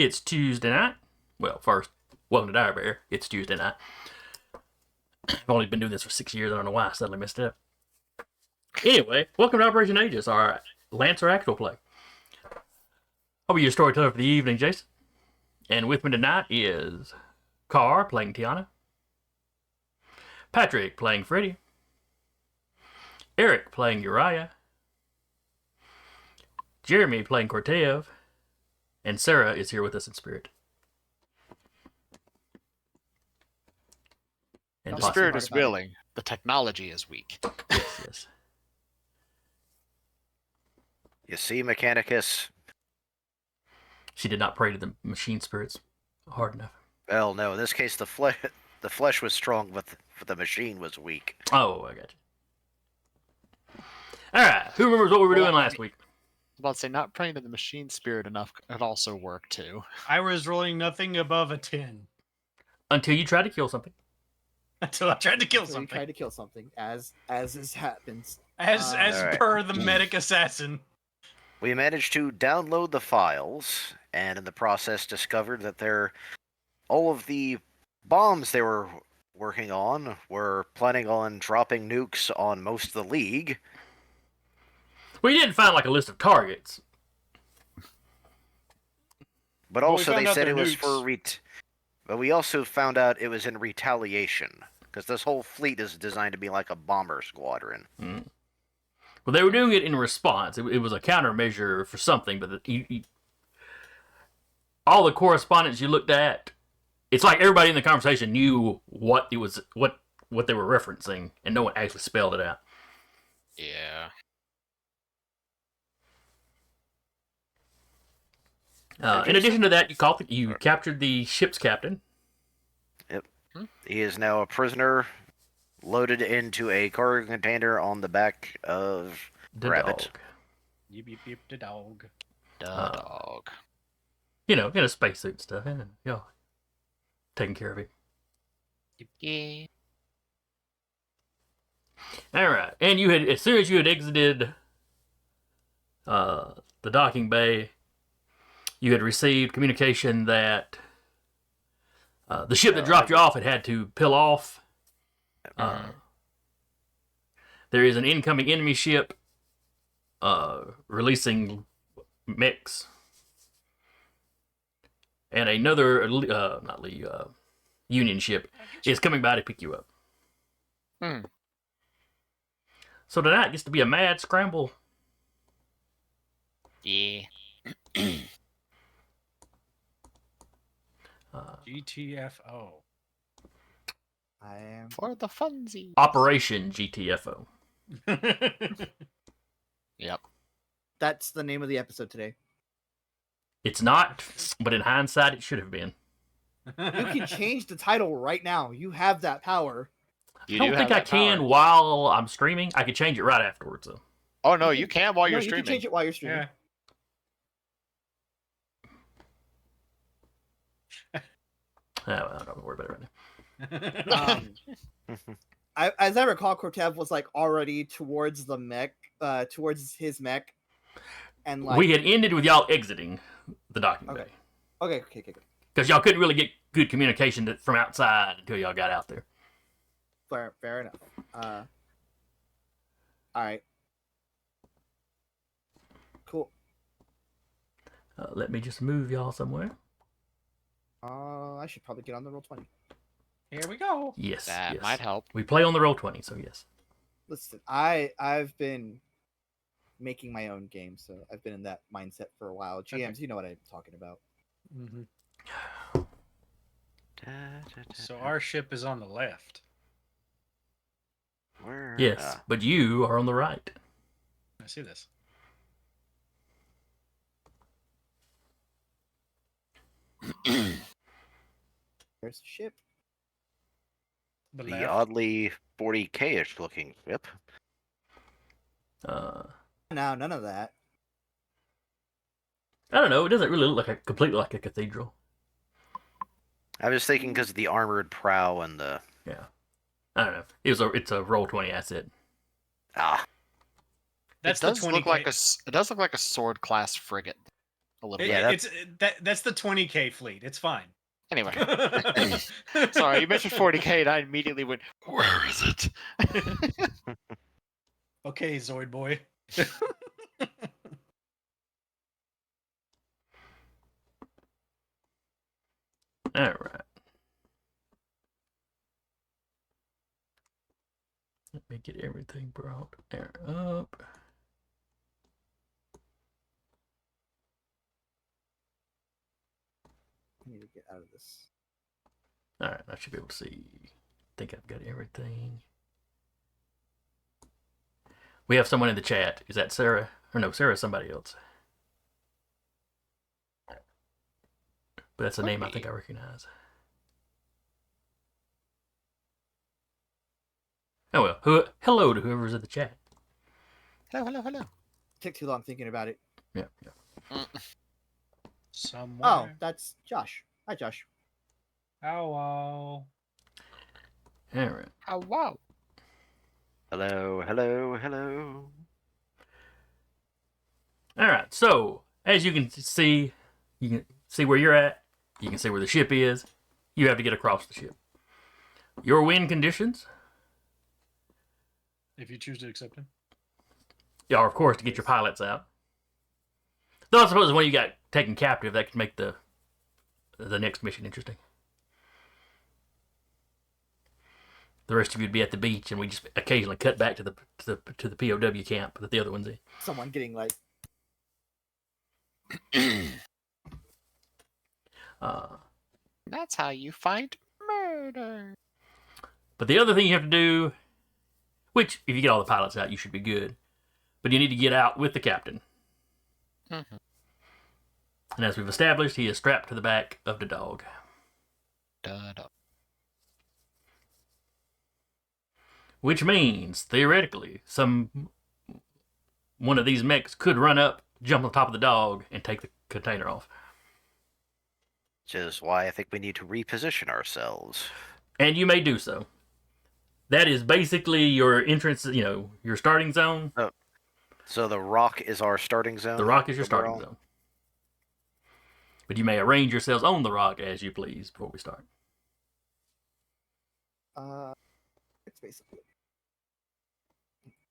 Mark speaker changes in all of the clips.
Speaker 1: It's Tuesday night. Well, first, welcome to Dire Bear. It's Tuesday night. I've only been doing this for 6 years. I don't know why I suddenly messed it up. Anyway, welcome to Operation Aegis, our Lancer actual play. I'll be your storyteller for the evening, Jason. And with me tonight is Carr playing Tiana, Patrick playing Freddy, Eric playing Uriah, Jeremy playing Corteo, and Sarah is here with us in spirit. And
Speaker 2: The spirit is willing. The technology is weak.
Speaker 1: Yes.
Speaker 3: You see, Mechanicus?
Speaker 1: She did not pray to the machine spirits hard enough.
Speaker 3: Well, no. In this case, the flesh was strong, but the machine was weak.
Speaker 1: Oh, I got you. All right. Who remembers what we were doing last week?
Speaker 2: I was about to say, not praying to the machine spirit enough could also work too.
Speaker 4: I was rolling nothing above a 10
Speaker 1: Until you tried to kill something.
Speaker 4: until I tried to kill
Speaker 5: So
Speaker 4: something.
Speaker 5: you tried to kill something, as this happens.
Speaker 4: As
Speaker 3: Alright.
Speaker 4: per the medic assassin.
Speaker 3: We managed to download the files, and in the process discovered that all of the bombs they were working on were planning on dropping nukes on most of the League.
Speaker 1: Well, you didn't find like a list of targets.
Speaker 3: But
Speaker 4: Well, we
Speaker 3: also
Speaker 4: found
Speaker 3: they
Speaker 4: out
Speaker 3: said
Speaker 4: they're
Speaker 3: it was
Speaker 4: nukes.
Speaker 3: But we also found out it was in retaliation, because this whole fleet is designed to be like a bomber squadron.
Speaker 1: Mm. Well, they were doing it in response. It was a countermeasure for something, but all the correspondence you looked at, it's like everybody in the conversation knew what it was, what they were referencing, and no one actually spelled it out.
Speaker 2: Yeah.
Speaker 1: In addition to that, you captured the ship's captain.
Speaker 3: Yep. He is now a prisoner, loaded into a cargo container on the back of
Speaker 1: The
Speaker 3: Rabbit.
Speaker 1: dog.
Speaker 4: Yip, yip, yip, the dog.
Speaker 2: Dog.
Speaker 1: You know, in a spacesuit and stuff. Yeah, taking care of it.
Speaker 2: Yeah.
Speaker 1: All right, and you had, as soon as you had exited the docking bay, you had received communication that the ship that dropped you off had to peel off. There is an incoming enemy ship releasing mechs, and another Union ship is coming by to pick you up.
Speaker 2: Hmm.
Speaker 1: So tonight gets to be a mad scramble.
Speaker 2: Yeah.
Speaker 4: GTFO.
Speaker 5: I am.
Speaker 2: For the funsies.
Speaker 1: Operation GTFO.
Speaker 2: Yep.
Speaker 5: That's the name of the episode today.
Speaker 1: It's not, but in hindsight, it should have been.
Speaker 5: You can change the title right now. You have that power.
Speaker 1: I don't think I can while I'm streaming. I could change it right afterwards, though.
Speaker 2: Oh no, you can while
Speaker 5: No,
Speaker 2: you're
Speaker 5: you
Speaker 2: streaming.
Speaker 5: can change it while you're streaming.
Speaker 4: Yeah.
Speaker 1: I don't worry about it right now.
Speaker 5: As I recall, Cortev was like already towards the mech, towards his mech, and like
Speaker 1: We had ended with y'all exiting the docking
Speaker 5: Okay.
Speaker 1: bay.
Speaker 5: okay.
Speaker 1: Because y'all couldn't really get good communication from outside until y'all got out there.
Speaker 5: Fair enough. All right. Cool.
Speaker 1: Let me just move y'all somewhere.
Speaker 5: I should probably get on the roll 20.
Speaker 4: Here we go.
Speaker 1: Yes.
Speaker 2: That
Speaker 1: yes.
Speaker 2: might help.
Speaker 1: We play on the roll 20, so yes.
Speaker 5: Listen, I've been making my own game, so I've been in that mindset for a while. GMs, you know what I'm talking about.
Speaker 4: Mm-hmm. So our ship is on the left.
Speaker 3: Where?
Speaker 1: Yes, but you are on the right.
Speaker 4: I see this.
Speaker 5: There's the ship.
Speaker 4: The
Speaker 3: The
Speaker 4: left.
Speaker 3: oddly 40K-ish looking ship.
Speaker 1: Uh,
Speaker 5: No, none of that.
Speaker 1: I don't know. It doesn't really look like completely like a cathedral.
Speaker 3: I was thinking because of the armored prow and the...
Speaker 1: Yeah. I don't know. It's a roll 20 asset.
Speaker 3: Ah,
Speaker 4: That's
Speaker 2: it does
Speaker 4: the 20K.
Speaker 2: look like it does look like a sword class frigate. a little
Speaker 3: Yeah,
Speaker 2: bit.
Speaker 4: That's the 20K fleet. It's fine.
Speaker 2: Anyway, sorry, you mentioned 40K, and I immediately went, "Where is it?"
Speaker 4: Okay, Zoid boy.
Speaker 1: All right. Let me get everything brought there up.
Speaker 5: I need to get out of this.
Speaker 1: All right, I should be able to see. I think I've got everything. We have someone in the chat. Is that Sarah? Or no, Sarah's somebody else. But that's a name I think I recognize. Oh well. Hello to whoever's in the chat.
Speaker 2: Hello.
Speaker 5: Took too long thinking about it.
Speaker 1: Yeah.
Speaker 4: Somewhere.
Speaker 5: Oh, that's Josh. Hi, Josh.
Speaker 4: Ow.
Speaker 1: All right.
Speaker 2: Oh, wow.
Speaker 3: Hello.
Speaker 1: All right. So as you can see where you're at. You can see where the ship is. You have to get across the ship. Your wind conditions
Speaker 4: If you choose to accept him.
Speaker 1: are, of course, to get your pilots out. Though I suppose when you got taken captive, that could make the next mission interesting. The rest of you'd be at the beach, and we just occasionally cut back to the POW camp that the other one's in.
Speaker 5: Someone getting like
Speaker 2: That's how you fight murder.
Speaker 1: But the other thing you have to do, which if you get all the pilots out, you should be good. But you need to get out with the captain.
Speaker 2: Mm-hmm.
Speaker 1: And as we've established, he is strapped to the back of the dog.
Speaker 2: Da-da.
Speaker 1: Which means, theoretically, one of these mechs could run up, jump on top of the dog, and take the container off.
Speaker 3: Which is why I think we need to reposition ourselves.
Speaker 1: And you may do so. That is basically your entrance, your starting zone.
Speaker 3: So the rock is our starting zone?
Speaker 1: The rock is your starting zone. But you may arrange yourselves on the rock as you please before we start.
Speaker 5: it's basically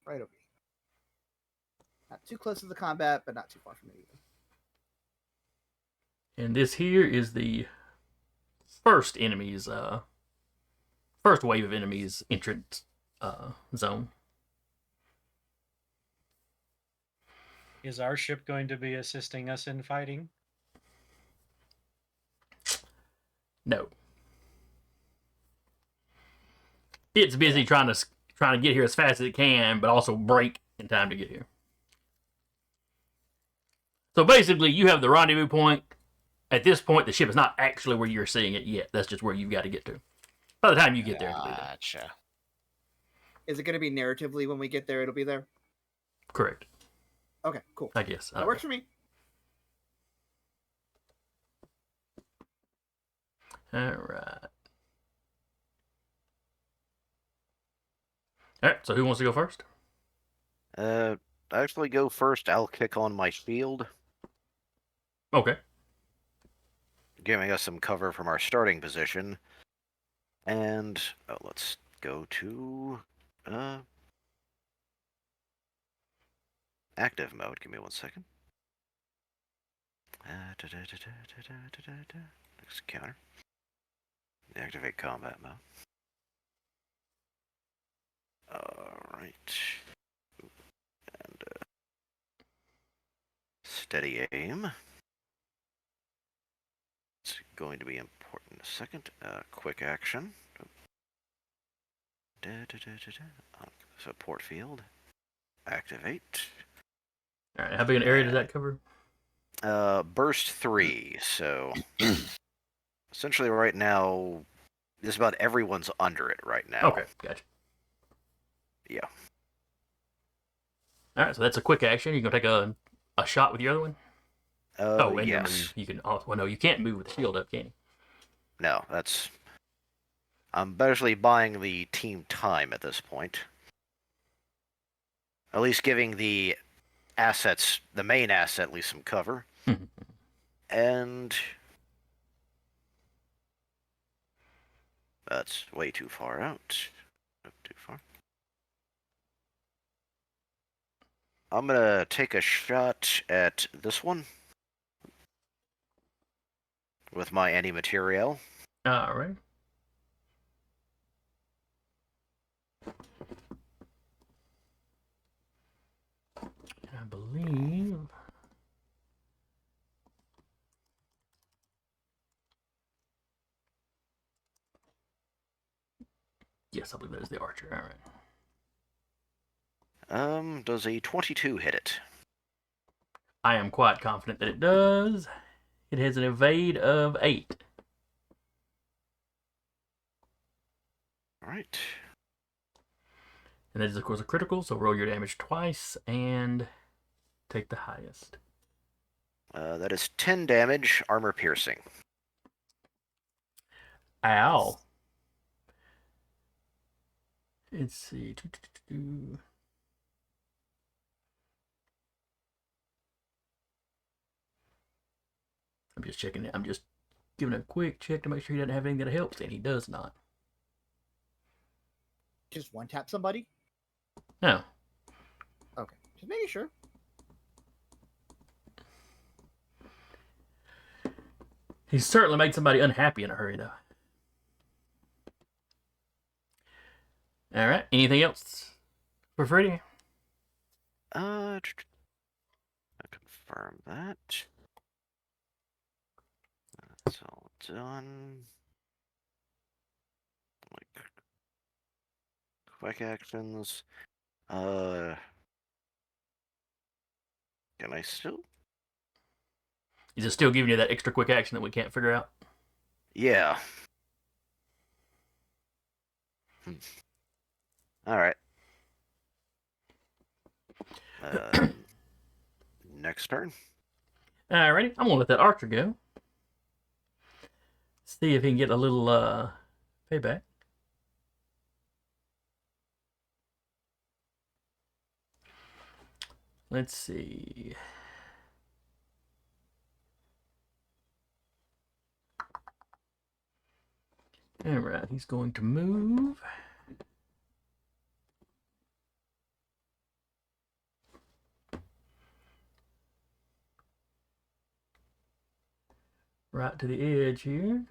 Speaker 5: right over here. Not too close to the combat, but not too far from it either.
Speaker 1: And this here is the first wave of enemies entrance zone.
Speaker 4: Is our ship going to be assisting us in fighting?
Speaker 1: No. It's busy trying to get here as fast as it can, but also break in time to get here. So basically, you have the rendezvous point. At this point, the ship is not actually where you're seeing it yet. That's just where you've got to get to. By the time you get there, it'll be there.
Speaker 2: Gotcha.
Speaker 5: Is it going to be narratively when we get there? It'll be there.
Speaker 1: Correct.
Speaker 5: Okay, cool.
Speaker 1: I guess.
Speaker 5: That works for me.
Speaker 1: All right. All right. So who wants to go first?
Speaker 3: Actually go first. I'll kick on my shield,
Speaker 1: Okay.
Speaker 3: giving us some cover from our starting position. And let's go to active mode. Give me 1 second. Next counter. Activate combat mode. Alright. And steady aim. It's going to be important in a second. Quick action. Support field. Activate.
Speaker 1: All right. How big an area does that cover?
Speaker 3: Burst 3. So essentially, right now, just about everyone's under it right now.
Speaker 1: Okay. Gotcha.
Speaker 3: Yeah.
Speaker 1: All right. So that's a quick action. You gonna take a shot with your other one? And
Speaker 3: yes.
Speaker 1: you can also. Well, no, you can't move with the shield up, can you?
Speaker 3: No, that's. I'm basically buying the team time at this point. At least giving the assets, the main asset, at least some cover. And that's way too far out. Too far. I'm gonna take a shot at this one with my anti-material.
Speaker 1: All right. I believe. Yes, I believe that is the archer. All right.
Speaker 3: Does a 22 hit it?
Speaker 1: I am quite confident that it does. It has an evade of 8.
Speaker 3: All right.
Speaker 1: And that is, of course, a critical, so roll your damage twice and take the highest.
Speaker 3: That is 10 damage, armor piercing.
Speaker 1: Ow. Let's see. I'm just checking it. I'm just giving a quick check to make sure he doesn't have anything that helps, and he does not.
Speaker 5: Just one tap somebody?
Speaker 1: No.
Speaker 5: Okay. Just making sure.
Speaker 1: He certainly made somebody unhappy in a hurry, though. All right. Anything else for Freddy?
Speaker 3: I confirm that. That's all done. Like quick actions. Can I still?
Speaker 1: Is it still giving you that extra quick action that we can't figure out?
Speaker 3: Yeah. All right. Next turn.
Speaker 1: Alrighty. I'm going to let that archer go. See if he can get a little payback. Let's see. Alright, he's going to move. Right to the edge here.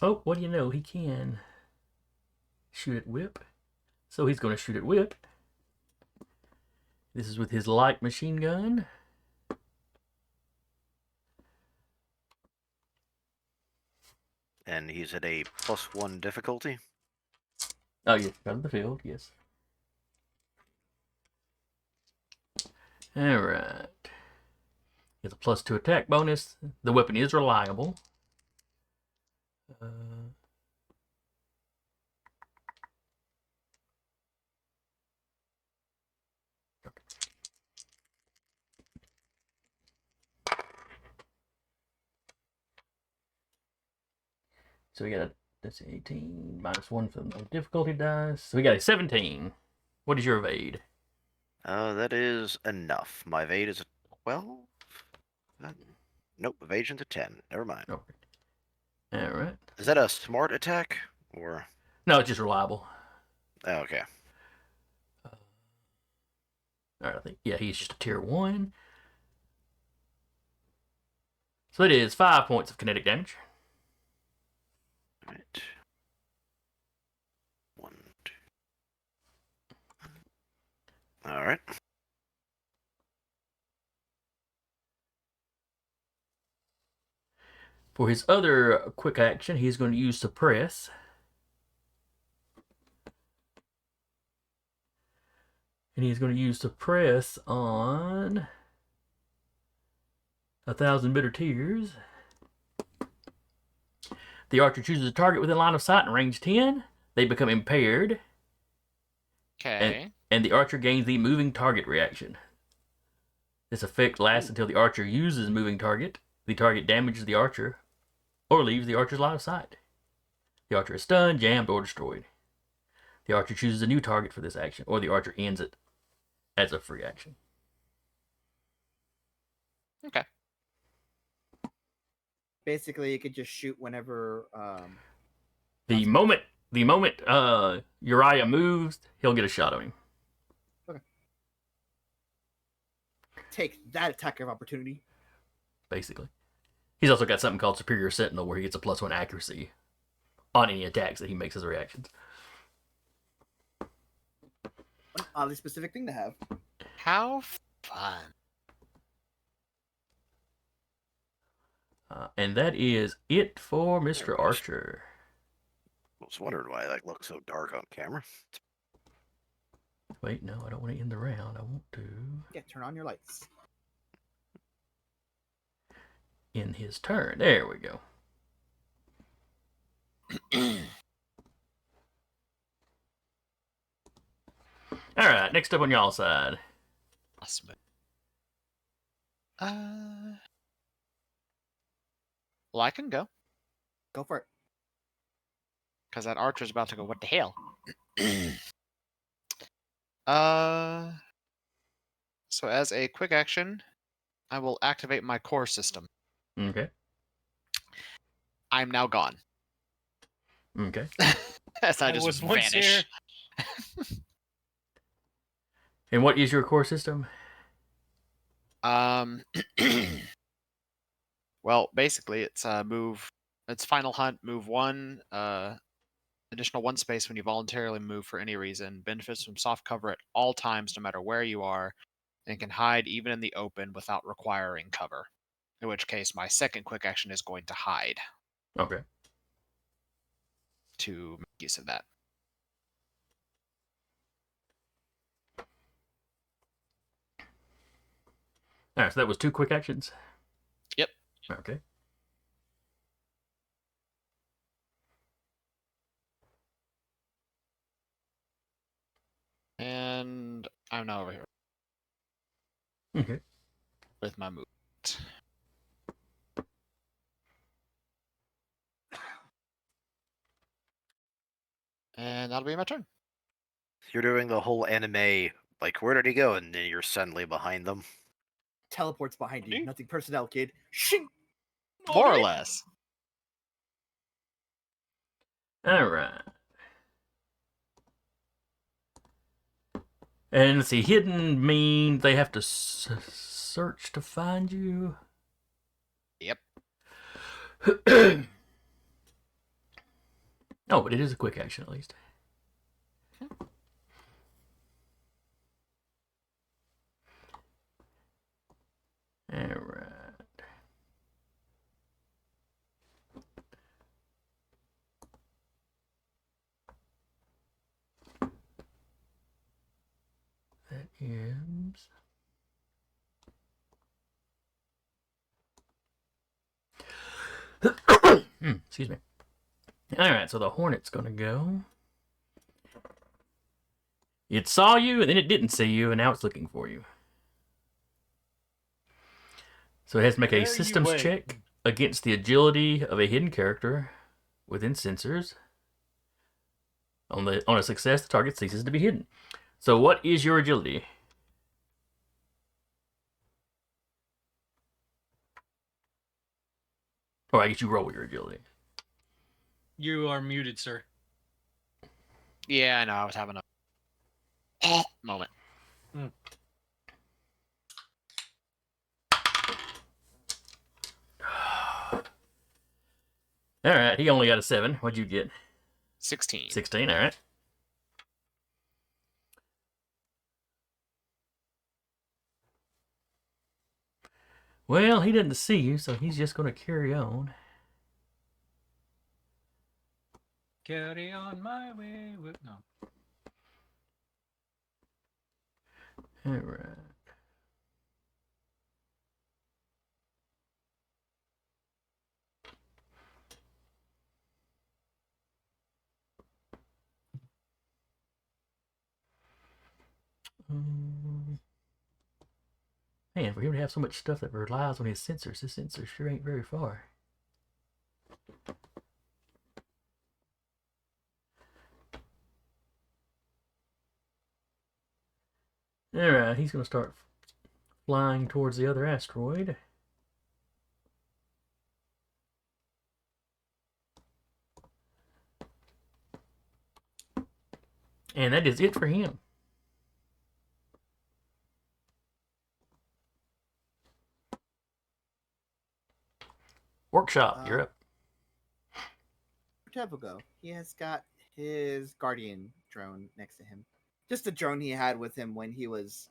Speaker 1: Oh, what do you know? He can shoot at whip. So he's going to shoot at whip. This is with his light machine gun.
Speaker 3: And he's at a +1 difficulty.
Speaker 1: Oh, yeah, out of the field, yes. Alright. He has a +2 attack bonus. The weapon is reliable. So we got that's 18 -1 for the difficulty dice. So we got a 17. What is your evade?
Speaker 3: That is enough. My evade is a 12. Nope, evasion's a 10. Never mind.
Speaker 1: Okay. All right.
Speaker 3: Is that a smart attack or?
Speaker 1: No, it's just reliable.
Speaker 3: Oh, okay.
Speaker 1: All right, I think he's just a tier 1. So it is 5 points of kinetic damage.
Speaker 3: All right. 1, 2. All right.
Speaker 1: For his other quick action, he's going to use suppress. And he's going to use suppress on 1,000 bitter tears. The archer chooses a target within line of sight in range 10. They become impaired.
Speaker 2: Okay.
Speaker 1: And the archer gains the moving target reaction. This effect lasts until the archer uses moving target. The target damages the archer or leaves the archer's line of sight. The archer is stunned, jammed, or destroyed. The archer chooses a new target for this action, or the archer ends it as a free action.
Speaker 2: Okay.
Speaker 5: Basically, you could just shoot whenever.
Speaker 1: The moment Uriah moves, he'll get a shot on him.
Speaker 5: Take that attack of opportunity.
Speaker 1: Basically. He's also got something called Superior Sentinel, where he gets a +1 accuracy on any attacks that he makes as reactions.
Speaker 5: An oddly specific thing to have.
Speaker 2: How fun.
Speaker 1: And that is it for Mr. Archer.
Speaker 3: I was wondering why I look so dark on camera.
Speaker 1: Wait, no, I don't want to end the round. I want to
Speaker 5: Yeah, turn on your lights.
Speaker 1: end his turn. There we go. All right, next up on y'all side.
Speaker 2: Awesome. Well, I can go.
Speaker 5: Go for it.
Speaker 2: Because that archer's about to go, what the hell? So as a quick action, I will activate my core system.
Speaker 1: Okay.
Speaker 2: I'm now gone.
Speaker 1: Okay.
Speaker 2: As I
Speaker 4: I
Speaker 2: just
Speaker 4: was once
Speaker 2: vanish.
Speaker 1: And what is your core system?
Speaker 2: Well, basically, it's it's final hunt, move 1, additional 1 space when you voluntarily move for any reason, benefits from soft cover at all times, no matter where you are, and can hide even in the open without requiring cover. In which case, my second quick action is going to hide
Speaker 1: Okay.
Speaker 2: to make use of that.
Speaker 1: All right, so that was 2 quick actions?
Speaker 2: Yep.
Speaker 1: Okay.
Speaker 2: And I'm now over here
Speaker 1: Okay.
Speaker 2: with my movement. And that'll be my turn.
Speaker 3: You're doing the whole anime, like, where did he go? And then you're suddenly behind them.
Speaker 5: Teleports behind you.
Speaker 2: Okay.
Speaker 5: Nothing personnel, kid. Shing!
Speaker 2: More or less.
Speaker 1: All right. And let's see, hidden means they have to search to find you.
Speaker 2: Yep.
Speaker 1: Oh, but it is a quick action at least. All right. That is. Excuse me. All right, so the Hornet's gonna go. It saw you, and then it didn't see you, and now it's looking for you. So it has to make
Speaker 4: There
Speaker 1: a
Speaker 4: you
Speaker 1: systems
Speaker 4: wait.
Speaker 1: check against the agility of a hidden character within sensors. On a success, the target ceases to be hidden. So what is your agility? Or I guess you roll your agility.
Speaker 4: You are muted, sir.
Speaker 2: Yeah, I know. I was having a moment.
Speaker 1: All right, he only got a 7. What'd you get?
Speaker 2: 16.
Speaker 1: 16, all right. Well, he didn't see you, so he's just going to carry on.
Speaker 4: Carry on my way. No.
Speaker 1: All right. Man, for him to have so much stuff that relies on his sensors, his sensor sure ain't very far. he's going to start flying towards the other asteroid. And that is it for him. Workshop, you're up.
Speaker 5: Tevo go. He has got his guardian drone next to him. Just the drone he had with him when he was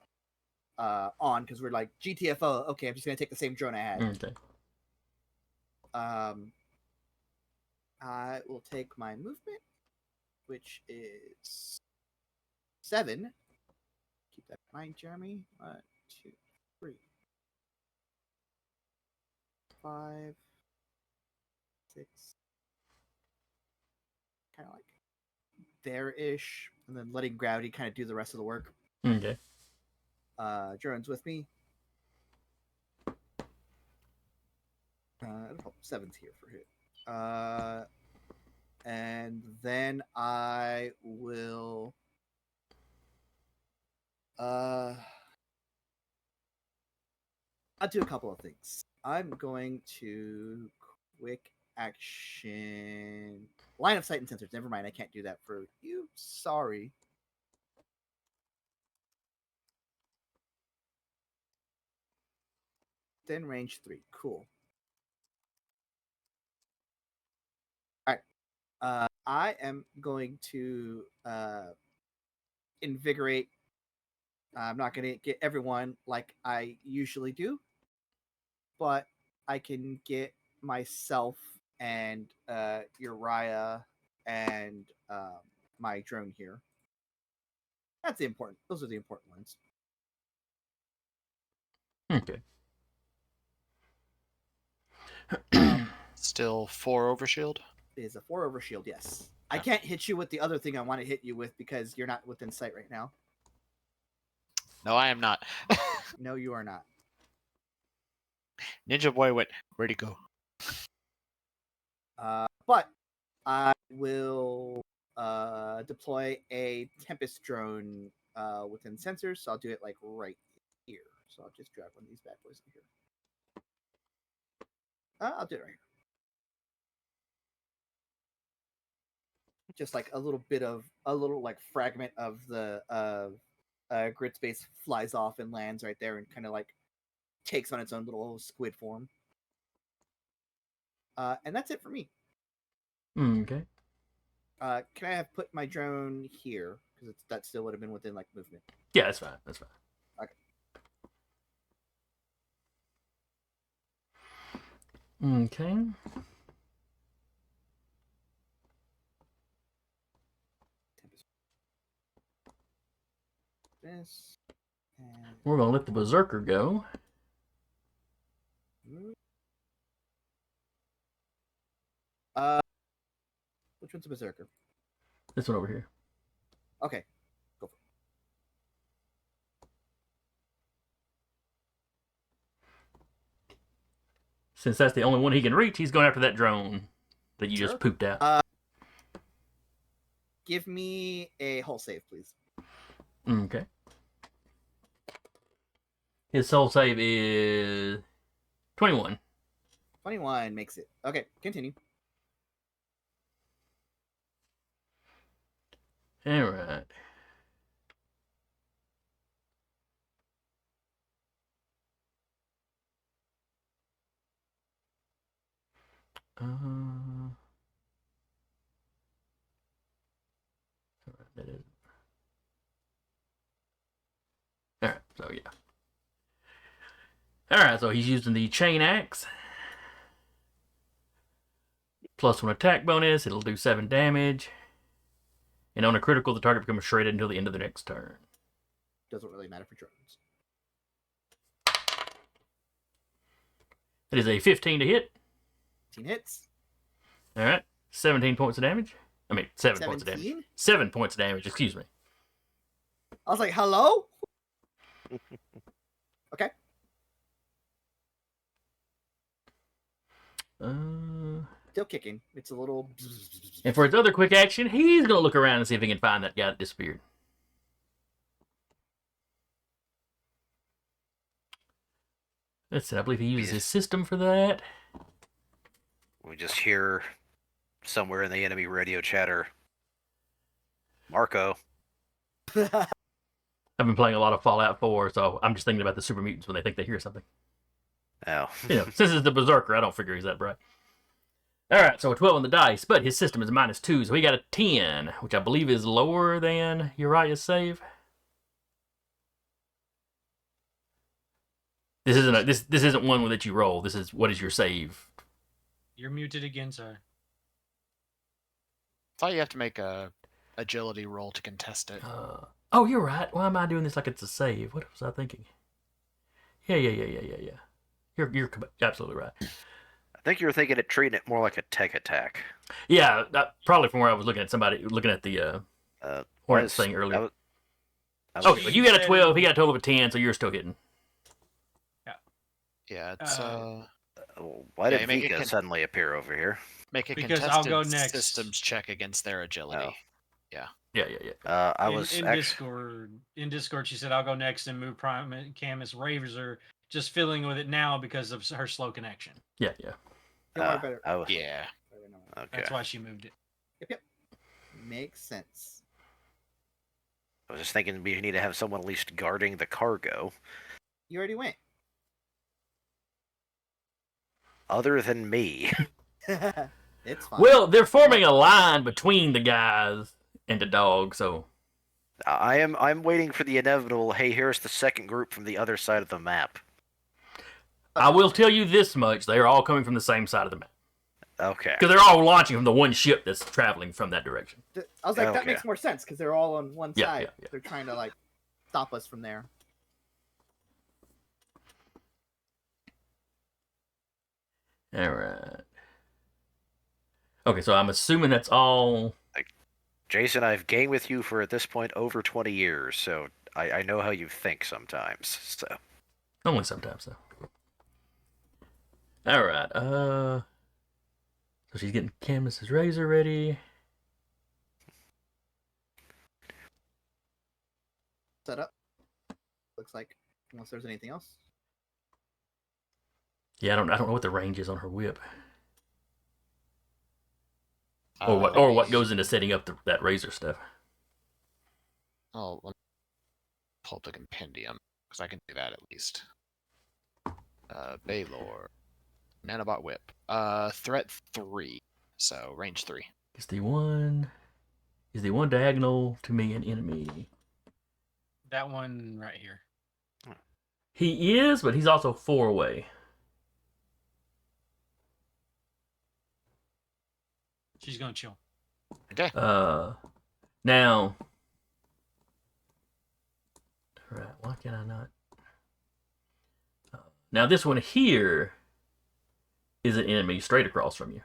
Speaker 5: on, because we're like GTFO. Okay, I'm just gonna take the same drone I had.
Speaker 1: Okay.
Speaker 5: I will take my movement, which is 7. Keep that in mind, Jeremy. 1, 2, 3, 5, 6. Kind of like there-ish, and then letting gravity kind of do the rest of the work.
Speaker 1: Okay.
Speaker 5: Drone's with me. 7's here for hit. And then I will I'll do a couple of things. I'm going to quick action line of sight and sensors. Never mind, I can't do that for you. Sorry. Then range 3. Cool. I am going to invigorate. I'm not going to get everyone like I usually do, but I can get myself and Uriah and my drone here. That's the important. Those are the important ones.
Speaker 1: Okay.
Speaker 2: Still 4 overshield.
Speaker 5: Is a 4 overshield, yes. I can't hit you with the other thing I want to hit you with because you're not within sight right now.
Speaker 2: No, I am not.
Speaker 5: No, you are not.
Speaker 2: Ninja Boy went. Where'd he go?
Speaker 5: But I will deploy a Tempest drone within sensors, so I'll do it like right here. So I'll just drag one of these bad boys in here. I'll do it right here. Just like a little like fragment of the grid space flies off and lands right there and kind of like takes on its own little squid form. And that's it for me.
Speaker 1: Okay.
Speaker 5: Can I have put my drone here? Because that still would have been within like movement.
Speaker 1: Yeah, that's fine. That's fine. Okay.
Speaker 5: This. And
Speaker 1: We're going to let the Berserker go.
Speaker 5: Which one's a Berserker?
Speaker 1: This one over here.
Speaker 5: Okay. Go for it.
Speaker 1: Since that's the only one he can reach, he's going after that drone that you just pooped out.
Speaker 5: Give me a hull save, please.
Speaker 1: Okay. His soul save is 21.
Speaker 5: 21 makes it. Okay, continue.
Speaker 1: All right. That is. All right. So yeah. All right. So he's using the chain axe. +1 attack bonus. It'll do 7 damage. And on a critical, the target becomes shredded until the end of the next turn.
Speaker 5: Doesn't really matter for drones.
Speaker 1: It is a 15 to hit.
Speaker 5: 15 hits.
Speaker 1: All right. 17 points of damage. I mean, 7 points of damage.
Speaker 5: 17?
Speaker 1: 7 points of damage, excuse me.
Speaker 5: I was like, hello? Okay. Still kicking. It's a little...
Speaker 1: And for his other quick action, he's going to look around and see if he can find that guy that disappeared. Let's see, I believe he uses his system for that.
Speaker 3: We just hear somewhere in the enemy radio chatter, Marco.
Speaker 1: I've been playing a lot of Fallout 4, so I'm just thinking about the super mutants when they think they hear something.
Speaker 3: Oh.
Speaker 1: Since it's the Berserker, I don't figure he's that bright. Alright, so a 12 on the dice, but his system is -2, so he got a 10, which I believe is lower than Uriah's save. This isn't this isn't one that you roll. This is what is your save.
Speaker 4: You're muted again, sir.
Speaker 2: I thought you have to make a agility roll to contest it.
Speaker 1: Oh, you're right. Why am I doing this like it's a save? What was I thinking? Yeah. You're absolutely right.
Speaker 3: I think you were thinking of treating it more like a tech attack.
Speaker 1: Yeah, probably from where I was looking at the Hornets thing earlier. Okay, but you got a 12. He got a total of a 10, so you're still hitting.
Speaker 2: Yeah, it's
Speaker 3: Why did
Speaker 2: make
Speaker 3: Vika suddenly appear over here?
Speaker 2: make a
Speaker 4: Because
Speaker 2: contested
Speaker 4: I'll go next.
Speaker 2: systems check against their agility.
Speaker 3: Oh.
Speaker 2: Yeah.
Speaker 1: Yeah.
Speaker 3: I was
Speaker 4: in Discord. She said I'll go next and move Camus Razor, just fiddling with it now because of her slow connection.
Speaker 1: Yeah.
Speaker 5: Don't worry about it.
Speaker 3: I was,
Speaker 2: Yeah.
Speaker 3: okay.
Speaker 4: That's why she moved it.
Speaker 5: Yep. Makes sense.
Speaker 3: I was just thinking we need to have someone at least guarding the cargo.
Speaker 5: You already went.
Speaker 3: Other than me.
Speaker 5: It's fine.
Speaker 1: Well, they're forming a line between the guys and the dog, so
Speaker 3: I'm waiting for the inevitable, hey, here's the second group from the other side of the map.
Speaker 1: I will tell you this much: they are all coming from the same side of the map
Speaker 3: Okay.
Speaker 1: because they're all launching from the one ship that's traveling from that direction.
Speaker 5: I was like, that
Speaker 3: Okay.
Speaker 5: makes more sense because they're all on one
Speaker 1: Yeah,
Speaker 5: side.
Speaker 1: yeah.
Speaker 5: They're trying to like stop us from there.
Speaker 1: All right. Okay, so I'm assuming that's all.
Speaker 3: Jason, I've gamed with you for at this point over 20 years, so I know how you think sometimes. So
Speaker 1: Only sometimes, though. All right. So she's getting Camus's razor ready.
Speaker 5: Set up. Looks like, unless there's anything else.
Speaker 1: Yeah, I don't know what the range is on her whip, or what goes into setting up that razor stuff.
Speaker 2: Oh, let me pull up the compendium because I can do that at least. Baylor, nanobot whip. Threat 3, so range 3.
Speaker 1: Is the one diagonal to me an enemy?
Speaker 4: That one right here.
Speaker 1: He is, but he's also 4 away.
Speaker 4: She's gonna chill.
Speaker 2: Okay.
Speaker 1: Now. Alright, why can I not? Now this one here is an enemy straight across from you.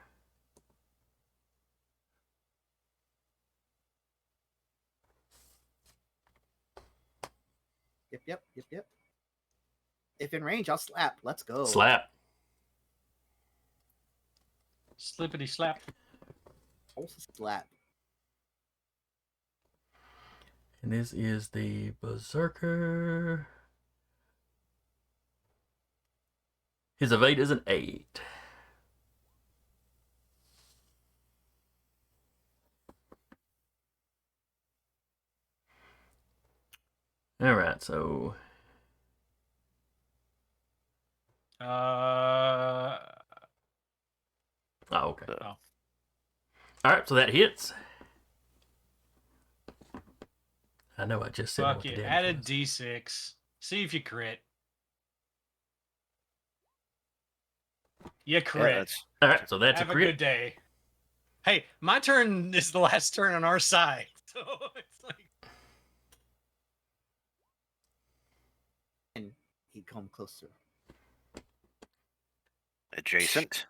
Speaker 5: Yep. If in range, I'll slap. Let's go.
Speaker 1: Slap.
Speaker 4: Slippity slap.
Speaker 5: Also slap.
Speaker 1: And this is the Berserker. His evade is an 8. Alright, so.
Speaker 4: Oh.
Speaker 1: Oh, okay.
Speaker 4: Oh.
Speaker 1: Alright, so that hits. I know I just said
Speaker 4: Fuck
Speaker 1: what the
Speaker 4: you.
Speaker 1: damage
Speaker 4: Add a
Speaker 1: was.
Speaker 4: D6. See if you crit. You crit.
Speaker 1: Alright, so that's
Speaker 4: Have
Speaker 1: a
Speaker 4: a
Speaker 1: crit.
Speaker 4: good day. Hey, my turn is the last turn on our side. So it's like
Speaker 5: And he'd come closer.
Speaker 3: adjacent.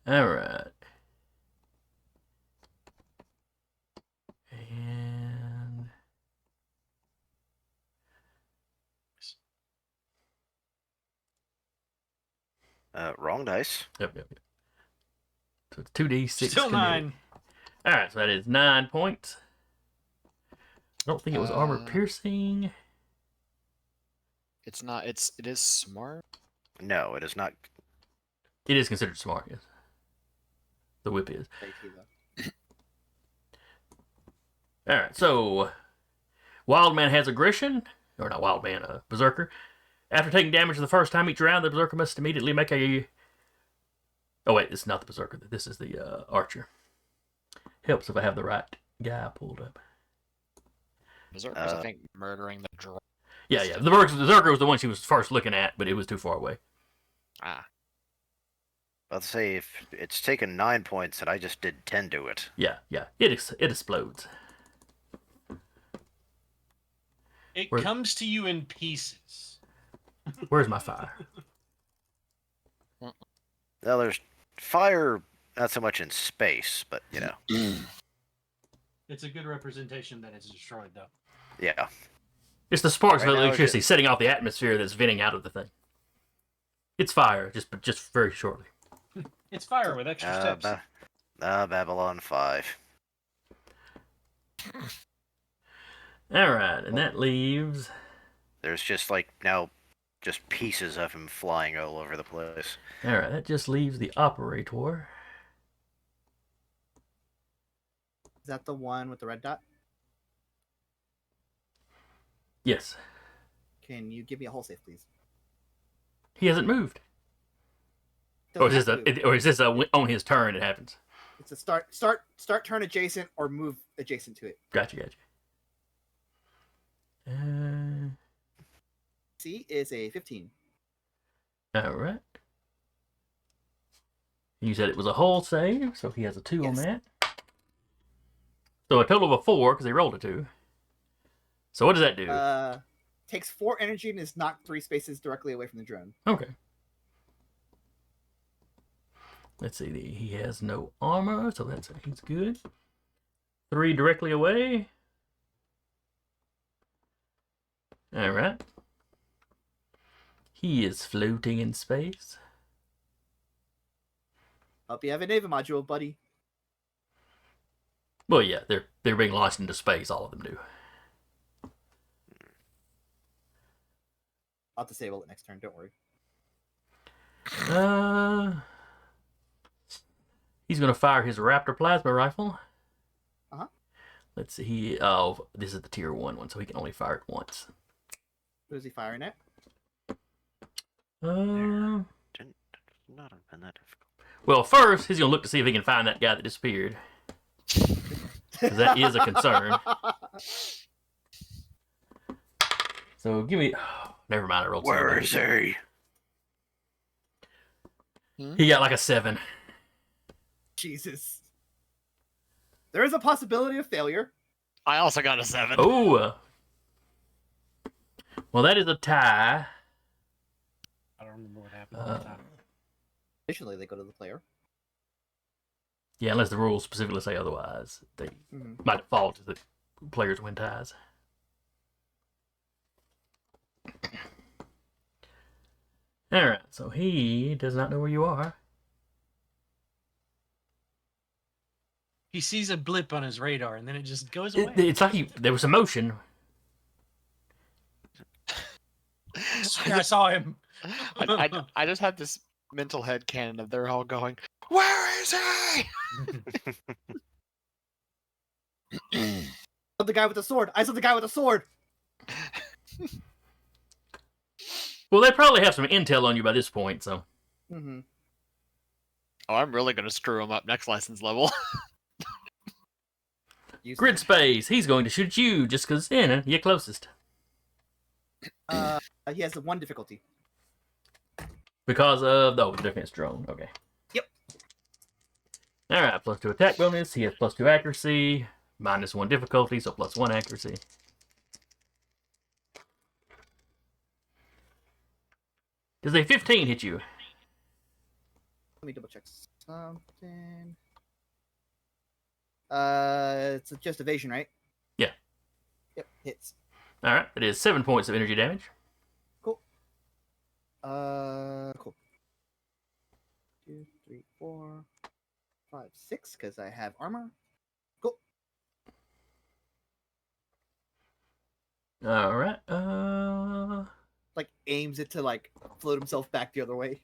Speaker 1: Alright. And
Speaker 3: Wrong dice.
Speaker 1: yep. So it's 2d6.
Speaker 4: still 9.
Speaker 1: Alright, so that is 9 points. I don't think it was armor piercing.
Speaker 2: It's not. It is smart.
Speaker 3: No, it is not.
Speaker 1: It is considered smart, yes. The whip is. Alright, so Wildman has aggression. Or not Wildman, Berserker. After taking damage the first time each round, the Berserker must immediately make a... Oh wait, this is not the Berserker. This is the Archer. Helps if I have the right guy pulled up.
Speaker 2: Berserkers, I think, murdering the draw.
Speaker 1: Yeah. The Berserker was the one she was first looking at, but it was too far away.
Speaker 2: Ah.
Speaker 3: Let's say if it's taken 9 points and I just did 10 to it.
Speaker 1: Yeah. It explodes.
Speaker 4: It
Speaker 1: Where-
Speaker 4: comes to you in pieces.
Speaker 1: Where's my fire?
Speaker 3: Well, there's fire, not so much in space, but you know.
Speaker 4: It's a good representation that it's destroyed, though.
Speaker 3: Yeah.
Speaker 1: It's the sparks
Speaker 3: Right
Speaker 1: of
Speaker 3: now,
Speaker 1: electricity setting off the atmosphere that's venting out of the thing. It's fire, just very shortly.
Speaker 4: It's fire with extra steps.
Speaker 3: Babylon 5.
Speaker 1: Alright, and that leaves...
Speaker 3: There's just like now just pieces of him flying all over the place.
Speaker 1: Alright, that just leaves the Operator.
Speaker 5: Is that the one with the red dot?
Speaker 1: Yes.
Speaker 5: Can you give me a whole save, please?
Speaker 1: He hasn't moved. Or is this on his turn it happens?
Speaker 5: It's a start turn adjacent or move adjacent to it.
Speaker 1: Gotcha.
Speaker 5: C is a 15.
Speaker 1: Alright. You said it was a whole save, so he has a 2 on
Speaker 5: Yes.
Speaker 1: that. So a total of a 4, because he rolled a 2. So what does that do?
Speaker 5: Takes 4 energy and is knocked 3 spaces directly away from the drone.
Speaker 1: Okay. Let's see. He has no armor, so he's good. 3 directly away. All right. He is floating in space.
Speaker 5: Hope you have a Neva module, buddy.
Speaker 1: Well, yeah, they're being launched into space. All of them do.
Speaker 5: I'll disable it next turn. Don't worry.
Speaker 1: He's gonna fire his Raptor plasma rifle. Let's see. This is the tier 1 one, so he can only fire it once.
Speaker 5: What is he firing at?
Speaker 3: Not have been that difficult.
Speaker 1: Well, first he's gonna look to see if he can find that guy that disappeared. 'Cause that is a concern. So give me. Never mind. I rolled.
Speaker 3: Where is he?
Speaker 1: He got like a 7.
Speaker 5: Jesus. There is a possibility of failure.
Speaker 2: I also got a 7.
Speaker 1: Oh. Well, that is a tie.
Speaker 4: I don't remember what happened last time.
Speaker 5: Additionally, they go to the player.
Speaker 1: Yeah, unless the rules specifically say otherwise, they by default the players win ties. All right, so he does not know where you are.
Speaker 4: He sees a blip on his radar, and then it just goes away.
Speaker 1: It's like there was some motion.
Speaker 4: I saw him.
Speaker 2: I just had this mental head canon of they're all going, "Where is he?"
Speaker 5: The guy with the sword. I saw the guy with the sword.
Speaker 1: Well, they probably have some intel on you by this point, so.
Speaker 5: Mm-hmm.
Speaker 2: Oh, I'm really gonna screw him up next license level.
Speaker 1: Grid space. He's going to shoot you just because you're closest.
Speaker 5: He has the 1 difficulty.
Speaker 1: Because of the defense drone. Okay.
Speaker 5: Yep.
Speaker 1: All right. +2 attack bonus. He has +2 accuracy. -1 difficulty, so +1 accuracy. Does a 15 hit you?
Speaker 5: Let me double check something. It's just evasion, right?
Speaker 1: Yeah.
Speaker 5: Yep, hits.
Speaker 1: All right. It is 7 points of energy damage.
Speaker 5: Cool. Cool. 2, 3, 4, 5, 6, because I have armor. Cool.
Speaker 1: All right.
Speaker 5: like aims it to like float himself back the other way.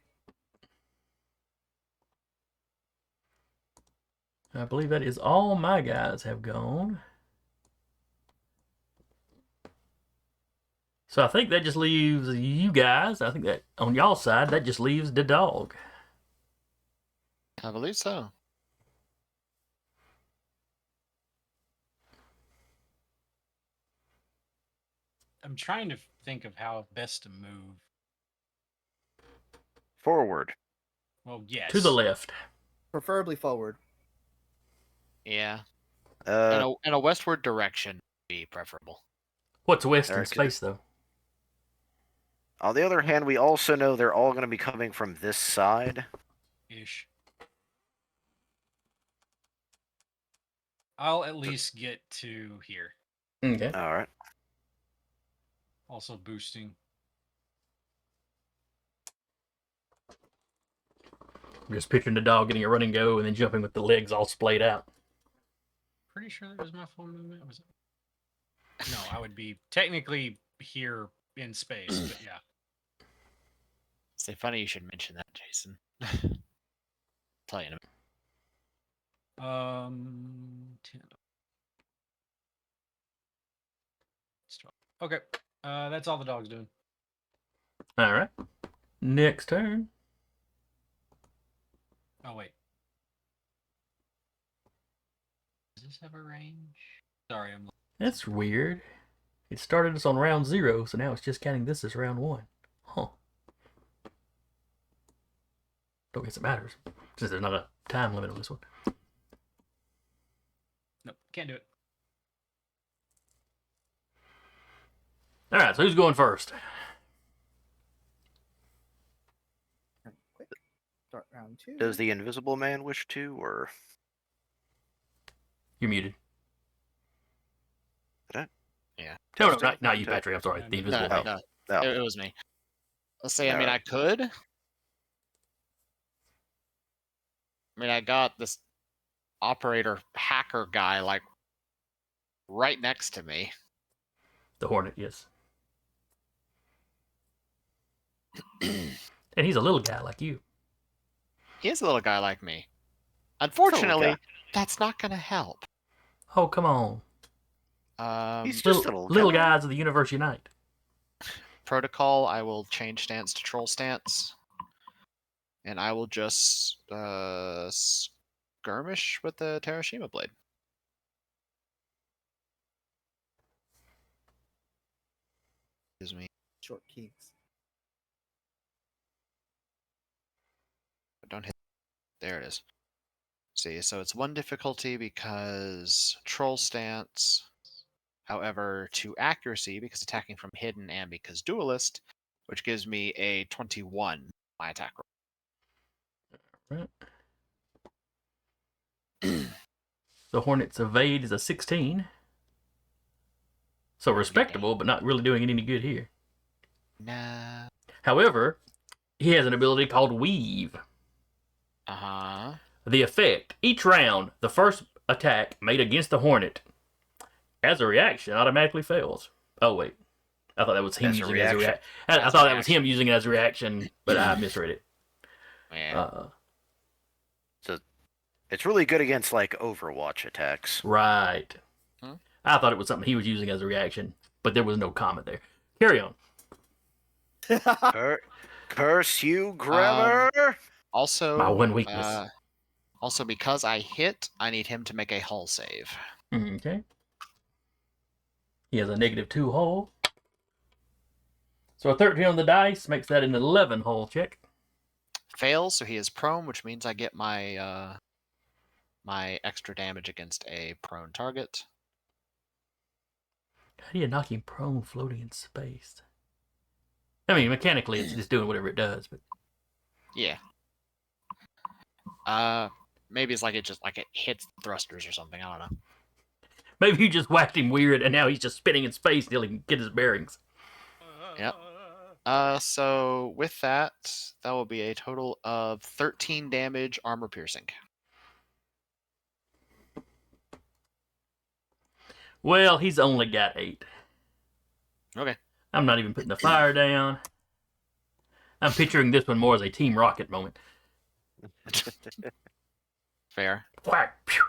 Speaker 1: I believe that is all my guys have gone. So I think that just leaves you guys. I think that on y'all side, that just leaves the dog.
Speaker 2: I believe so.
Speaker 4: I'm trying to think of how best to move.
Speaker 3: Forward.
Speaker 4: Well, yes.
Speaker 1: To the left.
Speaker 5: Preferably forward.
Speaker 2: Yeah.
Speaker 3: Uh,
Speaker 2: In a westward direction would be preferable.
Speaker 1: What's west in
Speaker 3: Alright,
Speaker 1: space, though?
Speaker 3: on the other hand, we also know they're all going to be coming from this side.
Speaker 4: Ish. I'll at least get to here.
Speaker 1: Okay.
Speaker 3: All right.
Speaker 4: Also boosting.
Speaker 1: I'm just picturing the dog getting a run and go and then jumping with the legs all splayed out.
Speaker 4: Pretty sure that was my full movement. Was it? No, I would be technically here in space, but yeah.
Speaker 2: It's funny you should mention that, Jason. Tell you in a minute.
Speaker 4: 10. It's 12. Okay. That's all the dog's doing.
Speaker 1: All right. Next turn.
Speaker 4: Oh wait. Does this have a range? Sorry, I'm.
Speaker 1: That's weird. It started us on round 0, so now it's just counting this as round 1. Huh. Don't guess it matters, since there's not a time limit on this one.
Speaker 4: Nope, can't do it.
Speaker 1: All right, so who's going first?
Speaker 5: Quick. Start round 2.
Speaker 3: Does the Invisible Man wish to, or
Speaker 1: You're muted.
Speaker 3: Did I?
Speaker 2: Yeah.
Speaker 1: No, not you, Patrick. I'm sorry.
Speaker 4: No,
Speaker 1: The
Speaker 4: no,
Speaker 1: invisible
Speaker 2: No,
Speaker 1: man.
Speaker 2: no,
Speaker 3: no?
Speaker 2: it was me. Let's say, I mean,
Speaker 3: Alright.
Speaker 2: I could. I mean, I got this operator hacker guy, like, right next to me.
Speaker 1: The Hornet, yes. And he's a little guy like you.
Speaker 2: He is a little guy like me.
Speaker 3: guy.
Speaker 2: Unfortunately, that's not going to help.
Speaker 1: Oh, come on.
Speaker 3: He's just
Speaker 1: Little guys of the universe unite.
Speaker 2: Protocol, I will change stance to troll stance. And I will just skirmish with the Terashima blade. Excuse me.
Speaker 5: Short keys.
Speaker 2: Don't hit. There it is. See, so it's 1 difficulty because troll stance. However, 2 accuracy because attacking from hidden and because duelist, which gives me a 21 my attack roll.
Speaker 1: Right. The Hornet's evade is a 16. So respectable, but not really doing it any good here.
Speaker 2: Nah.
Speaker 1: However, he has an ability called Weave.
Speaker 2: Uh-huh.
Speaker 1: The effect, each round, the first attack made against the Hornet, as a reaction, automatically fails. Oh, wait. I thought that was him
Speaker 3: As a
Speaker 1: using it as a reaction. I
Speaker 2: As a
Speaker 1: thought that was
Speaker 2: reaction.
Speaker 1: him using it as a reaction, but I misread it.
Speaker 2: Yeah.
Speaker 3: So it's really good against like Overwatch attacks.
Speaker 1: Right.
Speaker 2: Hmm?
Speaker 1: I thought it was something he was using as a reaction, but there was no comment there. Carry on.
Speaker 3: Curse you, Grammar!
Speaker 2: Also,
Speaker 1: My one weakness.
Speaker 2: Also, because I hit, I need him to make a hull save.
Speaker 1: Okay. He has a -2 hull. So a 13 on the dice makes that an 11 hull check.
Speaker 2: Fails, so he is prone, which means I get my my extra damage against a prone target.
Speaker 1: How do you knock him prone floating in space? I mean, mechanically, it's just doing whatever it does, but
Speaker 2: Yeah. Maybe it's like it hits the thrusters or something. I don't know.
Speaker 1: maybe you just whacked him weird, and now he's just spinning in space until he can get his bearings.
Speaker 2: Yep. So with that, that will be a total of 13 damage, armor piercing.
Speaker 1: Well, he's only got 8.
Speaker 2: Okay.
Speaker 1: I'm not even putting the fire down. I'm picturing this one more as a Team Rocket moment.
Speaker 2: Fair.
Speaker 1: Whack! Pew.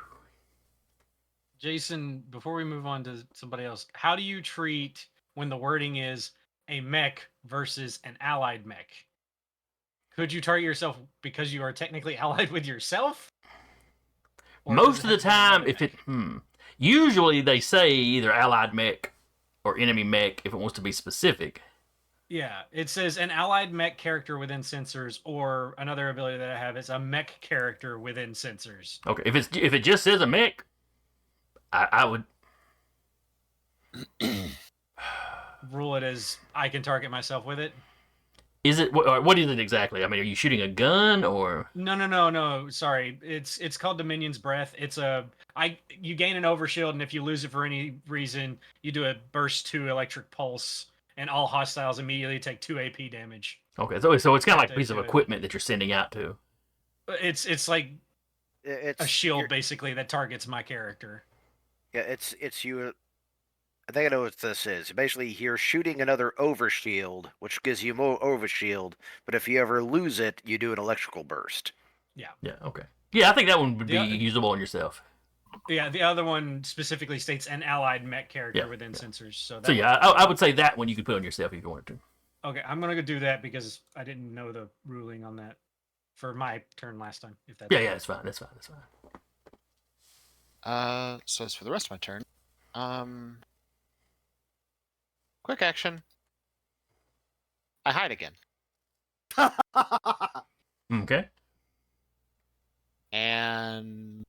Speaker 4: Jason, before we move on to somebody else, how do you treat when the wording is a mech versus an allied mech? Could you target yourself because you are technically allied with yourself? Or does
Speaker 1: Most
Speaker 4: it
Speaker 1: of
Speaker 4: have
Speaker 1: the
Speaker 4: to be another
Speaker 1: time, if
Speaker 4: mech?
Speaker 1: it usually they say either allied mech or enemy mech if it wants to be specific.
Speaker 4: Yeah, it says an allied mech character within sensors, or another ability that I have is a mech character within sensors.
Speaker 1: Okay, if it just says a mech, I would
Speaker 4: Rule it as I can target myself with it.
Speaker 1: Is it what is it exactly? I mean, are you shooting a gun or?
Speaker 4: No. Sorry, it's called Dominion's Breath. You gain an overshield, and if you lose it for any reason, you do a burst 2 electric pulse, and all hostiles immediately take 2 AP damage.
Speaker 1: Okay, so it's kind of like a
Speaker 4: Take
Speaker 1: piece of
Speaker 4: 2 AP.
Speaker 1: equipment that you're sending out to.
Speaker 4: It's like
Speaker 3: It's
Speaker 4: a shield
Speaker 3: you're-
Speaker 4: basically that targets my character.
Speaker 3: Yeah, it's you. I think I know what this is. Basically, you're shooting another overshield, which gives you more overshield. But if you ever lose it, you do an electrical burst.
Speaker 1: Yeah. Okay. Yeah, I think that one would be
Speaker 4: Yeah.
Speaker 1: usable on yourself.
Speaker 4: Yeah, the other one specifically states an allied mech character
Speaker 1: Yeah,
Speaker 4: within
Speaker 1: yeah.
Speaker 4: sensors. So
Speaker 1: So yeah, I would say that one you could put on yourself if you wanted to.
Speaker 4: Okay, I'm gonna go do that because I didn't know the ruling on that for my turn last time. If that's
Speaker 1: Yeah, that's fine. That's fine.
Speaker 2: So as for the rest of my turn, quick action. I hide again,
Speaker 1: Okay.
Speaker 2: and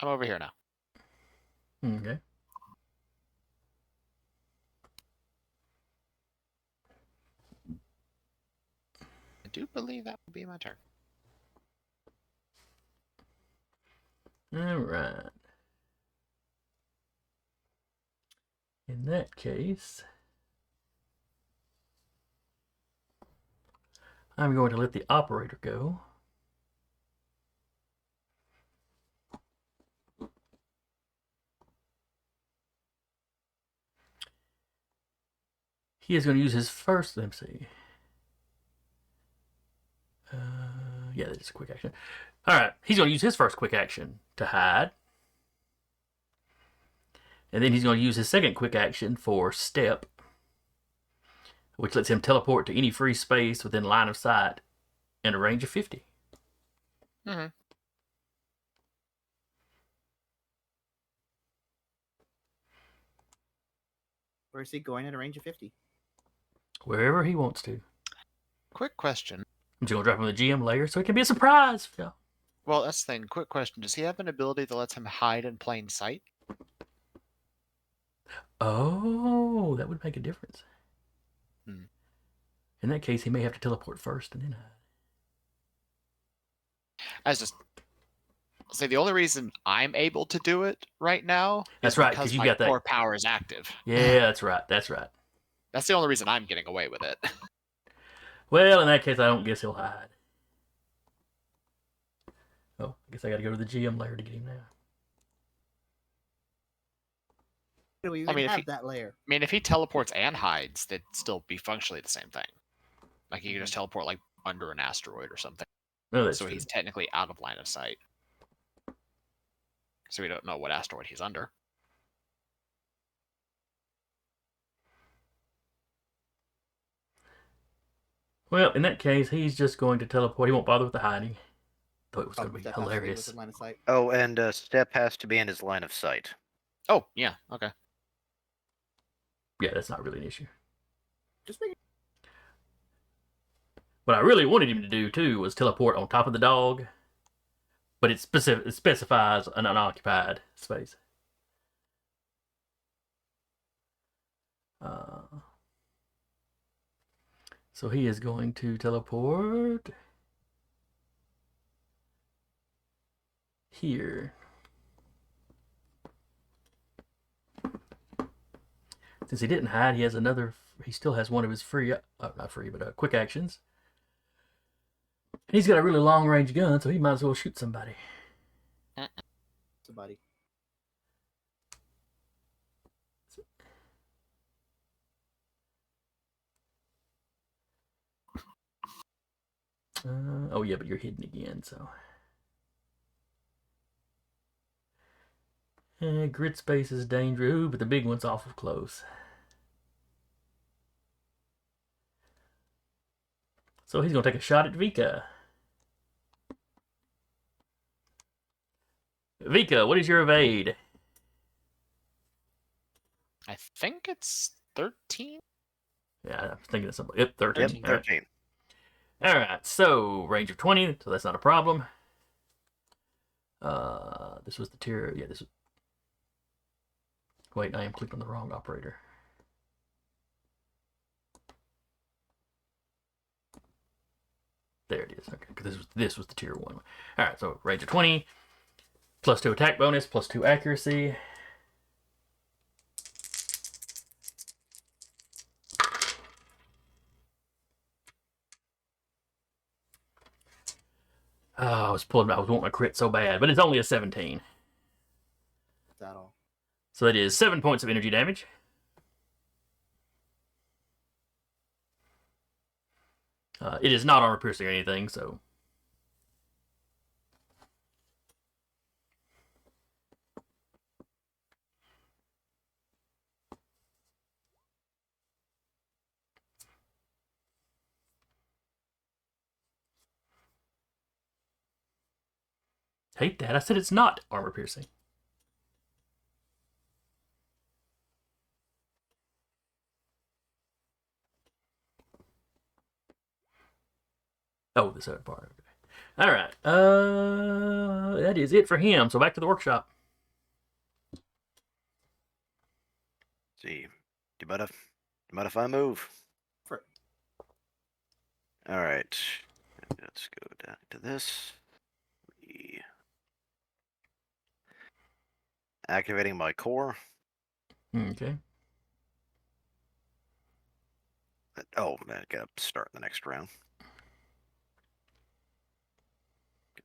Speaker 2: I'm over here now.
Speaker 1: Okay.
Speaker 2: I do believe that will be my turn.
Speaker 1: All right. In that case, I'm going to let the operator go. He is going to use his first, let me see. Yeah, that's a quick action. All right, he's going to use his first quick action to hide. And then he's going to use his second quick action for step, which lets him teleport to any free space within line of sight in a range of 50.
Speaker 2: Mm-hmm.
Speaker 5: Where is he going at a range of 50?
Speaker 1: Wherever he wants to.
Speaker 2: Quick question.
Speaker 1: I'm just going to drop him in the GM layer so it can be a surprise. Yeah.
Speaker 2: Well, that's the thing. Quick question. Does he have an ability that lets him hide in plain sight?
Speaker 1: Oh, that would make a difference.
Speaker 2: Hmm.
Speaker 1: In that case, he may have to teleport first and then hide.
Speaker 2: As just say, the only reason I'm able to do it right now
Speaker 1: That's
Speaker 2: is
Speaker 1: right,
Speaker 2: because
Speaker 1: 'cause you
Speaker 2: my
Speaker 1: got that-
Speaker 2: core power is active.
Speaker 1: Yeah, that's right. That's right.
Speaker 2: That's the only reason I'm getting away with it.
Speaker 1: Well, in that case, I don't guess he'll hide. Oh, I guess I got to go to the GM layer to get him now.
Speaker 5: Do we
Speaker 2: I
Speaker 5: even
Speaker 2: mean, if
Speaker 5: have
Speaker 2: he-
Speaker 5: that layer?
Speaker 2: I mean, if he teleports and hides, that'd still be functionally the same thing. Like he could just teleport like under an asteroid or something.
Speaker 1: No, that's
Speaker 2: So
Speaker 1: true.
Speaker 2: he's technically out of line of sight. So we don't know what asteroid he's under.
Speaker 1: Well, in that case, he's just going to teleport. He won't bother with the hiding. Thought it was
Speaker 5: Oh,
Speaker 1: going to be
Speaker 5: that has to be
Speaker 1: hilarious.
Speaker 5: within line of sight.
Speaker 3: Oh, and step has to be in his line of sight.
Speaker 2: Oh, yeah, okay.
Speaker 1: Yeah, that's not really an issue.
Speaker 5: Just make
Speaker 1: What I really wanted him to do, too, was teleport on top of the dog. But it specifies an unoccupied space. So he is going to teleport here. Since he didn't hide, he has another. He still has one of his free, not free, but quick actions. And he's got a really long range gun, so he might as well shoot somebody.
Speaker 5: somebody.
Speaker 1: Oh yeah, but you're hidden again, so. Grid space is dangerous. Ooh, but the big one's awful close. So he's gonna take a shot at Vika. Vika, what is your evade?
Speaker 2: I think it's 13.
Speaker 1: Yeah, I was thinking of something. Yep, 13.
Speaker 3: Yep,
Speaker 4: 13.
Speaker 1: All right.
Speaker 3: 13.
Speaker 1: All right, so range of 20, so that's not a problem. This was the tier. Yeah, this was. Wait, I am clicked on the wrong operator. There it is. Okay, because this was the tier 1. All right, so range of 20, +2 attack bonus, +2 accuracy. Oh, I was wanting a crit so bad, but it's only a 17.
Speaker 5: That all.
Speaker 1: So that is 7 points of energy damage. It is not armor piercing or anything, so. Hate that. I said it's not armor piercing. Oh, the 7 part. Okay. All right. That is it for him. So back to the workshop.
Speaker 3: See, do you mind if I move?
Speaker 5: For
Speaker 3: All right. Let's go down to this. Activating my core.
Speaker 1: Okay.
Speaker 3: Oh, man, gotta start the next round.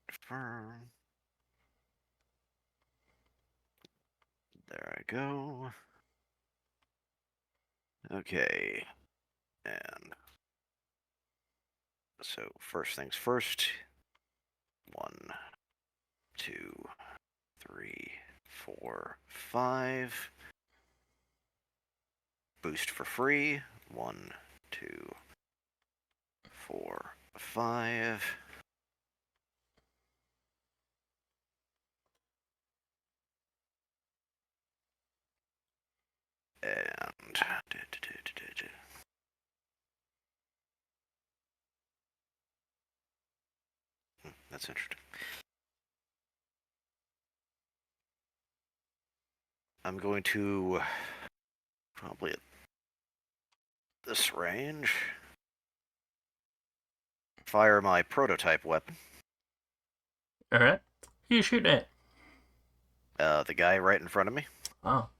Speaker 3: Confirm. There I go. Okay. And so first things first. 1, 2, 3, 4, 5. Boost for free. 1, 2, 4, 5. And that's interesting. I'm going to probably at this range fire my prototype weapon.
Speaker 1: All right. Who you shooting at?
Speaker 3: The guy right in front of me.
Speaker 1: Oh.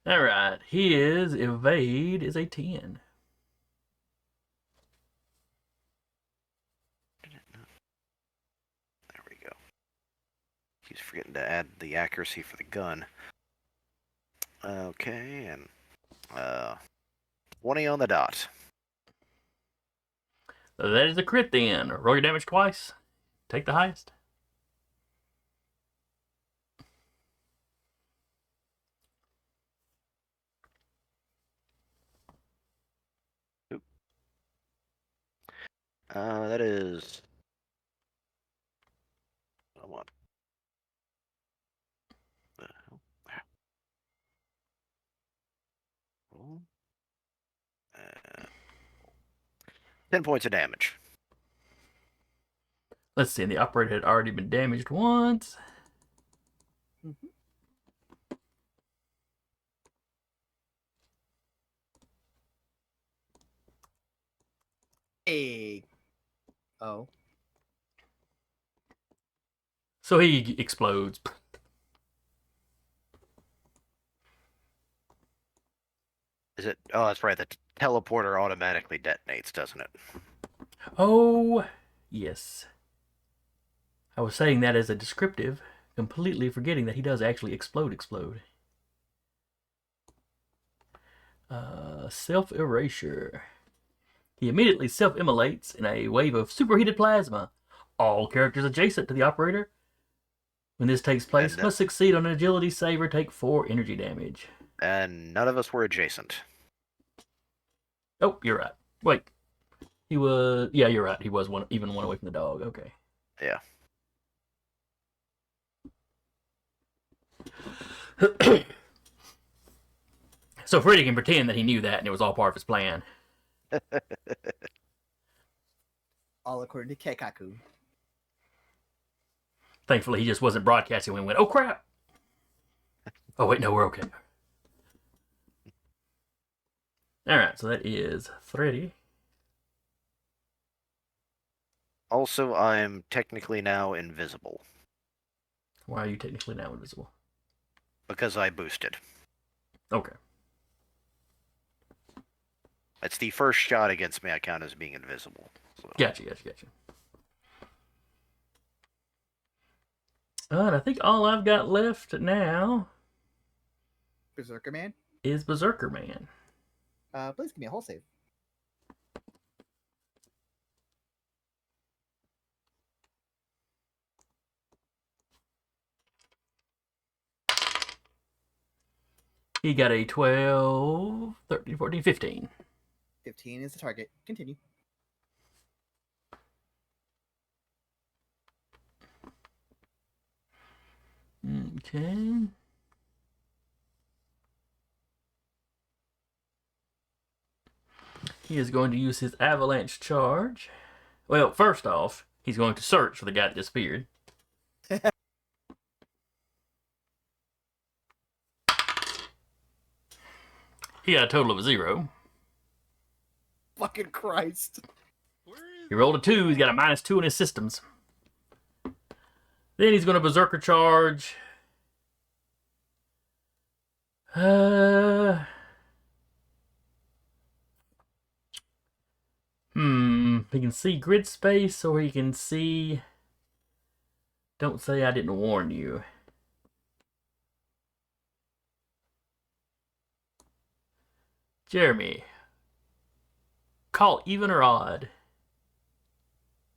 Speaker 1: All right. His evade is a 10.
Speaker 3: There we go. He's forgetting to add the accuracy for the gun. Okay, and 20 on the dot.
Speaker 1: So that is a crit then. Roll your damage twice. Take the highest.
Speaker 3: That is. What the hell? Roll. 10 points of damage.
Speaker 1: Let's see. The operator had already been damaged once.
Speaker 5: a. Oh.
Speaker 1: So he explodes.
Speaker 3: Is it? Oh, that's right. The teleporter automatically detonates, doesn't it?
Speaker 1: Oh, yes. I was saying that as a descriptive. Completely forgetting that he does actually explode. Self-erasure. He immediately self-immolates in a wave of superheated plasma. All characters adjacent to the operator, when this takes place,
Speaker 3: And,
Speaker 1: must succeed on an agility save or take 4 energy damage.
Speaker 3: And none of us were adjacent.
Speaker 1: Oh, you're right. Wait. He was... Yeah, you're right. He was one away from the dog. Okay.
Speaker 3: Yeah.
Speaker 1: So Freddy can pretend that he knew that and it was all part of his plan.
Speaker 5: All according to Keikaku.
Speaker 1: Thankfully, he just wasn't broadcasting when he went, oh crap! Oh wait, no, we're okay. Alright, so that is Freddy.
Speaker 3: Also, I'm technically now invisible.
Speaker 1: Why are you technically now invisible?
Speaker 3: Because I boosted.
Speaker 1: Okay.
Speaker 3: It's the first shot against me I count as being invisible. So.
Speaker 1: Gotcha. And I think all I've got left now
Speaker 5: Berserker Man.
Speaker 1: is Berserker Man.
Speaker 5: Please give me a whole save.
Speaker 1: He got a 12, 13, 14, 15.
Speaker 5: 15 is the target. Continue.
Speaker 1: Okay. He is going to use his avalanche charge. Well, first off, he's going to search for the guy that disappeared. He got a total of a 0.
Speaker 5: Fucking Christ.
Speaker 1: He rolled a 2. He's got a -2 in his systems. Then he's going to Berserker charge. He can see grid space, or he can see... Don't say I didn't warn you. Jeremy. Call even or odd?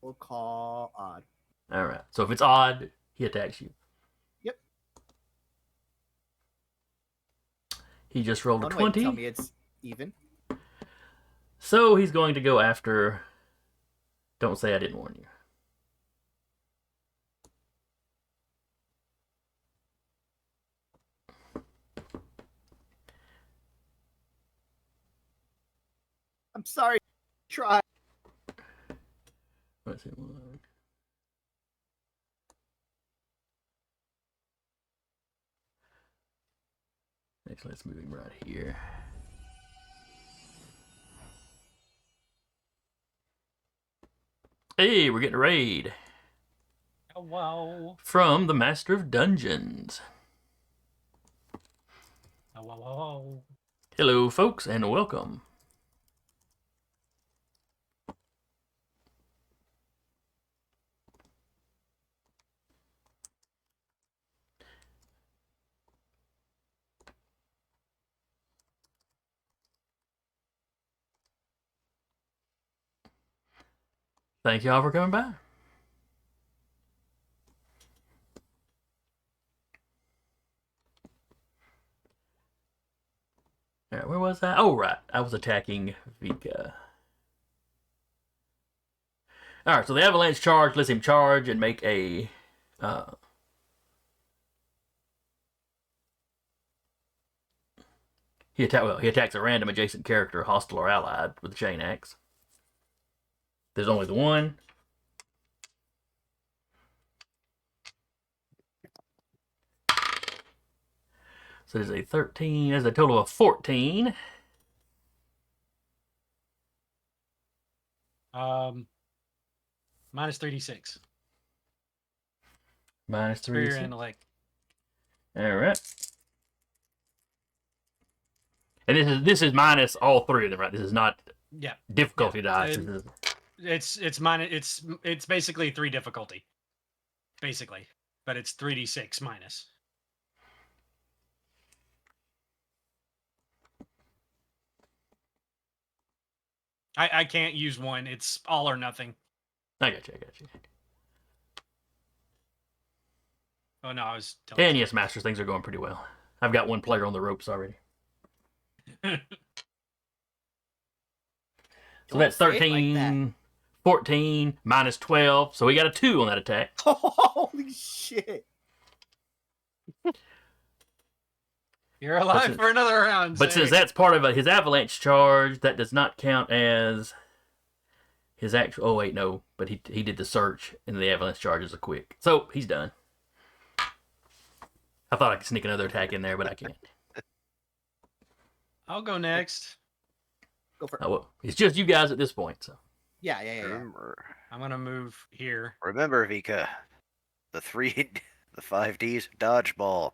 Speaker 5: We'll call odd.
Speaker 1: Alright, so if it's odd, he attacks you.
Speaker 5: Yep.
Speaker 1: He just rolled a
Speaker 5: Oh, no,
Speaker 1: 20.
Speaker 5: wait, tell me it's even.
Speaker 1: So he's going to go after... Don't say I didn't warn you.
Speaker 5: I'm sorry. Try.
Speaker 1: Let's see. Actually, let's move him right here. Hey, we're getting a raid.
Speaker 4: Oh, wow.
Speaker 1: From the Master of Dungeons.
Speaker 4: Oh, wow.
Speaker 1: Hello, folks, and welcome. Thank y'all for coming by. Alright, where was I? Oh, right. I was attacking Vika. Alright, so the avalanche charge lets him charge and make a... He attacks a random adjacent character, hostile or allied, with a chain axe. There's only the one. So there's a 13. There's a total of 14.
Speaker 4: Minus 36.
Speaker 1: Minus
Speaker 4: For your
Speaker 1: 3.
Speaker 4: intellect.
Speaker 1: Alright. And this is minus all 3 of them, right? This is not
Speaker 4: Yeah.
Speaker 1: difficulty dice.
Speaker 4: And-
Speaker 1: This is...
Speaker 4: It's minus. It's basically 3 difficulty. Basically. but it's 3d6 minus. I can't use one. It's all or nothing.
Speaker 1: I got you.
Speaker 4: Oh no, I was telling
Speaker 1: And
Speaker 4: you.
Speaker 1: yes, Masters, things are going pretty well. I've got one player on the ropes already. So that's
Speaker 5: Don't say it like
Speaker 1: 13, 14, minus 12. So we got a 2 on that attack.
Speaker 5: Holy shit!
Speaker 4: You're alive
Speaker 1: since-
Speaker 4: for another round.
Speaker 1: But since
Speaker 4: Zach.
Speaker 1: that's part of his avalanche charge, that does not count as his actual. Oh wait, no. But he did the search, and the avalanche charge is a quick. So he's done. I thought I could sneak another attack in there, but I can't.
Speaker 4: I'll go next.
Speaker 5: Go for it.
Speaker 1: Oh, well, it's just you guys at this point. So
Speaker 5: Yeah.
Speaker 4: I'm gonna move here.
Speaker 3: Remember, Vika, the 5Ds, dodgeball.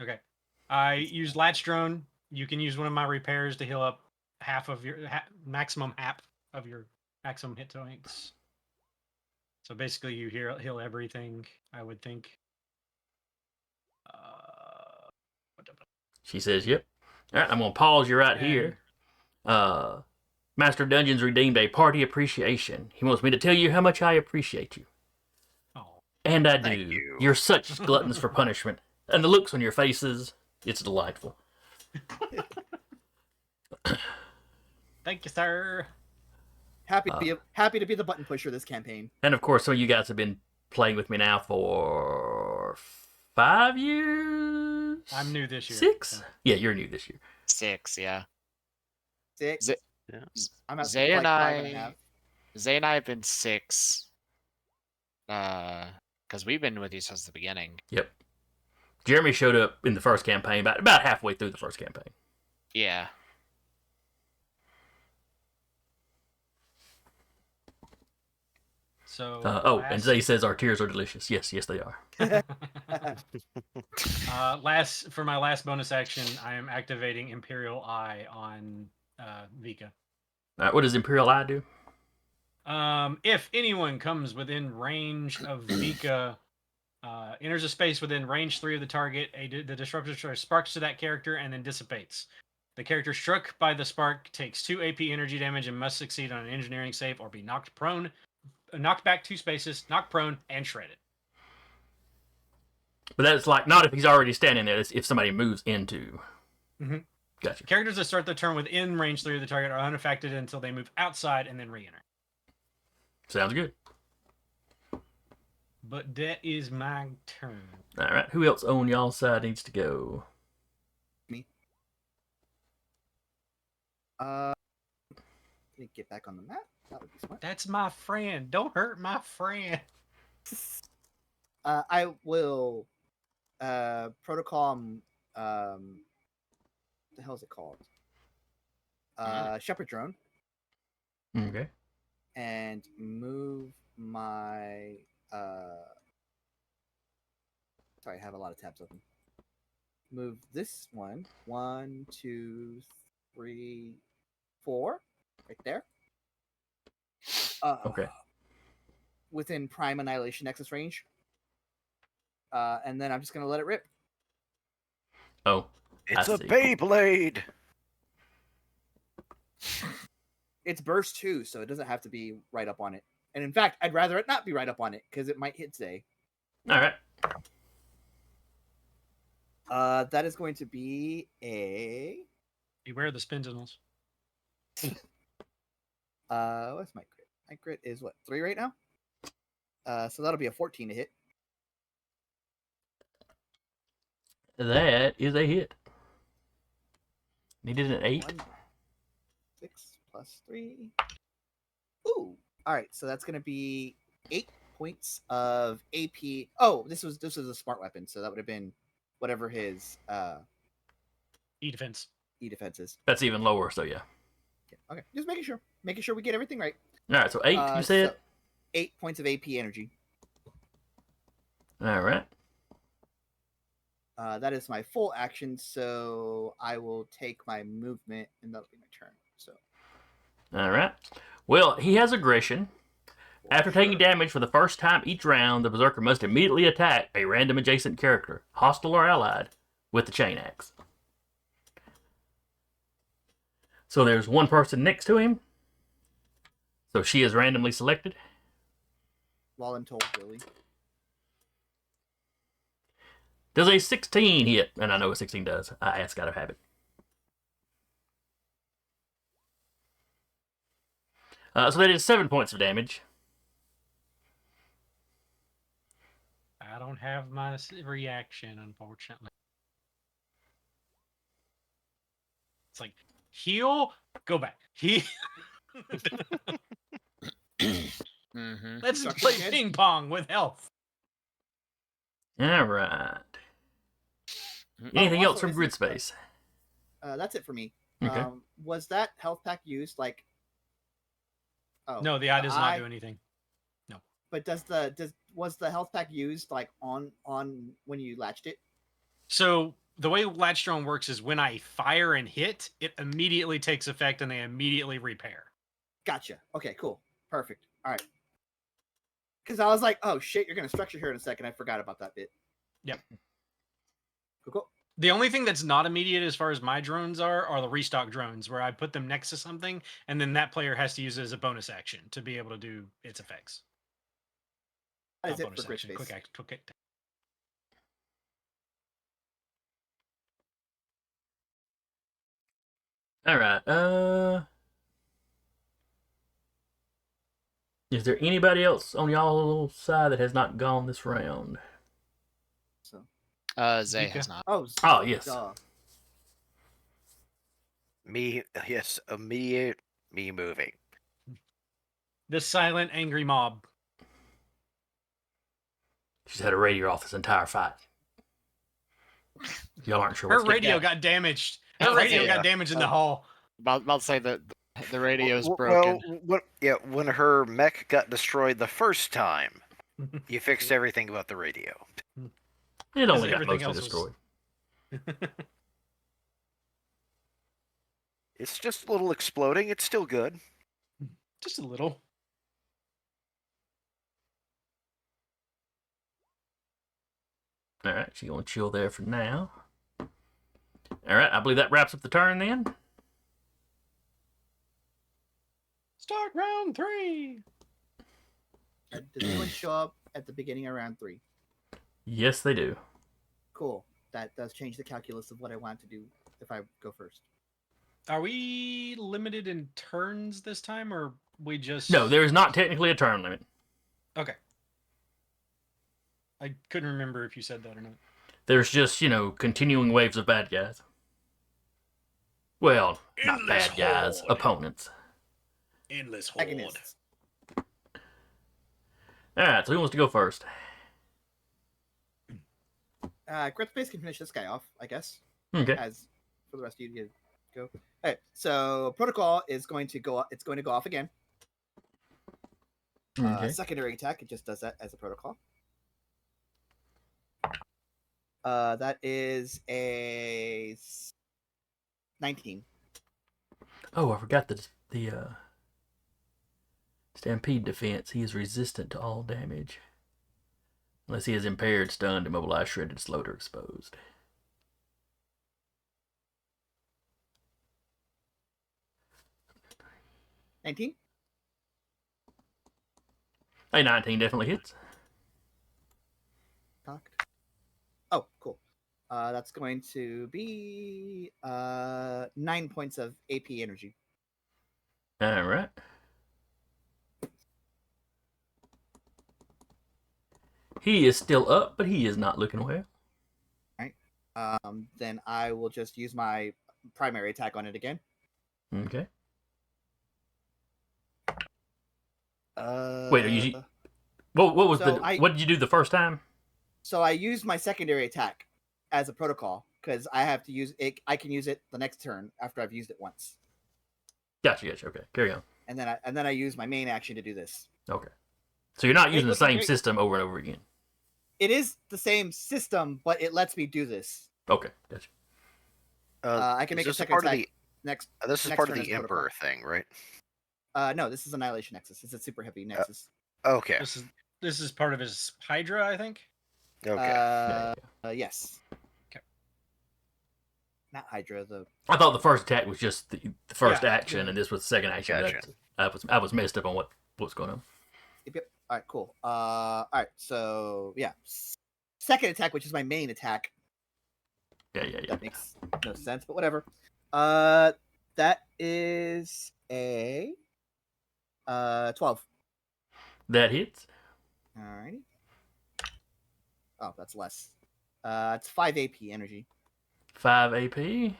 Speaker 4: Okay. I used Latch Drone. You can use one of my repairs to heal up half of your maximum half of your maximum hit points. So basically, you heal everything. I would think.
Speaker 1: she says, "Yep." All right, I'm gonna pause you right
Speaker 4: And-
Speaker 1: here. Master Dungeons redeemed a party appreciation. He wants me to tell you how much I appreciate you.
Speaker 4: Oh,
Speaker 1: And I do.
Speaker 3: Thank you.
Speaker 1: You're such gluttons for punishment. And the looks on your faces, it's delightful.
Speaker 4: thank you, sir.
Speaker 5: Happy to be the button pusher this campaign.
Speaker 1: And of course, some of you guys have been playing with me now for 5 years?
Speaker 4: I'm new this year.
Speaker 1: 6? Yeah, you're new this year.
Speaker 2: 6, yeah.
Speaker 5: 6.
Speaker 2: Z-
Speaker 5: I'm at
Speaker 2: Zay
Speaker 5: like
Speaker 2: and
Speaker 5: 5.5.
Speaker 2: Zay and I have been 6. Because we've been with you since the beginning.
Speaker 1: Yep. Jeremy showed up in the first campaign, about halfway through the first campaign.
Speaker 2: Yeah.
Speaker 4: So.
Speaker 1: And Zay says our tears are delicious. Yes, they are.
Speaker 4: For my last bonus action, I am activating Imperial Eye on Vika.
Speaker 1: All right, what does Imperial Eye do?
Speaker 4: If anyone comes within range of Vika, enters a space within range 3 of the target, the disruptor charge sparks to that character and then dissipates. The character struck by the spark takes 2 AP energy damage and must succeed on an engineering save or be knocked back 2 spaces, knocked prone, and shredded.
Speaker 1: But that's like not if he's already standing there. It's if somebody moves into.
Speaker 4: Mhm.
Speaker 1: Gotcha.
Speaker 4: Characters that start the turn within range 3 of the target are unaffected until they move outside and then re-enter.
Speaker 1: Sounds good.
Speaker 4: But that is my turn.
Speaker 1: All right. Who else on y'all's side needs to go?
Speaker 5: Let me get back on the map. That would be smart.
Speaker 4: That's my friend. Don't hurt my friend.
Speaker 5: I will protocol the hell is it called? Shepherd drone
Speaker 1: Okay.
Speaker 5: and move my sorry, I have a lot of tabs open. Move this one. 1, 2, 3, 4. Right there.
Speaker 1: Okay.
Speaker 5: Within prime annihilation nexus range. And then I'm just gonna let it rip.
Speaker 1: Oh.
Speaker 3: It's
Speaker 1: I
Speaker 3: a
Speaker 1: see.
Speaker 3: Beyblade!
Speaker 5: It's burst too, so it doesn't have to be right up on it. And in fact, I'd rather it not be right up on it because it might hit today.
Speaker 1: All right.
Speaker 5: That is going to be a
Speaker 4: Beware the spindles.
Speaker 5: what's my crit? My crit is what, 3 right now? So that'll be a 14 to hit.
Speaker 1: That is a hit. Needed an 8.
Speaker 5: 1, 6 plus 3. Ooh. All right, so that's gonna be 8 points of AP. Oh, this was a smart weapon, so that would have been whatever his
Speaker 4: E-defense.
Speaker 5: E-defense is.
Speaker 1: That's even lower, so yeah.
Speaker 5: Okay, just making sure we get everything right.
Speaker 1: All right, so 8, you said?
Speaker 5: So 8 points of AP energy.
Speaker 1: All right.
Speaker 5: That is my full action, so I will take my movement, and that'll be my turn. So
Speaker 1: All right. Well, he has aggression, After taking damage for the first time each round, the Berserker must immediately attack a random adjacent character, hostile or allied, with the chain axe. So there's one person next to him. So she is randomly selected.
Speaker 5: Voluntold, really.
Speaker 1: Does a 16 hit? And I know a 16 does. I ask out of habit. So that is 7 points of damage.
Speaker 4: I don't have my reaction, unfortunately. It's like, heal, go back. Heal.
Speaker 2: Mm-hmm.
Speaker 4: Let's
Speaker 5: Suck
Speaker 4: play
Speaker 5: again?
Speaker 4: ping pong with health.
Speaker 1: All right. Anything else
Speaker 5: also,
Speaker 1: from
Speaker 5: isn't
Speaker 1: grid
Speaker 5: the-
Speaker 1: space?
Speaker 5: That's it for me.
Speaker 1: Okay.
Speaker 5: Was that health pack used like? Oh
Speaker 4: No, the eye does not
Speaker 5: eye-
Speaker 4: do anything.
Speaker 5: But was the health pack used like on when you latched it?
Speaker 4: So the way latch drone works is when I fire and hit, it immediately takes effect and they immediately repair.
Speaker 5: Gotcha. Okay, cool, perfect. All right. Because I was like, oh shit, you're gonna structure here in a second. I forgot about that bit.
Speaker 4: Yep.
Speaker 5: Cool.
Speaker 4: The only thing that's not immediate as far as my drones are the restock drones, where I put them next to something, and then that player has to use it as a bonus action to be able to do its effects.
Speaker 5: That is
Speaker 4: Not
Speaker 5: it
Speaker 4: bonus
Speaker 5: for grid
Speaker 4: action,
Speaker 5: space.
Speaker 4: quick action, quick.
Speaker 1: All right. Is there anybody else on y'all's side that has not gone this round?
Speaker 5: So.
Speaker 2: Zay
Speaker 4: Zika.
Speaker 2: has not.
Speaker 1: Oh, yes.
Speaker 5: Duh.
Speaker 3: Me, yes, immediate me moving.
Speaker 4: The silent, angry mob.
Speaker 1: She's had a radio off this entire fight. Y'all aren't sure
Speaker 4: Her
Speaker 1: what's getting
Speaker 4: radio
Speaker 1: at.
Speaker 4: got damaged. Her
Speaker 2: Oh,
Speaker 4: radio
Speaker 3: yeah.
Speaker 4: got damaged in the hall.
Speaker 2: About to say that the radio's
Speaker 3: Well,
Speaker 2: broken.
Speaker 3: when her mech got destroyed the first time, you fixed everything about the radio.
Speaker 1: It only got
Speaker 4: Everything
Speaker 1: mostly
Speaker 4: else was-
Speaker 1: destroyed.
Speaker 3: It's just a little exploding. It's still good.
Speaker 4: Just a little.
Speaker 1: All right, she's going to chill there for now. All right, I believe that wraps up the turn then.
Speaker 4: Start round 3.
Speaker 5: Does anyone show up at the beginning of round 3?
Speaker 1: Yes, they do.
Speaker 5: Cool. That does change the calculus of what I want to do if I go first.
Speaker 4: Are we limited in turns this time, or we just...
Speaker 1: No, there is not technically a turn limit.
Speaker 4: Okay. I couldn't remember if you said that or not.
Speaker 1: There's just, continuing waves of bad guys. Well, not
Speaker 4: Endless
Speaker 1: bad guys,
Speaker 4: horde.
Speaker 1: opponents.
Speaker 4: Endless horde.
Speaker 5: Agonists.
Speaker 1: All right, so who wants to go first?
Speaker 5: Grid space can finish this guy off, I guess.
Speaker 1: Okay.
Speaker 5: As for the rest of you to go. Okay, so protocol is going to go. It's going to go off again.
Speaker 1: Okay.
Speaker 5: Secondary attack. It just does that as a protocol. That is a 19.
Speaker 1: Oh, I forgot the Stampede defense. He is resistant to all damage. Unless he is impaired, stunned, immobilized, shredded, slowed, or exposed.
Speaker 5: — 19.
Speaker 1: A 19 definitely hits.
Speaker 5: Cocked. Oh, cool. That's going to be 9 points of AP energy.
Speaker 1: All right. He is still up, but he is not looking well.
Speaker 5: Then I will just use my primary attack on it again.
Speaker 1: Okay.
Speaker 5: Uh,
Speaker 1: Wait, are you? What was
Speaker 5: So
Speaker 1: what did you do the first time?
Speaker 5: So I used my secondary attack as a protocol because I have to use it. I can use it the next turn after I've used it once,
Speaker 1: Gotcha. Okay, carry on.
Speaker 5: and then I use my main action to do this.
Speaker 1: Okay. So you're not using the
Speaker 5: looking
Speaker 1: same
Speaker 5: great.
Speaker 1: system over and over again.
Speaker 5: It is the same system, but it lets me do this.
Speaker 1: Okay, gotcha.
Speaker 5: I can make a
Speaker 3: Is this
Speaker 5: second
Speaker 3: part of
Speaker 5: attack next.
Speaker 3: This is
Speaker 5: next
Speaker 3: part of
Speaker 5: turn
Speaker 3: the
Speaker 5: as protocol.
Speaker 3: Emperor thing, right?
Speaker 5: No, this is Annihilation Nexus. It's a super heavy Nexus.
Speaker 3: Okay.
Speaker 4: This is part of his Hydra, I think.
Speaker 3: Okay.
Speaker 5: Yes.
Speaker 4: Okay.
Speaker 5: Not Hydra.
Speaker 1: I thought the first attack was just the first
Speaker 4: Yeah,
Speaker 1: action,
Speaker 4: yeah.
Speaker 1: and this was the second action.
Speaker 3: Gotcha.
Speaker 1: I was messed up on what's going on.
Speaker 5: Yep. All right. Cool. All right. So yeah, second attack, which is my main attack.
Speaker 1: Yeah.
Speaker 5: That makes no sense, but whatever. That is a 12.
Speaker 1: That hits.
Speaker 5: Alrighty. Oh, that's less. It's 5 AP energy.
Speaker 1: 5 AP. It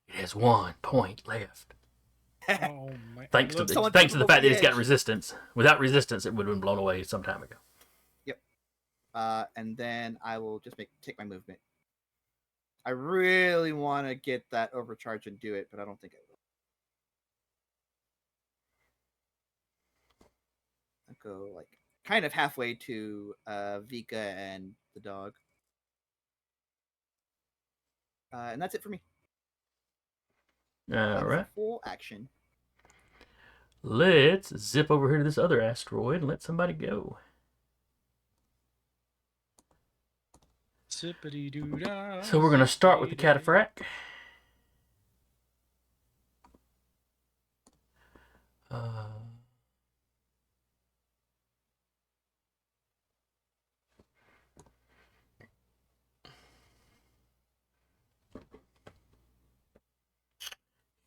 Speaker 1: has 1 point left.
Speaker 4: Oh my!
Speaker 1: Thanks
Speaker 4: Look,
Speaker 1: to
Speaker 5: someone
Speaker 1: the
Speaker 5: took him over
Speaker 1: fact that
Speaker 5: the
Speaker 1: it's got
Speaker 5: edge.
Speaker 1: resistance. Without resistance, it would have been blown away some time ago.
Speaker 5: And then I will just take my movement. I really want to get that overcharge and do it, but I don't think I will. I'll go like kind of halfway to Vika and the dog. And that's it for me.
Speaker 1: All
Speaker 5: That is a
Speaker 1: right.
Speaker 5: full action.
Speaker 1: Let's zip over here to this other asteroid and let somebody go.
Speaker 4: Zippity-doo-dah,
Speaker 1: So we're going to start with the
Speaker 4: zippity-day.
Speaker 1: cataphract.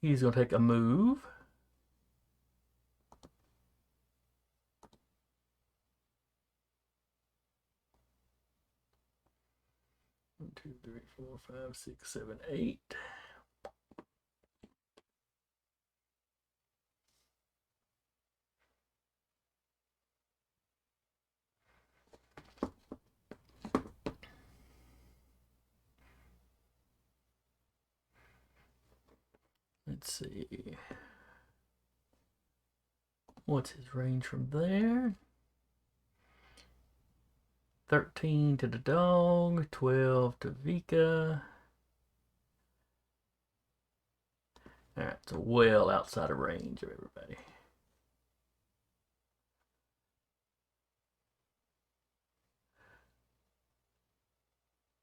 Speaker 1: He's going to take a move. One, two, three, 4, 5, 6, 7, 8. Let's see. What's his range from there? 13 to the dog, 12 to Vika. Alright, so well outside of range of everybody.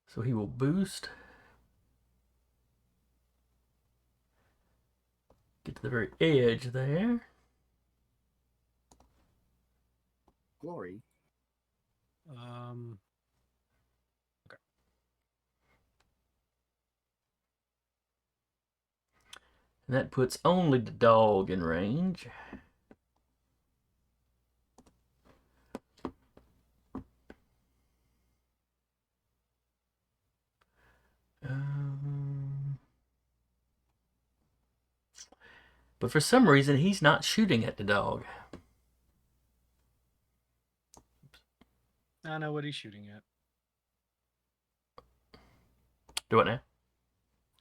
Speaker 1: So he will boost. Get to the very edge there.
Speaker 5: Glory.
Speaker 1: And that puts only the dog in range. But for some reason, he's not shooting at the dog.
Speaker 4: I know what he's shooting at.
Speaker 1: Do it now.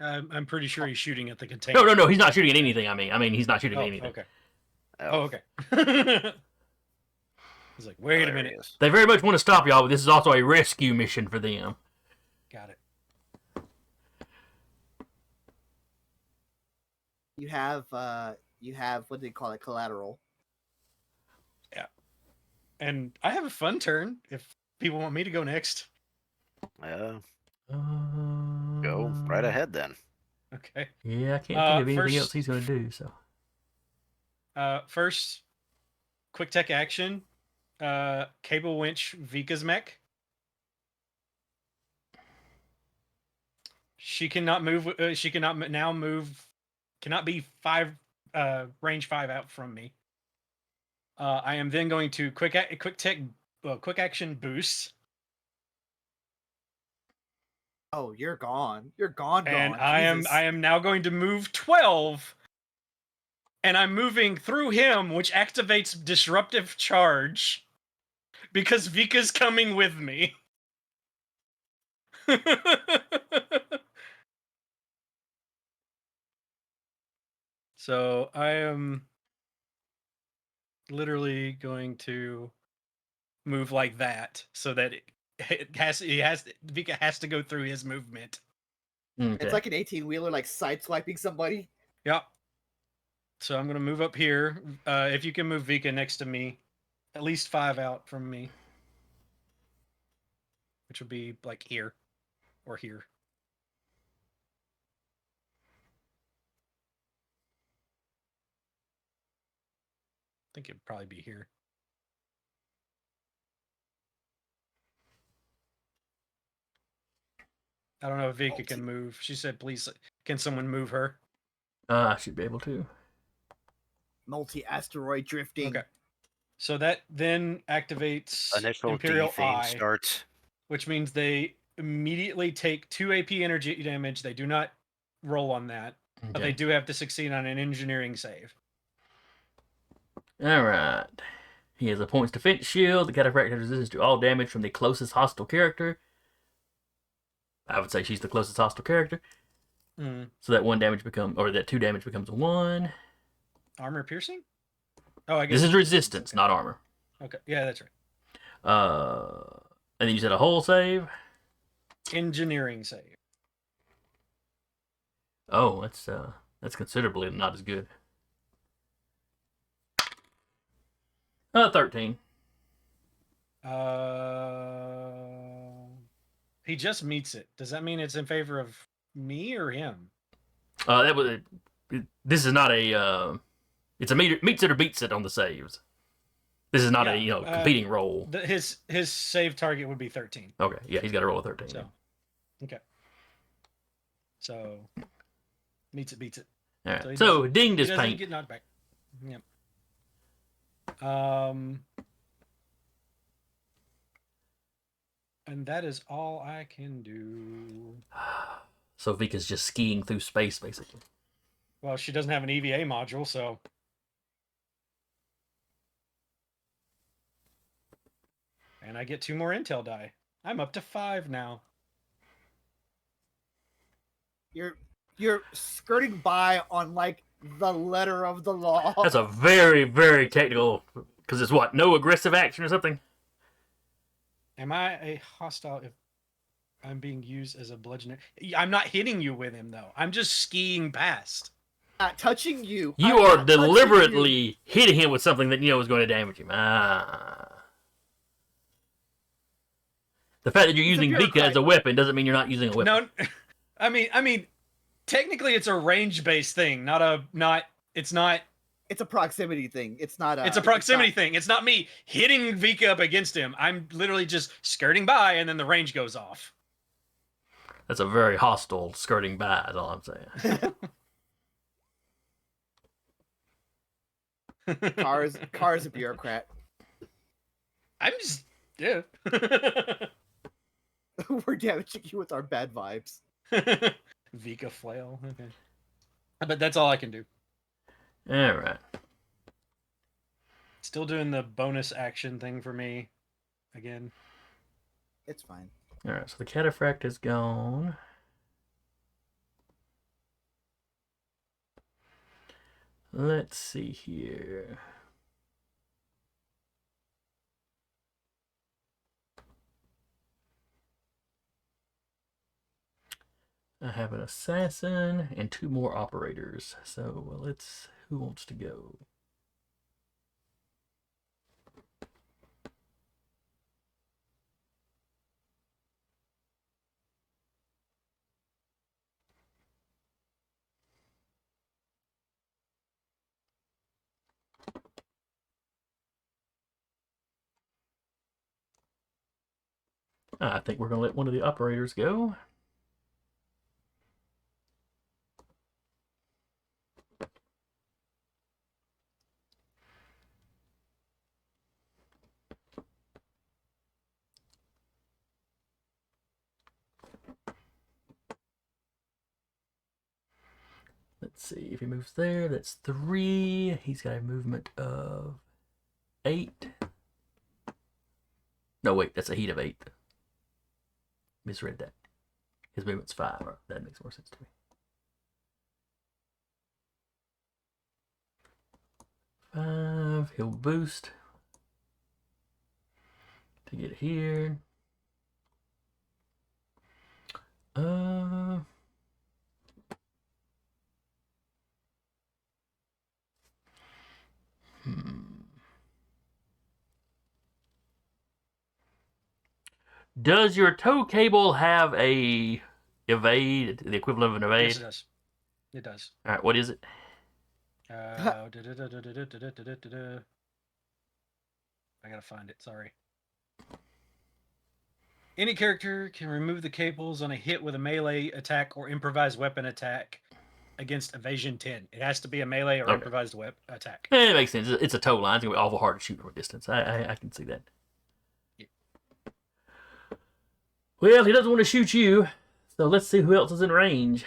Speaker 4: I'm pretty sure he's shooting at the container.
Speaker 1: No, he's not shooting at anything. I mean, he's not shooting at anything.
Speaker 4: Okay.
Speaker 3: Oh,
Speaker 4: Okay. I was like, wait a
Speaker 3: there he
Speaker 4: minute.
Speaker 3: is.
Speaker 1: They very much want to stop y'all, but this is also a rescue mission for them.
Speaker 4: Got it.
Speaker 5: You have what do they call it? Collateral.
Speaker 4: And I have a fun turn if people want me to go next.
Speaker 3: Go right ahead then.
Speaker 4: Okay.
Speaker 1: Yeah, I can't think of anything
Speaker 4: first-
Speaker 1: else he's going to do. So
Speaker 4: First, quick tech action. Cable winch Vika's mech. She cannot move. She cannot now move. Cannot be range 5 out from me. I am then going to quick action boost.
Speaker 5: Oh, you're gone. You're gone.
Speaker 4: And
Speaker 5: Jesus.
Speaker 4: I am now going to move 12. And I'm moving through him, which activates disruptive charge. Because Vika's coming with me. So I am literally going to move like that so that Vika has to go through his movement.
Speaker 1: okay.
Speaker 5: It's like an 18-wheeler, like sideswiping somebody.
Speaker 4: Yep. So I'm gonna move up here. If you can move Vika next to me, at least 5 out from me, which would be like here or here. I think it'd probably be here. I don't know if Vika can move. She said, "Please, can someone move her?"
Speaker 1: I should be able to.
Speaker 5: Multi-asteroid drifting.
Speaker 4: Okay. So that then activates
Speaker 3: Initial
Speaker 4: Imperial
Speaker 3: D thing
Speaker 4: Eye,
Speaker 3: starts.
Speaker 4: which means they immediately take 2 AP energy damage. They do not roll on that, but they
Speaker 1: Okay.
Speaker 4: do have to succeed on an engineering save.
Speaker 1: All right. He has a points defense shield. The cataphract has resistance to all damage from the closest hostile character. I would say she's the closest hostile character.
Speaker 4: Mm.
Speaker 1: So that 1 damage becomes, or that 2 damage becomes 1.
Speaker 4: Armor piercing? Oh, I guess
Speaker 1: This is resistance,
Speaker 4: okay.
Speaker 1: not armor.
Speaker 4: Okay, yeah, that's right.
Speaker 1: And then you said a whole save.
Speaker 4: Engineering save.
Speaker 1: Oh, that's considerably not as good. 13.
Speaker 4: He just meets it. Does that mean it's in favor of me or him?
Speaker 1: That was. This is not a. It's a meets it or beats it on the saves. This is not
Speaker 4: Yeah,
Speaker 1: a competing roll.
Speaker 4: His save target would be 13.
Speaker 1: Okay, yeah, he's got to roll a 13.
Speaker 4: So, okay. So, meets it, beats it.
Speaker 1: All right.
Speaker 4: So
Speaker 1: So dinged
Speaker 4: he
Speaker 1: his
Speaker 4: doesn't
Speaker 1: paint.
Speaker 4: get knocked back. Yep. And that is all I can do.
Speaker 1: So Vika's just skiing through space, basically.
Speaker 4: Well, she doesn't have an EVA module, so. And I get 2 more intel die. I'm up to 5 now.
Speaker 5: You're skirting by on like the letter of the law.
Speaker 1: That's a very, very technical. Because it's what? No aggressive action or something?
Speaker 4: Am I a hostile if I'm being used as a bludgeoner? I'm not hitting you with him, though. I'm just skiing past.
Speaker 5: Not touching you.
Speaker 1: You
Speaker 5: I'm
Speaker 1: are
Speaker 5: not touching you.
Speaker 1: deliberately hitting him with something that you know is going to damage him. The fact that you're using Vika
Speaker 5: bureaucrat.
Speaker 1: as a weapon doesn't mean you're not using a weapon.
Speaker 4: No, I mean, technically it's a range-based thing, it's not.
Speaker 5: It's a proximity thing. It's not a.
Speaker 4: It's a proximity thing. It's not me hitting Vika up against him. I'm literally just skirting by, and then the range goes off.
Speaker 1: That's a very hostile skirting by, is all I'm saying.
Speaker 5: Car's a bureaucrat.
Speaker 4: I'm just yeah.
Speaker 5: We're damaging you with our bad vibes.
Speaker 4: Vika flail. Okay. But that's all I can do.
Speaker 1: All right.
Speaker 4: Still doing the bonus action thing for me. Again.
Speaker 5: It's fine.
Speaker 1: All right. So the cataphract is gone. Let's see here. I have an assassin and 2 more operators. So let's. Who wants to go? I think we're going to let one of the operators go. Let's see, if he moves there, that's 3. He's got a movement of 8. No, wait, that's a heat of 8. Misread that. His movement's 5. That makes more sense to me. 5. He'll boost to get here. Does your tow cable have a evade, the equivalent of an evade?
Speaker 4: Yes, it does. It does.
Speaker 1: All right, what is it?
Speaker 4: I gotta find it. Sorry. Any character can remove the cables on a hit with a melee attack or improvised weapon attack against evasion 10. It has to be a melee or
Speaker 1: Okay.
Speaker 4: improvised attack.
Speaker 1: It makes sense. It's a tow line. It's gonna be awful hard to shoot from a distance. I can see that.
Speaker 4: Yeah.
Speaker 1: Well, he doesn't want to shoot you, so let's see who else is in range.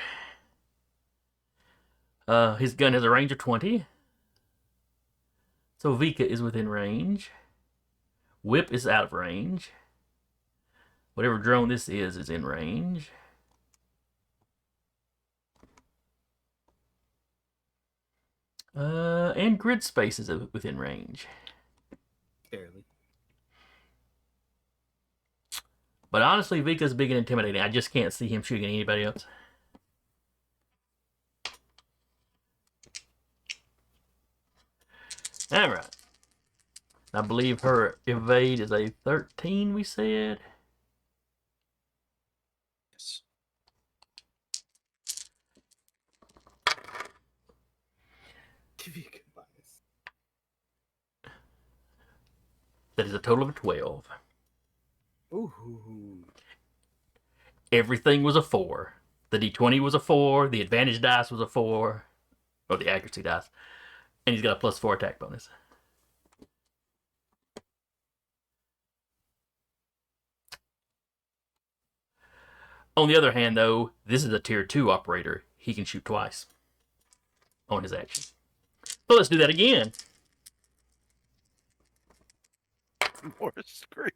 Speaker 1: His gun has a range of 20. So Vika is within range. Whip is out of range. Whatever drone this is in range. And grid space is within range.
Speaker 5: Barely.
Speaker 1: But honestly, Vika's big and intimidating. I just can't see him shooting anybody else. Alright. I believe her evade is a 13, we said.
Speaker 4: Yes.
Speaker 5: Give you good bias.
Speaker 1: That is a total of 12.
Speaker 5: Ooh.
Speaker 1: Everything was a 4. The d20 was a 4. The advantage dice was a 4. Or the accuracy dice. And he's got a +4 attack bonus. On the other hand, though, this is a tier 2 operator. He can shoot twice on his action. So let's do that again.
Speaker 3: More screaming.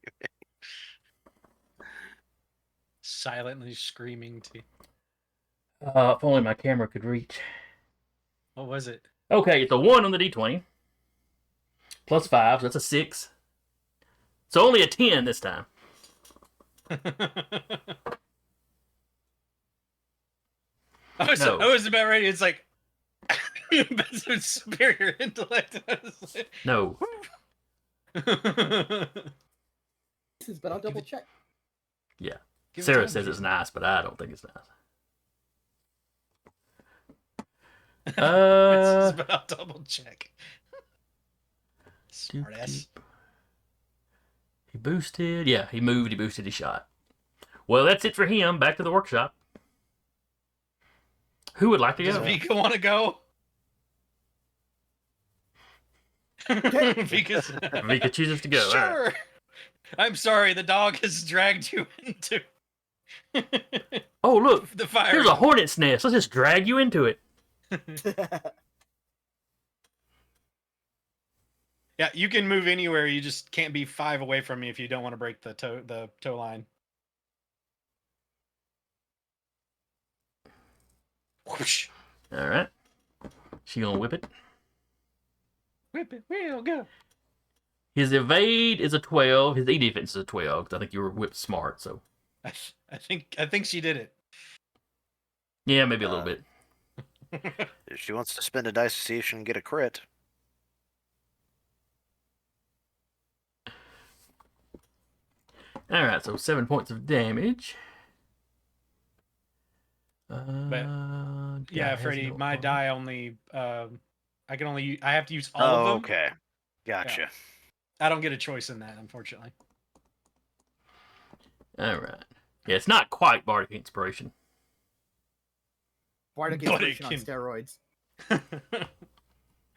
Speaker 4: Silently screaming to.
Speaker 1: If only my camera could reach.
Speaker 4: What was it?
Speaker 1: Okay, it's a 1 on the d20. +5, so that's a 6. So only a 10 this time.
Speaker 4: I
Speaker 1: No.
Speaker 4: was about ready. It's like that's superior intellect.
Speaker 1: No.
Speaker 5: This is, but I'll double check.
Speaker 1: Yeah.
Speaker 4: Give it
Speaker 1: Sarah
Speaker 4: time,
Speaker 1: says it's
Speaker 4: Jason.
Speaker 1: nice, but I don't think it's nice.
Speaker 4: But I'll double check. Smart ass.
Speaker 1: He boosted. Yeah, he moved, he boosted, he shot. Well, that's it for him. Back to the workshop. Who would like to
Speaker 4: Does
Speaker 1: go?
Speaker 4: Vika want to go? Vika's...
Speaker 1: Vika chooses to go. All right.
Speaker 4: Sure. I'm sorry, the dog has dragged you into
Speaker 1: Oh, look.
Speaker 4: the fire.
Speaker 1: There's a hornet's nest. Let's just drag you into it.
Speaker 4: Yeah, you can move anywhere. You just can't be 5 away from me if you don't want to break the tow line. Whoosh.
Speaker 1: All right. She gonna whip it.
Speaker 4: Whip it, we'll go.
Speaker 1: His evade is a 12. His E defense is a 12. 'Cause I think you were whipped smart, so.
Speaker 4: I think she did it.
Speaker 1: Yeah, maybe a little bit.
Speaker 3: If she wants to spend a dice to see if she can get a crit.
Speaker 1: All right, so 7 points of damage.
Speaker 4: Yeah, Freddie, my die only I have to use all of them.
Speaker 3: Okay. Gotcha.
Speaker 4: I don't get a choice in that, unfortunately.
Speaker 1: All right. Yeah, it's not quite Bardic Inspiration.
Speaker 5: Bardic
Speaker 4: But it
Speaker 5: Inspiration on
Speaker 4: can-
Speaker 5: steroids.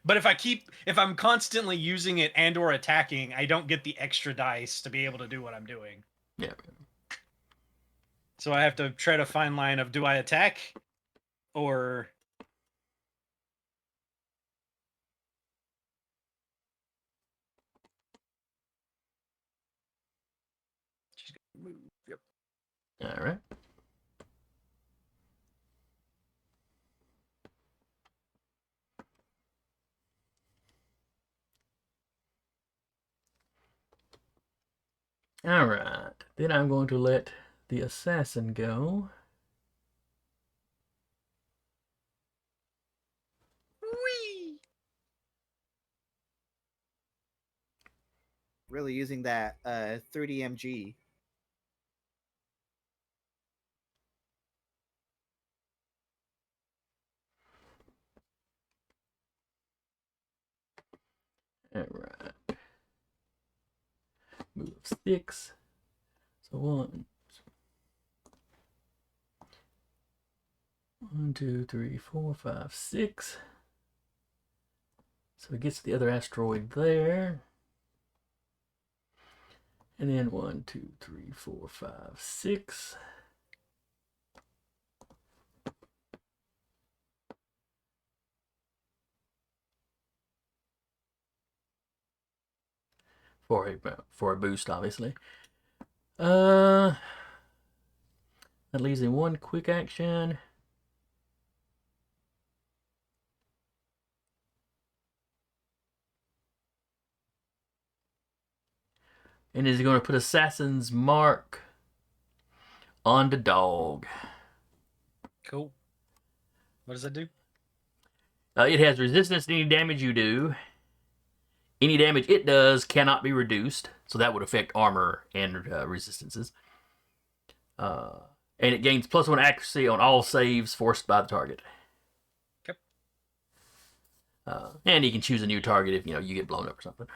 Speaker 4: But if I'm constantly using it and or attacking, I don't get the extra dice to be able to do what I'm doing.
Speaker 1: Yeah.
Speaker 4: So I have to tread a fine line of do I attack or Yep.
Speaker 1: All right. All right. Then I'm going to let the assassin go.
Speaker 4: Whee!
Speaker 5: Really using that 30 mg.
Speaker 1: Alright. Move 6. So 1, 2, 3, 4, 5, 6. So it gets the other asteroid there. And then 1, 2, 3, 4, 5, 6. For a boost, obviously. That leaves in 1 quick action. And is going to put Assassin's Mark on the dog.
Speaker 4: Cool. What does that do?
Speaker 1: It has resistance to any damage you do. Any damage it does cannot be reduced, so that would affect armor and resistances. And it gains +1 accuracy on all saves forced by the target.
Speaker 4: Yep.
Speaker 1: And you can choose a new target if you get blown up or something.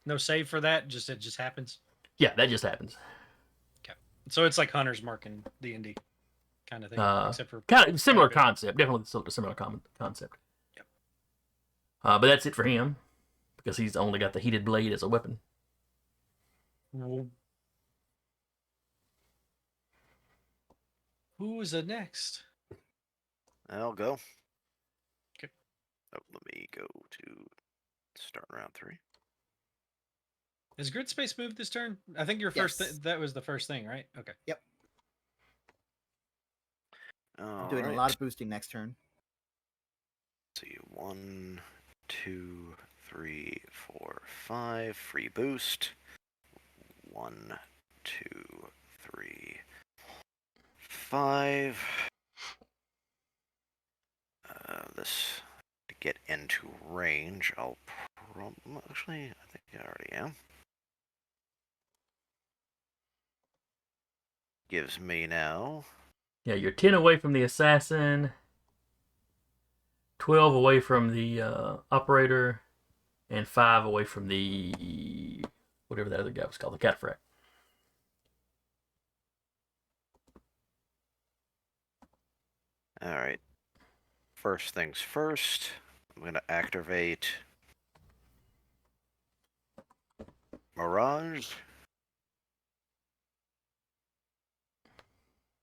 Speaker 4: No save for that. It just happens.
Speaker 1: Yeah, that just happens.
Speaker 4: Okay. So it's like Hunter's Mark in D&D kind of thing, except for
Speaker 1: kind of similar
Speaker 4: quite a bit.
Speaker 1: concept. Definitely similar concept.
Speaker 4: Yep.
Speaker 1: But that's it for him because he's only got the heated blade as a weapon.
Speaker 4: Who is it next?
Speaker 3: I'll go.
Speaker 4: Okay.
Speaker 3: Oh, let me go to start round 3.
Speaker 4: Is Grid Space moved this turn? I think your first
Speaker 5: Yes.
Speaker 4: that was the first thing, right? Okay.
Speaker 5: I'm doing a lot of boosting next turn.
Speaker 3: Let's see, 1, 2, 3, 4, 5. Free boost. 1, 2, 3, 5. This to get into range. I'll actually, I think I already am. Gives me now.
Speaker 1: Yeah, you're 10 away from the assassin, 12 away from the operator, and 5 away from the whatever that other guy was called, the cataphract.
Speaker 3: All right. First things first. I'm gonna activate Mirage.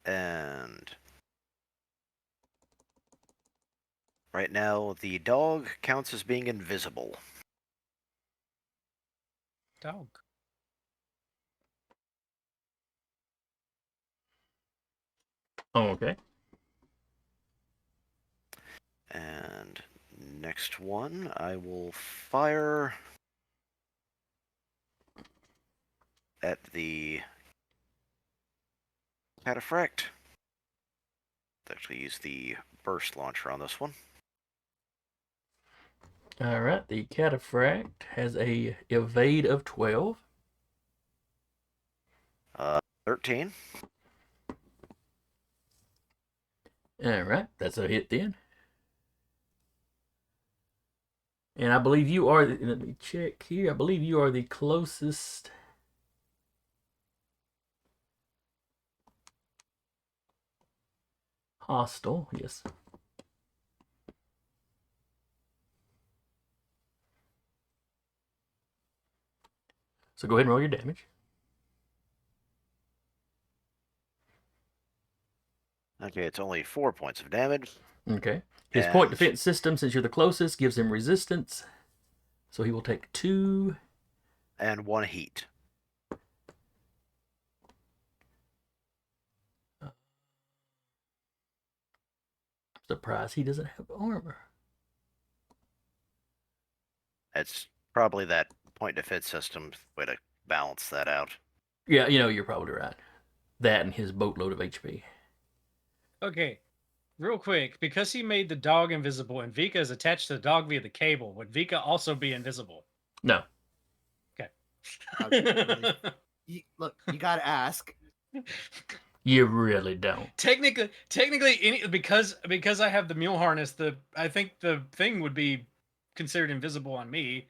Speaker 3: And right now, the dog counts as being invisible.
Speaker 4: Dog.
Speaker 1: Oh, okay.
Speaker 3: And next one, I will fire at the cataphract. Actually use the burst launcher on this one.
Speaker 1: All right, the cataphract has a evade of 12.
Speaker 3: 13.
Speaker 1: All right, that's a hit then. And I believe you are, let me check here, I believe you are the closest hostile, yes. So go ahead and roll your damage.
Speaker 3: Okay, it's only 4 points of damage.
Speaker 1: Okay. His point
Speaker 3: And-
Speaker 1: defense system, since you're the closest, gives him resistance. So he will take 2.
Speaker 3: And 1 heat.
Speaker 1: Surprised he doesn't have armor.
Speaker 3: It's probably that point defense system's way to balance that out.
Speaker 1: Yeah, you're probably right. That and his boatload of HP.
Speaker 4: Okay. Real quick, because he made the dog invisible and Vika is attached to the dog via the cable, would Vika also be invisible?
Speaker 1: No.
Speaker 5: Look, you gotta ask.
Speaker 1: You really don't.
Speaker 4: Technically, because I have the mule harness, I think the thing would be considered invisible on me.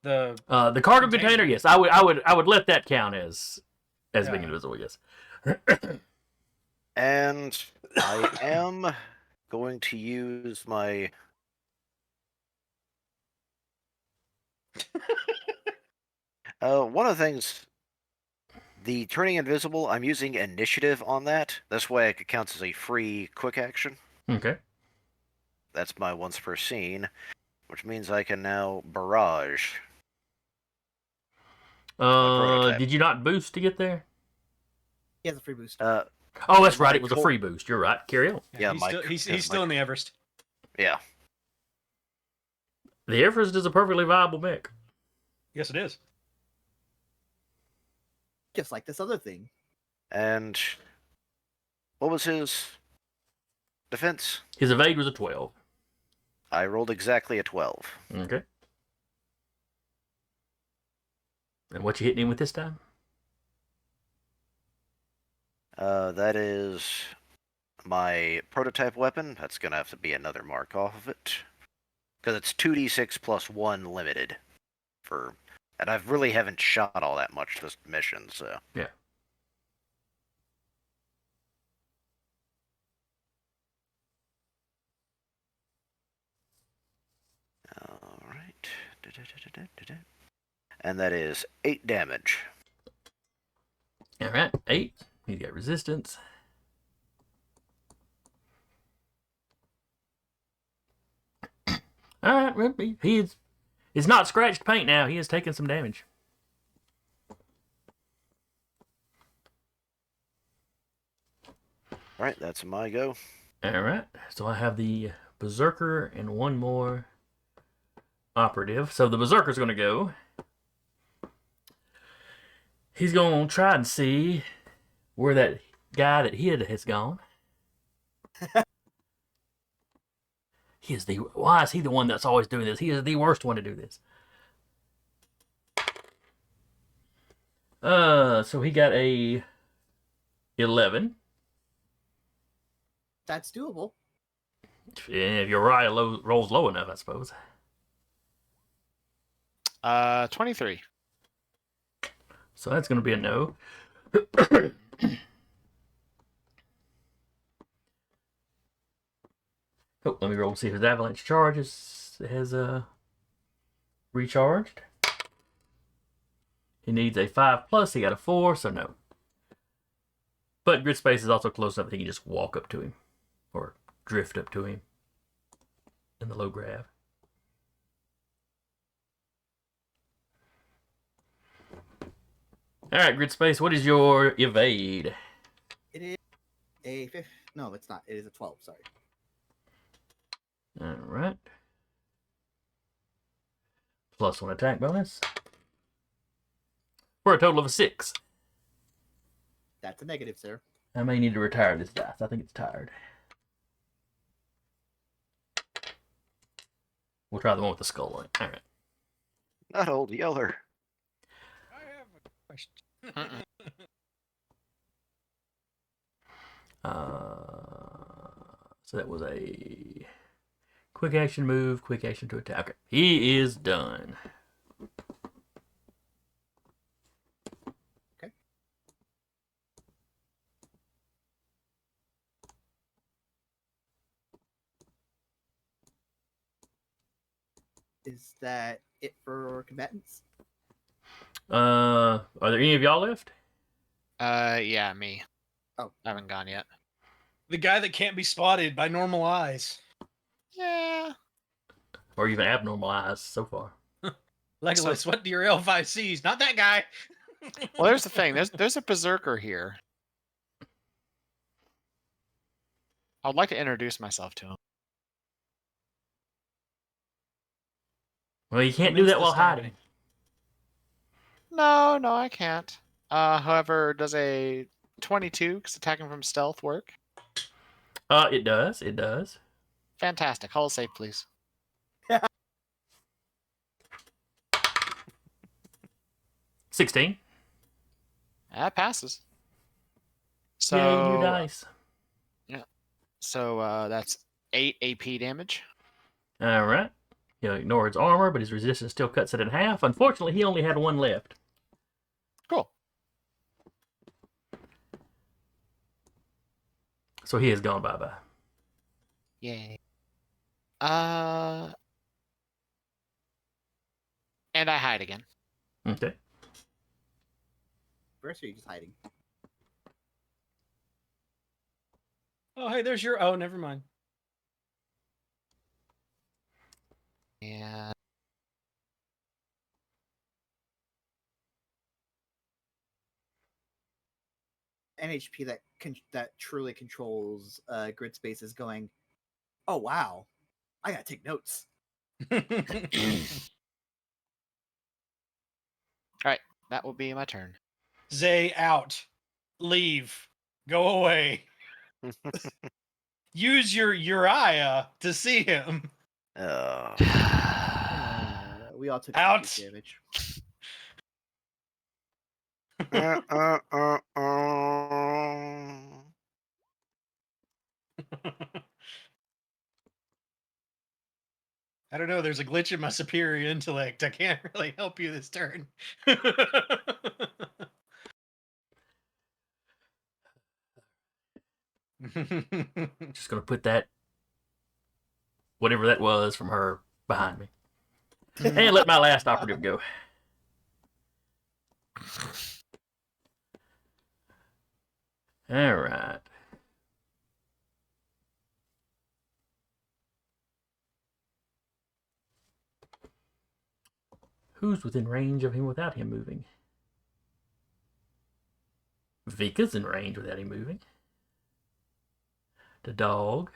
Speaker 4: The
Speaker 1: cargo container, yes, I would let that count as being
Speaker 4: Yeah.
Speaker 1: invisible, yes.
Speaker 3: And I am going to use my. One of the things, the turning invisible, I'm using initiative on that. This way it counts as a free quick action.
Speaker 1: Okay.
Speaker 3: That's my once per scene, which means I can now barrage. prototype.
Speaker 1: Did you not boost to get there?
Speaker 5: He has a free boost.
Speaker 1: Oh, that's
Speaker 3: my
Speaker 1: right. It was a
Speaker 3: co-
Speaker 1: free boost. You're right. Carry on.
Speaker 3: Yeah,
Speaker 4: he's still in the Everest.
Speaker 3: Yeah.
Speaker 1: The Everest is a perfectly viable mech.
Speaker 4: Yes, it is.
Speaker 5: Just like this other thing.
Speaker 3: And what was his defense?
Speaker 1: His evade was a 12.
Speaker 3: I rolled exactly a 12.
Speaker 1: Okay. And what you hitting him with this time?
Speaker 3: That is my prototype weapon. That's going to have to be another mark off of it. Because it's 2d6 plus 1 limited. And I really haven't shot all that much this mission, so.
Speaker 1: Yeah.
Speaker 3: Alright. And that is 8 damage.
Speaker 1: Alright, 8. He's got resistance. Alright, he's not scratched paint now. He has taken some damage.
Speaker 3: Alright, that's my go.
Speaker 1: Alright, so I have the Berserker and one more operative. So the Berserker's going to go. He's going to try and see where that guy that hid has gone. Why is he the one that's always doing this? He is the worst one to do this. So he got a 11.
Speaker 5: That's doable.
Speaker 1: If Uriah rolls low enough, I suppose.
Speaker 2: 23.
Speaker 1: So that's going to be a no. Oh, let me roll and see if his avalanche charge has recharged. He needs a 5+. He got a 4, so no. But grid space is also close enough that he can just walk up to him. Or drift up to him. In the low grav. Alright, grid space, what is your evade?
Speaker 5: It is a 5. No, it's not. It is a 12. Sorry.
Speaker 1: Alright. +1 attack bonus. For a total of a 6.
Speaker 5: That's a negative, sir.
Speaker 1: I may need to retire this dice. I think it's tired. We'll try the one with the skull on it. Alright.
Speaker 3: Not old Yeller.
Speaker 4: I have a question.
Speaker 1: So that was a quick action move, quick action to attack. Okay. He is done.
Speaker 5: Okay. Is that it for combatants?
Speaker 1: Are there any of y'all left?
Speaker 2: Yeah, me.
Speaker 5: Oh.
Speaker 2: I haven't gone yet.
Speaker 4: The guy that can't be spotted by normal eyes.
Speaker 2: Yeah.
Speaker 1: Or even abnormal eyes so far?
Speaker 4: Legolas, what do your L5 sees? Not that guy.
Speaker 2: Well, there's the thing. There's a berserker here. I would like to introduce myself to him.
Speaker 1: Well, you can't do that while hiding.
Speaker 2: No, I can't. However, does a 22, because attacking from stealth, work?
Speaker 1: It does. It does.
Speaker 2: Fantastic. Hull save, please.
Speaker 1: 16.
Speaker 2: That passes.
Speaker 1: Yay, new
Speaker 2: So
Speaker 1: dice.
Speaker 2: that's 8 AP damage.
Speaker 1: All right. He'll ignore his armor, but his resistance still cuts it in half. Unfortunately, he only had one left.
Speaker 2: Cool.
Speaker 1: So he has gone bye-bye.
Speaker 2: Yay. And I hide again.
Speaker 1: Okay.
Speaker 5: First, or are you just hiding?
Speaker 4: Oh, hey, there's your. Oh, never mind.
Speaker 2: And
Speaker 5: NHP that truly controls grid space is going. Oh wow, I gotta take notes.
Speaker 2: that will be my turn.
Speaker 4: Zay out. Leave. Go away. Use your Uriah to see him.
Speaker 5: We all took
Speaker 4: Out.
Speaker 5: some damage.
Speaker 4: I don't know. There's a glitch in my superior intellect. I can't really help you this turn.
Speaker 1: Just going to put that, whatever that was from her, behind me. And let my last operative go. All right. Who's within range of him without him moving? Vika's in range without him moving. The dog.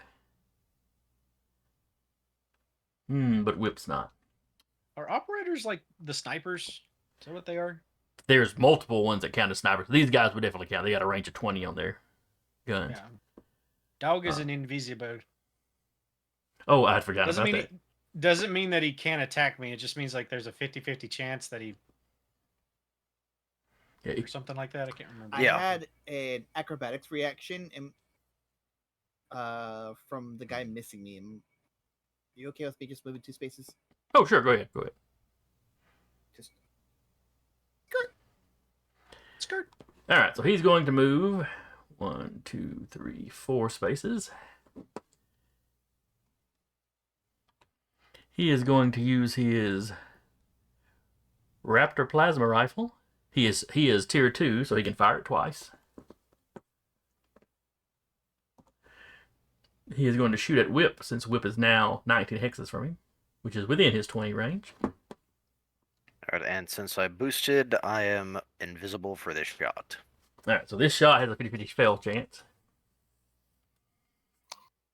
Speaker 1: But Whip's not.
Speaker 4: Are operators like the snipers? Is that what they are?
Speaker 1: There's multiple ones that count as snipers. These guys would definitely count. They got a range of 20 on their guns.
Speaker 4: Yeah. Dog is an invisible.
Speaker 1: Oh, I'd forgotten
Speaker 4: Doesn't
Speaker 1: about
Speaker 4: mean
Speaker 1: that.
Speaker 4: doesn't mean that he can't attack me. It just means like there's a 50-50 chance that he
Speaker 1: Yeah,
Speaker 4: or something like that. I can't remember.
Speaker 5: I
Speaker 3: Yeah.
Speaker 5: had an acrobatics reaction from the guy missing me. You okay with me just moving 2 spaces?
Speaker 1: Oh, sure. Go ahead. Go ahead.
Speaker 5: Just
Speaker 4: Skirt.
Speaker 1: All right. So he's going to move 1, 2, 3, 4 spaces. He is going to use his Raptor plasma rifle. He is tier 2, so he can fire it twice. He is going to shoot at Whip, since Whip is now 19 hexes from him, which is within his 20 range.
Speaker 3: Alright, and since I boosted, I am invisible for this shot.
Speaker 1: All right, so this shot has a 50-50 fail chance.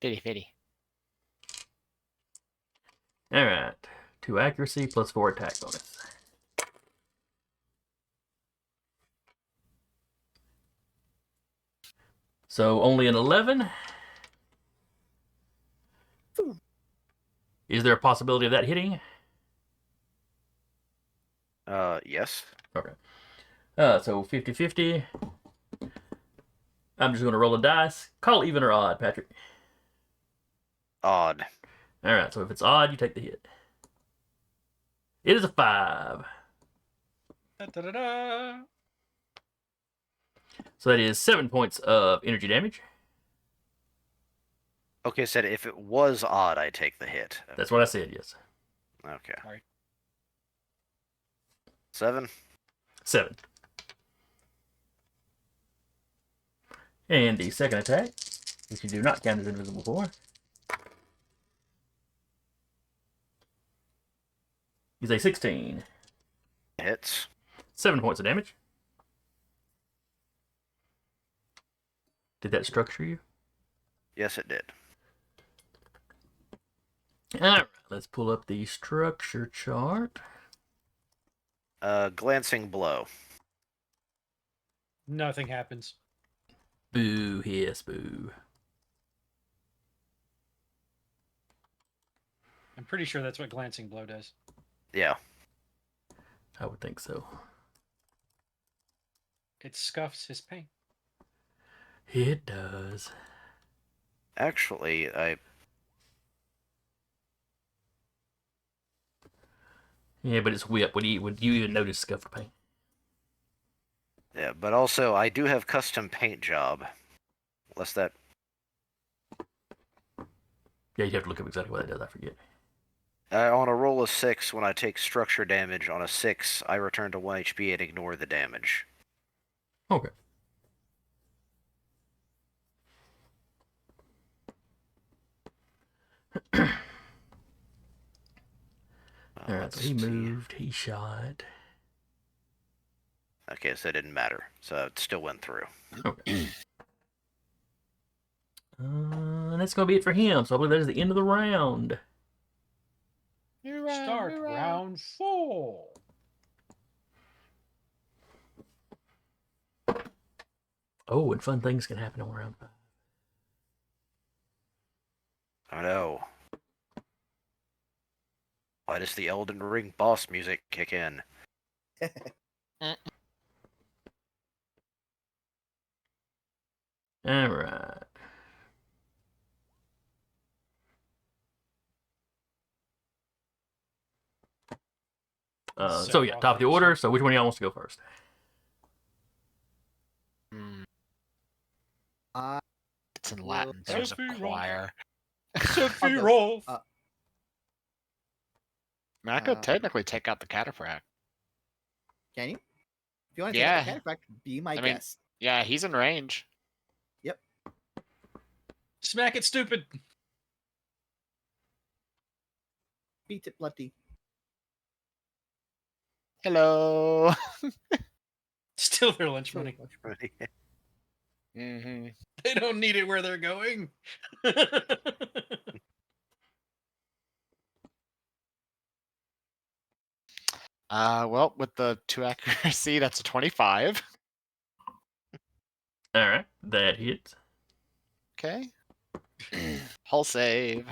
Speaker 2: 50-50.
Speaker 1: All right, 2 accuracy plus 4 attack bonus. So only an 11. Is there a possibility of that hitting?
Speaker 3: Yes.
Speaker 1: Okay. So 50-50. I'm just going to roll a dice. Call even or odd, Patrick.
Speaker 3: Odd.
Speaker 1: All right, so if it's odd, you take the hit. It is a 5.
Speaker 4: Da-da-da-da.
Speaker 1: So that is 7 points of energy damage.
Speaker 3: Okay, said if it was odd, I take the hit.
Speaker 1: That's what I said, yes.
Speaker 3: Okay.
Speaker 4: Sorry.
Speaker 3: 7.
Speaker 1: 7. And the second attack, which you do not count as invisible for, is a 16.
Speaker 3: Hits.
Speaker 1: 7 points of damage. Did that structure you?
Speaker 3: Yes, it did.
Speaker 1: Alright, let's pull up the structure chart.
Speaker 3: Glancing blow.
Speaker 4: Nothing happens.
Speaker 1: Boo, hiss, boo.
Speaker 4: I'm pretty sure that's what glancing blow does.
Speaker 3: Yeah.
Speaker 1: I would think so.
Speaker 4: It scuffs his pain.
Speaker 1: It does.
Speaker 3: Actually,
Speaker 1: Yeah, but it's whip. Would you even notice scuff paint?
Speaker 3: yeah, but also I do have custom paint job. Unless that
Speaker 1: Yeah, you'd have to look up exactly what that does. I forget.
Speaker 3: on a roll of 6, when I take structure damage on a 6, I return to 1 HP and ignore the damage.
Speaker 1: Okay. All right, so he
Speaker 3: Let's see.
Speaker 1: moved. He shot.
Speaker 3: Okay, so it didn't matter. So it still went through.
Speaker 1: Okay. And that's gonna be it for him. So I believe that is the end of the round.
Speaker 4: Start round 4.
Speaker 1: Oh, and fun things can happen on round 5.
Speaker 3: Oh no. Why does the Elden Ring boss music kick in?
Speaker 1: All right. So yeah, top of the order. So which one of y'all wants to go first?
Speaker 2: It's in Latin. There's a choir.
Speaker 4: Sephiroth.
Speaker 5: Uh,
Speaker 2: I mean, I could technically take out the cataphract.
Speaker 5: Can you? If you want to take out the cataphract, be my
Speaker 2: I mean-
Speaker 5: guest.
Speaker 2: Yeah, he's in range.
Speaker 5: Yep.
Speaker 4: Smack it, stupid.
Speaker 5: Beat it, bloody.
Speaker 2: Hello.
Speaker 4: Steal their lunch money.
Speaker 2: Mm-hmm.
Speaker 4: They don't need it where they're going.
Speaker 2: Well, with the 2 accuracy, that's a 25.
Speaker 1: All right, that hits.
Speaker 2: Okay. Hull save.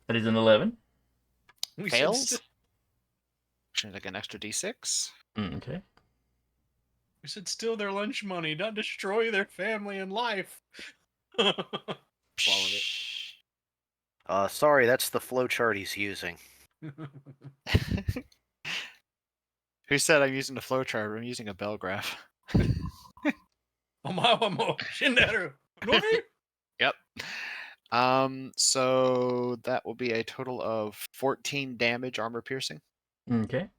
Speaker 1: That is an 11.
Speaker 4: We
Speaker 2: Fails.
Speaker 4: Said
Speaker 2: Should take an extra d6.
Speaker 1: Okay.
Speaker 4: we said steal their lunch money, not destroy their family and life.
Speaker 5: Swallow it.
Speaker 3: Sorry, that's the flowchart he's using.
Speaker 2: Who said I'm using the flowchart? I'm using a bell graph.
Speaker 4: Omawamo, Shindaru, Nori?
Speaker 2: Yep. So that will be a total of 14 damage, armor piercing.
Speaker 1: Okay.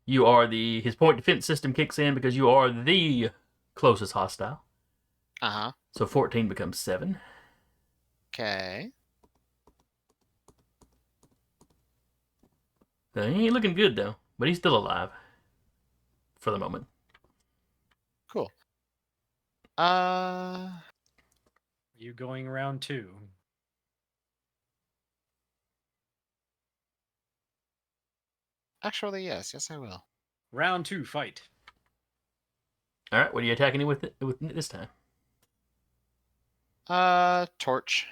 Speaker 1: You are his point defense system kicks in because you are the closest hostile.
Speaker 2: Uh-huh.
Speaker 1: So 14 becomes 7.
Speaker 2: Okay.
Speaker 1: He ain't looking good though, but he's still alive for the moment.
Speaker 2: Cool.
Speaker 4: Are you going round 2?
Speaker 2: Actually, yes. Yes, I will.
Speaker 4: Round 2, fight.
Speaker 1: All right, what are you attacking him with this time?
Speaker 2: Torch.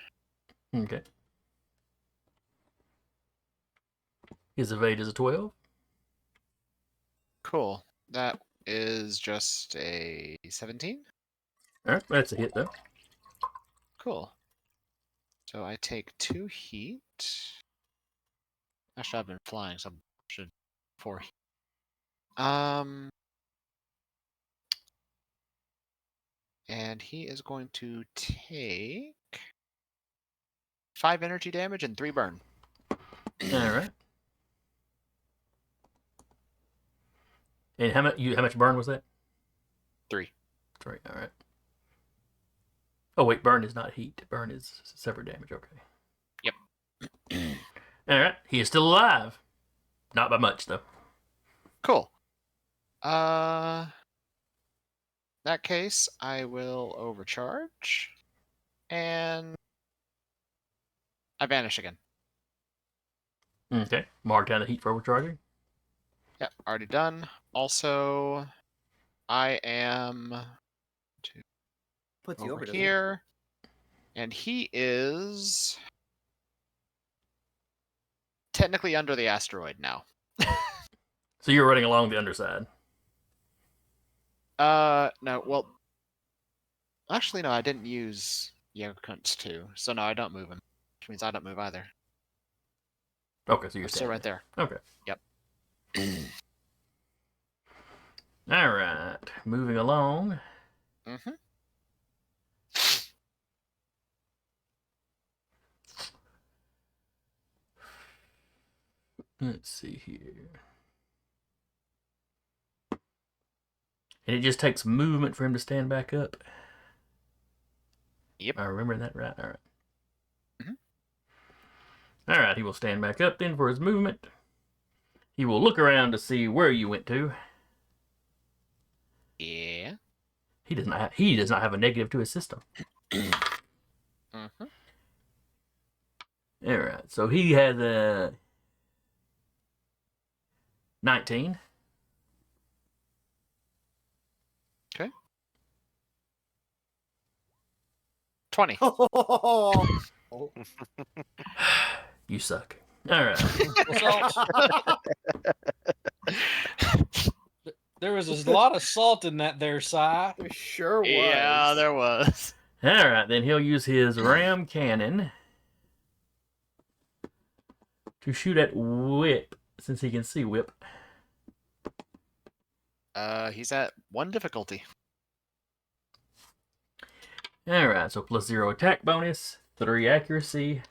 Speaker 1: Okay. His evade is a 12.
Speaker 2: Cool. That is just a 17.
Speaker 1: All right, that's a hit though.
Speaker 2: Cool. So I take 2 heat. Actually, I've been flying, so I should 4 heat. And he is going to take 5 energy damage and 3 burn.
Speaker 1: All right. And how much burn was that?
Speaker 2: 3.
Speaker 1: 3. All right. Oh wait, burn is not heat. Burn is separate damage. Okay.
Speaker 2: Yep.
Speaker 1: All right. He is still alive. Not by much though.
Speaker 2: Cool. That case, I will overcharge, and I vanish again.
Speaker 1: Okay. Mark down the heat for overcharging.
Speaker 2: Yep, already done. Also, I am
Speaker 5: Puts you
Speaker 2: over
Speaker 5: over doesn't it?
Speaker 2: here, and he is technically under the asteroid now.
Speaker 1: So you're running along the underside.
Speaker 2: No, well, actually, no, I didn't use Jagerkunst too, so no, I don't move him, which means I don't move either.
Speaker 1: Okay, so you're
Speaker 2: I'm still
Speaker 1: standing
Speaker 2: right there.
Speaker 1: Okay.
Speaker 2: Yep.
Speaker 1: All right. Moving along.
Speaker 2: Mm-hmm.
Speaker 1: Let's see here. And it just takes movement for him to stand back up.
Speaker 2: Yep.
Speaker 1: I remember that right. All right.
Speaker 2: Mhm.
Speaker 1: All right. He will stand back up then for his movement. He will look around to see where you went to.
Speaker 2: Yeah.
Speaker 1: He does not have a negative to his system.
Speaker 2: Mm-hmm.
Speaker 1: All right. So he has a 19.
Speaker 2: Okay. 20.
Speaker 5: Oh,
Speaker 1: You suck. All right.
Speaker 4: There was a lot of salt in that there, Si.
Speaker 5: there sure was.
Speaker 2: Yeah, there was.
Speaker 1: All right. Then he'll use his ram cannon to shoot at Whip, since he can see Whip.
Speaker 2: He's at 1 difficulty.
Speaker 1: All right. So +0 attack bonus, 3 accuracy,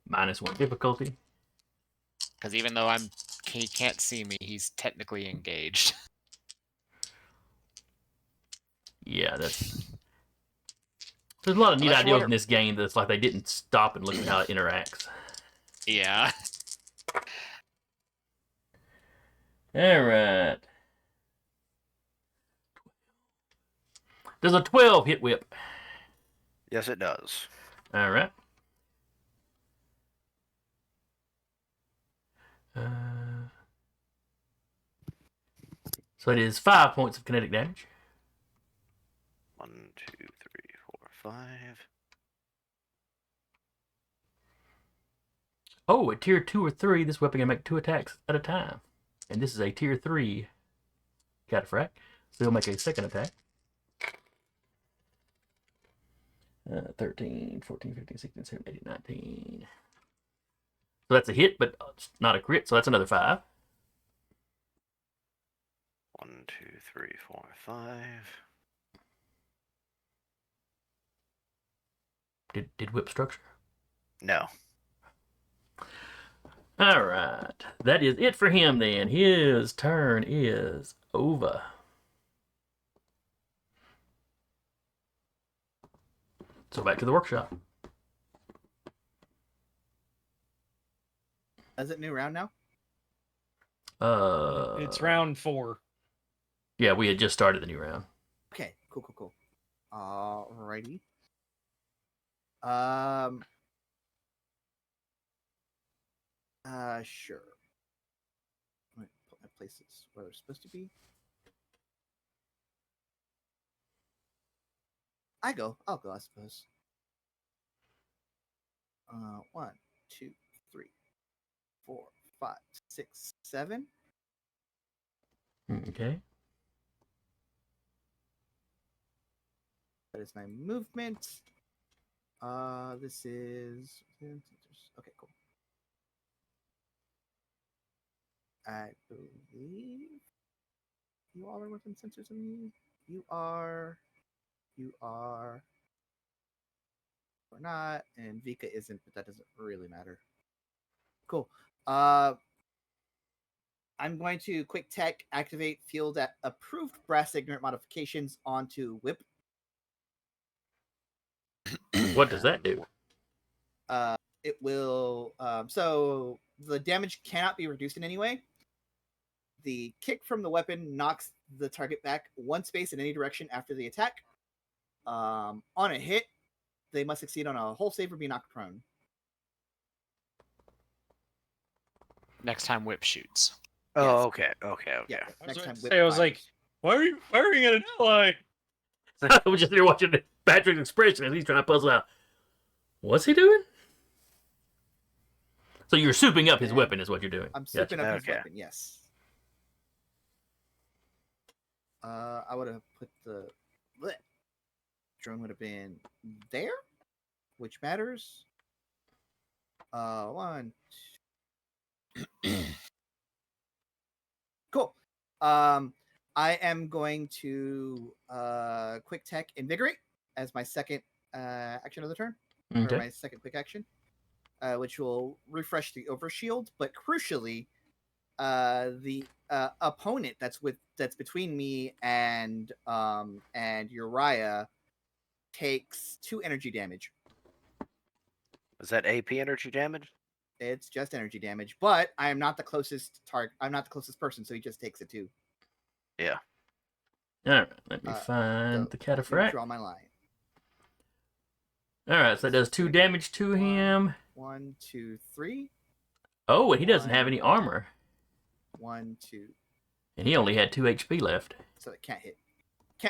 Speaker 1: -1 difficulty.
Speaker 2: Because even though he can't see me, he's technically engaged.
Speaker 1: Yeah, that's. There's a lot of neat
Speaker 2: Unless you
Speaker 1: ideas
Speaker 2: wanna-
Speaker 1: in this game that's like they didn't stop and look at how it interacts.
Speaker 2: Yeah.
Speaker 1: All right. Does a 12 hit Whip?
Speaker 3: Yes, it does.
Speaker 1: All right. So it is 5 points of kinetic damage.
Speaker 3: 1, 2, 3, 4, 5.
Speaker 1: Oh, at tier 2 or 3, this weapon can make 2 attacks at a time. And this is a tier 3 cataphract. So he'll make a second attack. 13, 14, 15, 16, 17, 18, 19. So that's a hit, but it's not a crit, so that's another 5.
Speaker 3: 1, 2, 3, 4, 5.
Speaker 1: Did Whip structure?
Speaker 3: No.
Speaker 1: All right. That is it for him then. His turn is over. So back to the workshop.
Speaker 5: Is it new round now?
Speaker 4: It's round 4.
Speaker 1: Yeah, we had just started the new round.
Speaker 5: Okay, cool. Alrighty. Sure. Let me put my places where they're supposed to be. I'll go, I suppose. 1, 2, 3, 4, 5, 6, 7.
Speaker 1: Okay.
Speaker 5: That is my movement. This is okay, cool. I believe you all are within sensors of me. You are. Or not, and Vika isn't, but that doesn't really matter. Cool. I'm going to quick tech activate field at approved brass ignorant modifications onto Whip.
Speaker 1: What does that do?
Speaker 5: It will. So the damage cannot be reduced in any way. The kick from the weapon knocks the target back 1 space in any direction after the attack. On a hit, they must succeed on a whole save or be knocked prone.
Speaker 2: Next time Whip shoots.
Speaker 3: Oh,
Speaker 5: Yes.
Speaker 3: okay.
Speaker 5: Yeah. Next time, Whip
Speaker 4: I was like,
Speaker 5: fires.
Speaker 4: why are you firing at an ally?
Speaker 1: I was just here watching Patrick's expression as he's trying to puzzle out. What's he doing? So you're souping up his weapon is what you're doing.
Speaker 5: I'm souping up his
Speaker 3: Okay.
Speaker 5: weapon, yes. I would have put the bleh. Drone would have been there, which matters. One. Cool. I am going to quick tech invigorate as my second action of the turn, or
Speaker 1: Okay.
Speaker 5: my second quick action, which will refresh the overshield. But crucially, the opponent that's between me and Uriah takes 2 energy damage.
Speaker 3: Is that AP energy damage?
Speaker 5: It's just energy damage, but I am not the closest target. I'm not the closest person, so he just takes it too.
Speaker 3: Yeah.
Speaker 1: All right. Let me
Speaker 5: So
Speaker 1: find the
Speaker 5: I do
Speaker 1: cataphract.
Speaker 5: draw my line.
Speaker 1: All right. So it does 2 damage to him.
Speaker 5: 1, 2, 3.
Speaker 1: Oh, and he doesn't have
Speaker 5: One.
Speaker 1: any armor.
Speaker 5: 1, 2.
Speaker 1: And he only had 2 HP left.
Speaker 5: So it can't hit.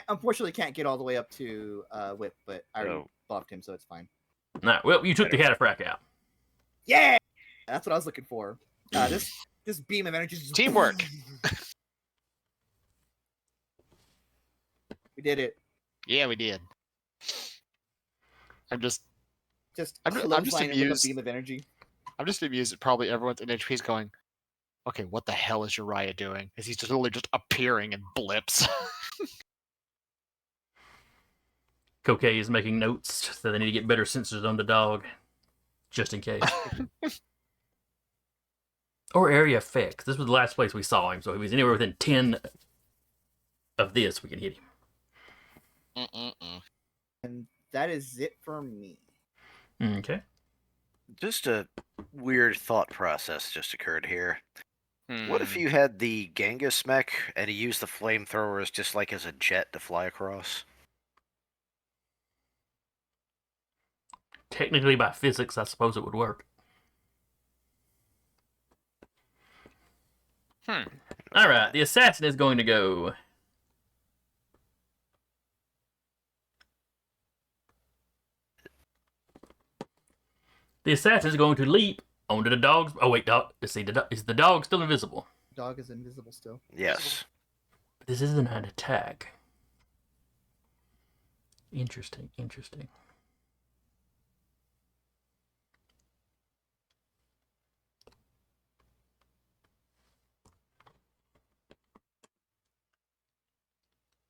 Speaker 5: Unfortunately, can't get all the way up to whip, but I already
Speaker 3: Oh.
Speaker 5: buffed him, so it's fine.
Speaker 1: All right. Well, you took the cataphract out.
Speaker 5: Yeah, that's what I was looking for. This beam of energy. Just
Speaker 2: Teamwork.
Speaker 5: We did it.
Speaker 2: Yeah, we did. I'm just
Speaker 5: I'm just
Speaker 2: amused.
Speaker 5: with a beam of energy.
Speaker 2: I'm just amused that probably everyone's in HP is going, okay, what the hell is Uriah doing? As he's just literally just appearing in blips.
Speaker 1: Kokei is making notes that they need to get better sensors on the dog, just in case. Or area effects. This was the last place we saw him, so if he was anywhere within 10 of this, we can hit him.
Speaker 5: And that is it for me.
Speaker 1: Okay.
Speaker 3: Just a weird thought process just occurred here. What if
Speaker 2: Hmm.
Speaker 3: you had the Genghis mech and he used the flamethrowers just like as a jet to fly across?
Speaker 1: Technically, by physics, I suppose it would work. All right, the assassin is going to go. The assassin is going to leap onto the dog's. Oh wait, dog. Let's see. Is the dog still invisible?
Speaker 5: Dog is invisible still.
Speaker 3: Yes.
Speaker 1: But this isn't an attack. Interesting. Interesting.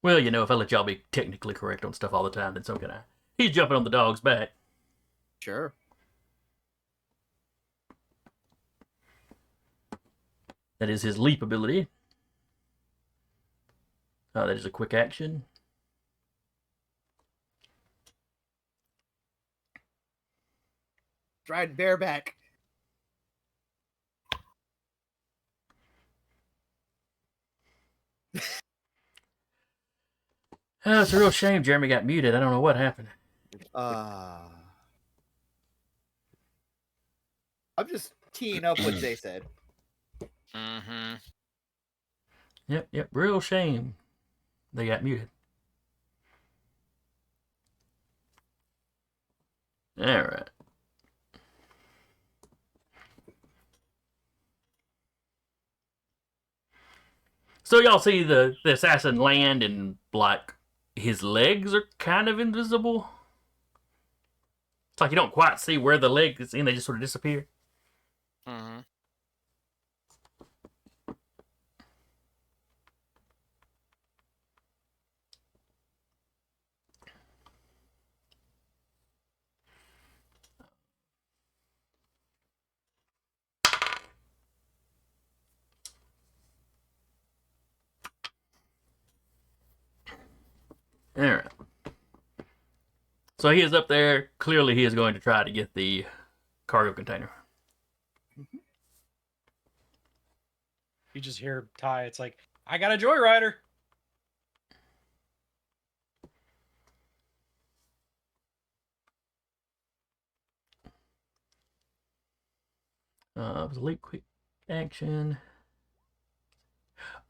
Speaker 1: Well, you know, if I let y'all be technically correct on stuff all the time, then so can I. He's jumping on the dog's back.
Speaker 5: Sure.
Speaker 1: That is his leap ability. That is a quick action.
Speaker 5: Stride bareback.
Speaker 1: Oh, it's a real shame Jeremy got muted. I don't know what happened.
Speaker 5: I'm just teeing up what Jay said.
Speaker 2: Mm-hmm.
Speaker 1: Yep. Real shame they got muted. All right. So y'all see the assassin land and like his legs are kind of invisible. It's like you don't quite see where the leg is in, they just sort of disappear.
Speaker 2: Mm-hmm.
Speaker 1: Alright. So he is up there. Clearly he is going to try to get the cargo container.
Speaker 4: You just hear Ty. It's like, I got a joyrider.
Speaker 1: It was a leap quick action.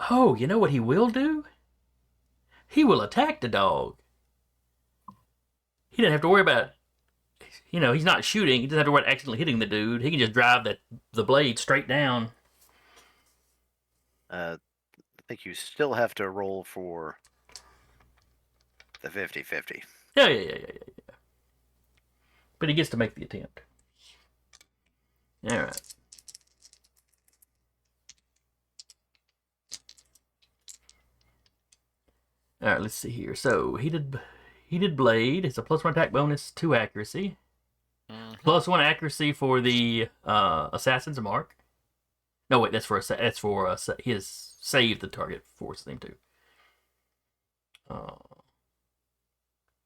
Speaker 1: Oh, you know what he will do? He will attack the dog. He doesn't have to worry about, you know, he's not shooting. He doesn't have to worry about accidentally hitting the dude. He can just drive the blade straight down.
Speaker 3: I think you still have to roll for The 50-50.
Speaker 1: Yeah. But he gets to make the attempt. All right. All right, let's see here. So heated blade. It's a +1 attack bonus, 2 accuracy, +1 accuracy for the assassin's mark. No, wait, that's for his save the target force thing too.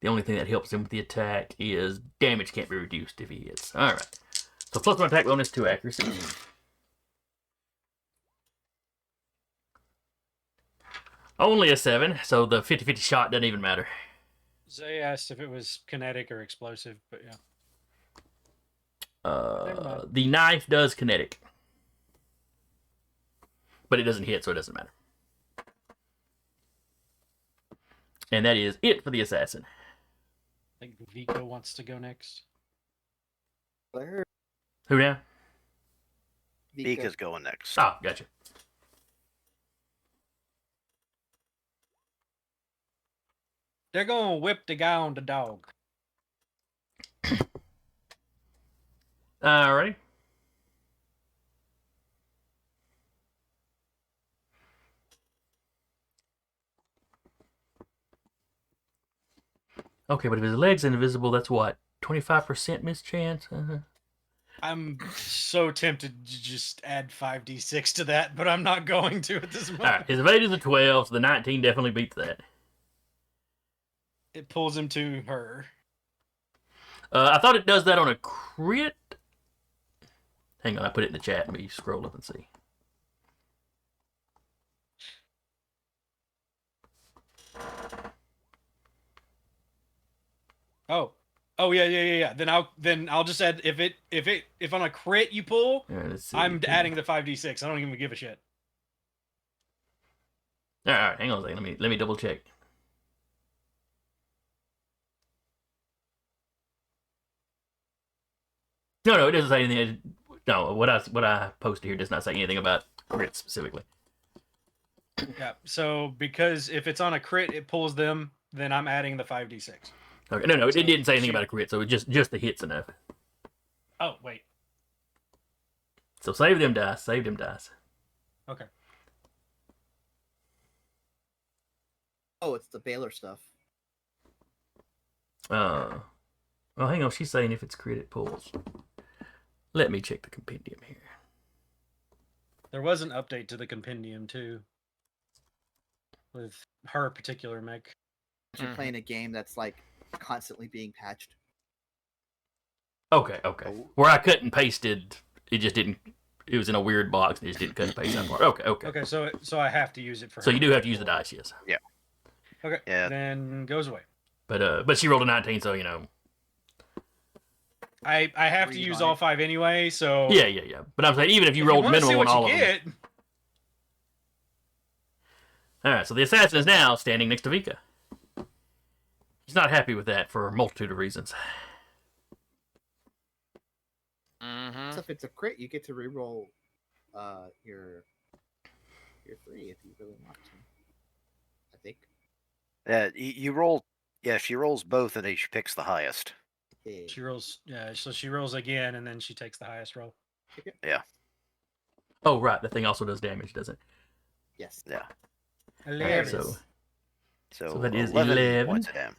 Speaker 1: The only thing that helps him with the attack is damage can't be reduced if he hits. All right. So +1 attack bonus, 2 accuracy. Only a 7, so the 50-50 shot doesn't even matter.
Speaker 4: Zay asked if it was kinetic or explosive, but yeah. Never mind.
Speaker 1: The knife does kinetic, but it doesn't hit, so it doesn't matter. And that is it for the assassin.
Speaker 4: I think Vico wants to go next.
Speaker 5: Where?
Speaker 1: Who now?
Speaker 3: Vika's going next.
Speaker 1: Oh, gotcha.
Speaker 4: They're gonna whip the guy on the dog.
Speaker 1: Alrighty. Okay, but if his leg's invisible, that's what? 25% mischance?
Speaker 4: I'm so tempted to just add 5d6 to that, but I'm not going to at this moment.
Speaker 1: Alright, his evade is a 12, so the 19 definitely beats that.
Speaker 4: It pulls him to her.
Speaker 1: I thought it does that on a crit. Hang on, I put it in the chat. Let me scroll up and see.
Speaker 4: Oh yeah. Then I'll just add if on a crit you pull,
Speaker 1: All right, let's see.
Speaker 4: I'm adding the 5d6. I don't even give a shit.
Speaker 1: All right, hang on a second. Let me double check. No, it doesn't say anything. No, what I posted here does not say anything about crits specifically.
Speaker 4: Yeah. So because if it's on a crit, it pulls them. Then I'm adding the 5d6.
Speaker 1: Okay, no, it
Speaker 4: So
Speaker 1: didn't say anything
Speaker 4: she-
Speaker 1: about a crit, so it's just the hits enough.
Speaker 4: Oh wait.
Speaker 1: So save them dice.
Speaker 4: Okay.
Speaker 5: Oh, it's the Baylor stuff.
Speaker 1: Well, hang on. She's saying if it's crit, it pulls. Let me check the compendium here.
Speaker 4: There was an update to the compendium too, with her particular mech.
Speaker 5: If you're playing a game that's like constantly being patched.
Speaker 1: Okay. Where I cut and pasted, it just didn't. It was in a weird box, and it just didn't cut and paste that part. Okay.
Speaker 4: Okay, so I have to use it for.
Speaker 1: So
Speaker 4: her.
Speaker 1: you do have to use the dice, yes.
Speaker 4: Okay.
Speaker 3: Yeah.
Speaker 4: Then goes away.
Speaker 1: But she rolled a 19, so you know.
Speaker 4: I have to
Speaker 5: Read
Speaker 4: use
Speaker 5: on
Speaker 4: all
Speaker 5: it.
Speaker 4: 5 anyway, so
Speaker 1: Yeah. But I'm saying even if you
Speaker 4: if
Speaker 1: rolled
Speaker 4: wanna see
Speaker 1: minimum on
Speaker 4: what
Speaker 1: all
Speaker 4: you
Speaker 1: of them.
Speaker 4: get,
Speaker 1: All right. So the assassin is now standing next to Vika. He's not happy with that for a multitude of reasons.
Speaker 2: Mm-hmm.
Speaker 5: So if it's a crit, you get to reroll your 3 if you really want to. I think.
Speaker 3: You roll. Yeah, she rolls both, and then she picks the highest.
Speaker 5: Yeah.
Speaker 4: she rolls. Yeah, so she rolls again, and then she takes the highest roll.
Speaker 1: Oh, right. That thing also does damage, doesn't it?
Speaker 5: Yes.
Speaker 3: Yeah.
Speaker 4: Hilarious.
Speaker 1: so-
Speaker 3: So
Speaker 1: that is
Speaker 3: 11
Speaker 1: 11.
Speaker 3: points of damage.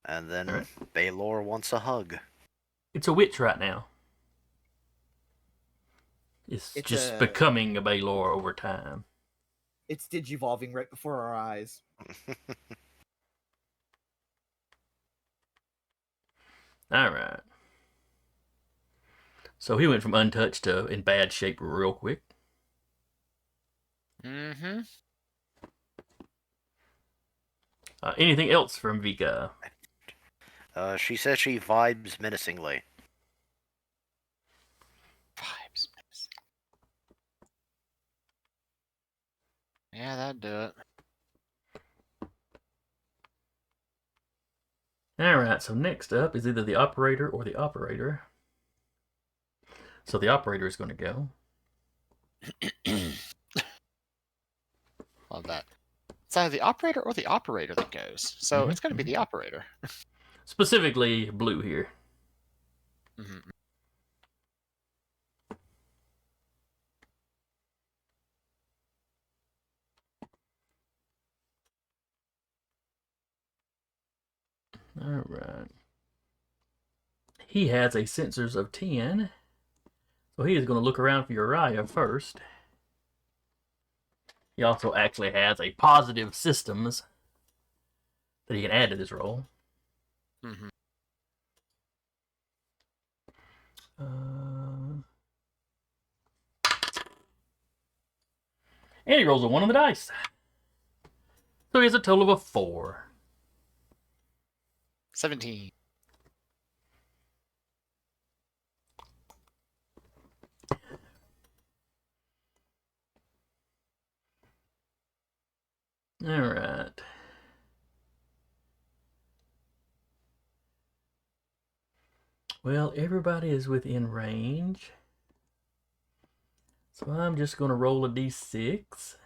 Speaker 3: And then
Speaker 1: Alright.
Speaker 3: Baylor wants a hug.
Speaker 1: It's a witch right now. It's
Speaker 5: It's
Speaker 1: just
Speaker 5: a-
Speaker 1: becoming a Baylor over time.
Speaker 5: It's digivolving right before our eyes.
Speaker 1: All right. So he went from untouched to in bad shape real quick.
Speaker 2: Mm-hmm.
Speaker 1: Anything else from Vika?
Speaker 3: She says she vibes menacingly.
Speaker 2: Vibes. Yeah, that'd do it.
Speaker 1: All right. So next up is either the operator or the operator. So the operator is going to go.
Speaker 2: Love that. It's either the operator or the operator that goes. So
Speaker 1: Mhm,
Speaker 2: it's going to be the operator.
Speaker 1: Specifically blue here.
Speaker 2: Mhm.
Speaker 1: All right. He has a sensors of 10. So he is going to look around for Uriah first. He also actually has a positive systems that he can add to this roll.
Speaker 2: Mhm.
Speaker 1: And he rolls a 1 on the dice. So he has a total of a 4.
Speaker 2: 17.
Speaker 1: All right. Well, everybody is within range. So I'm just going to roll a d6.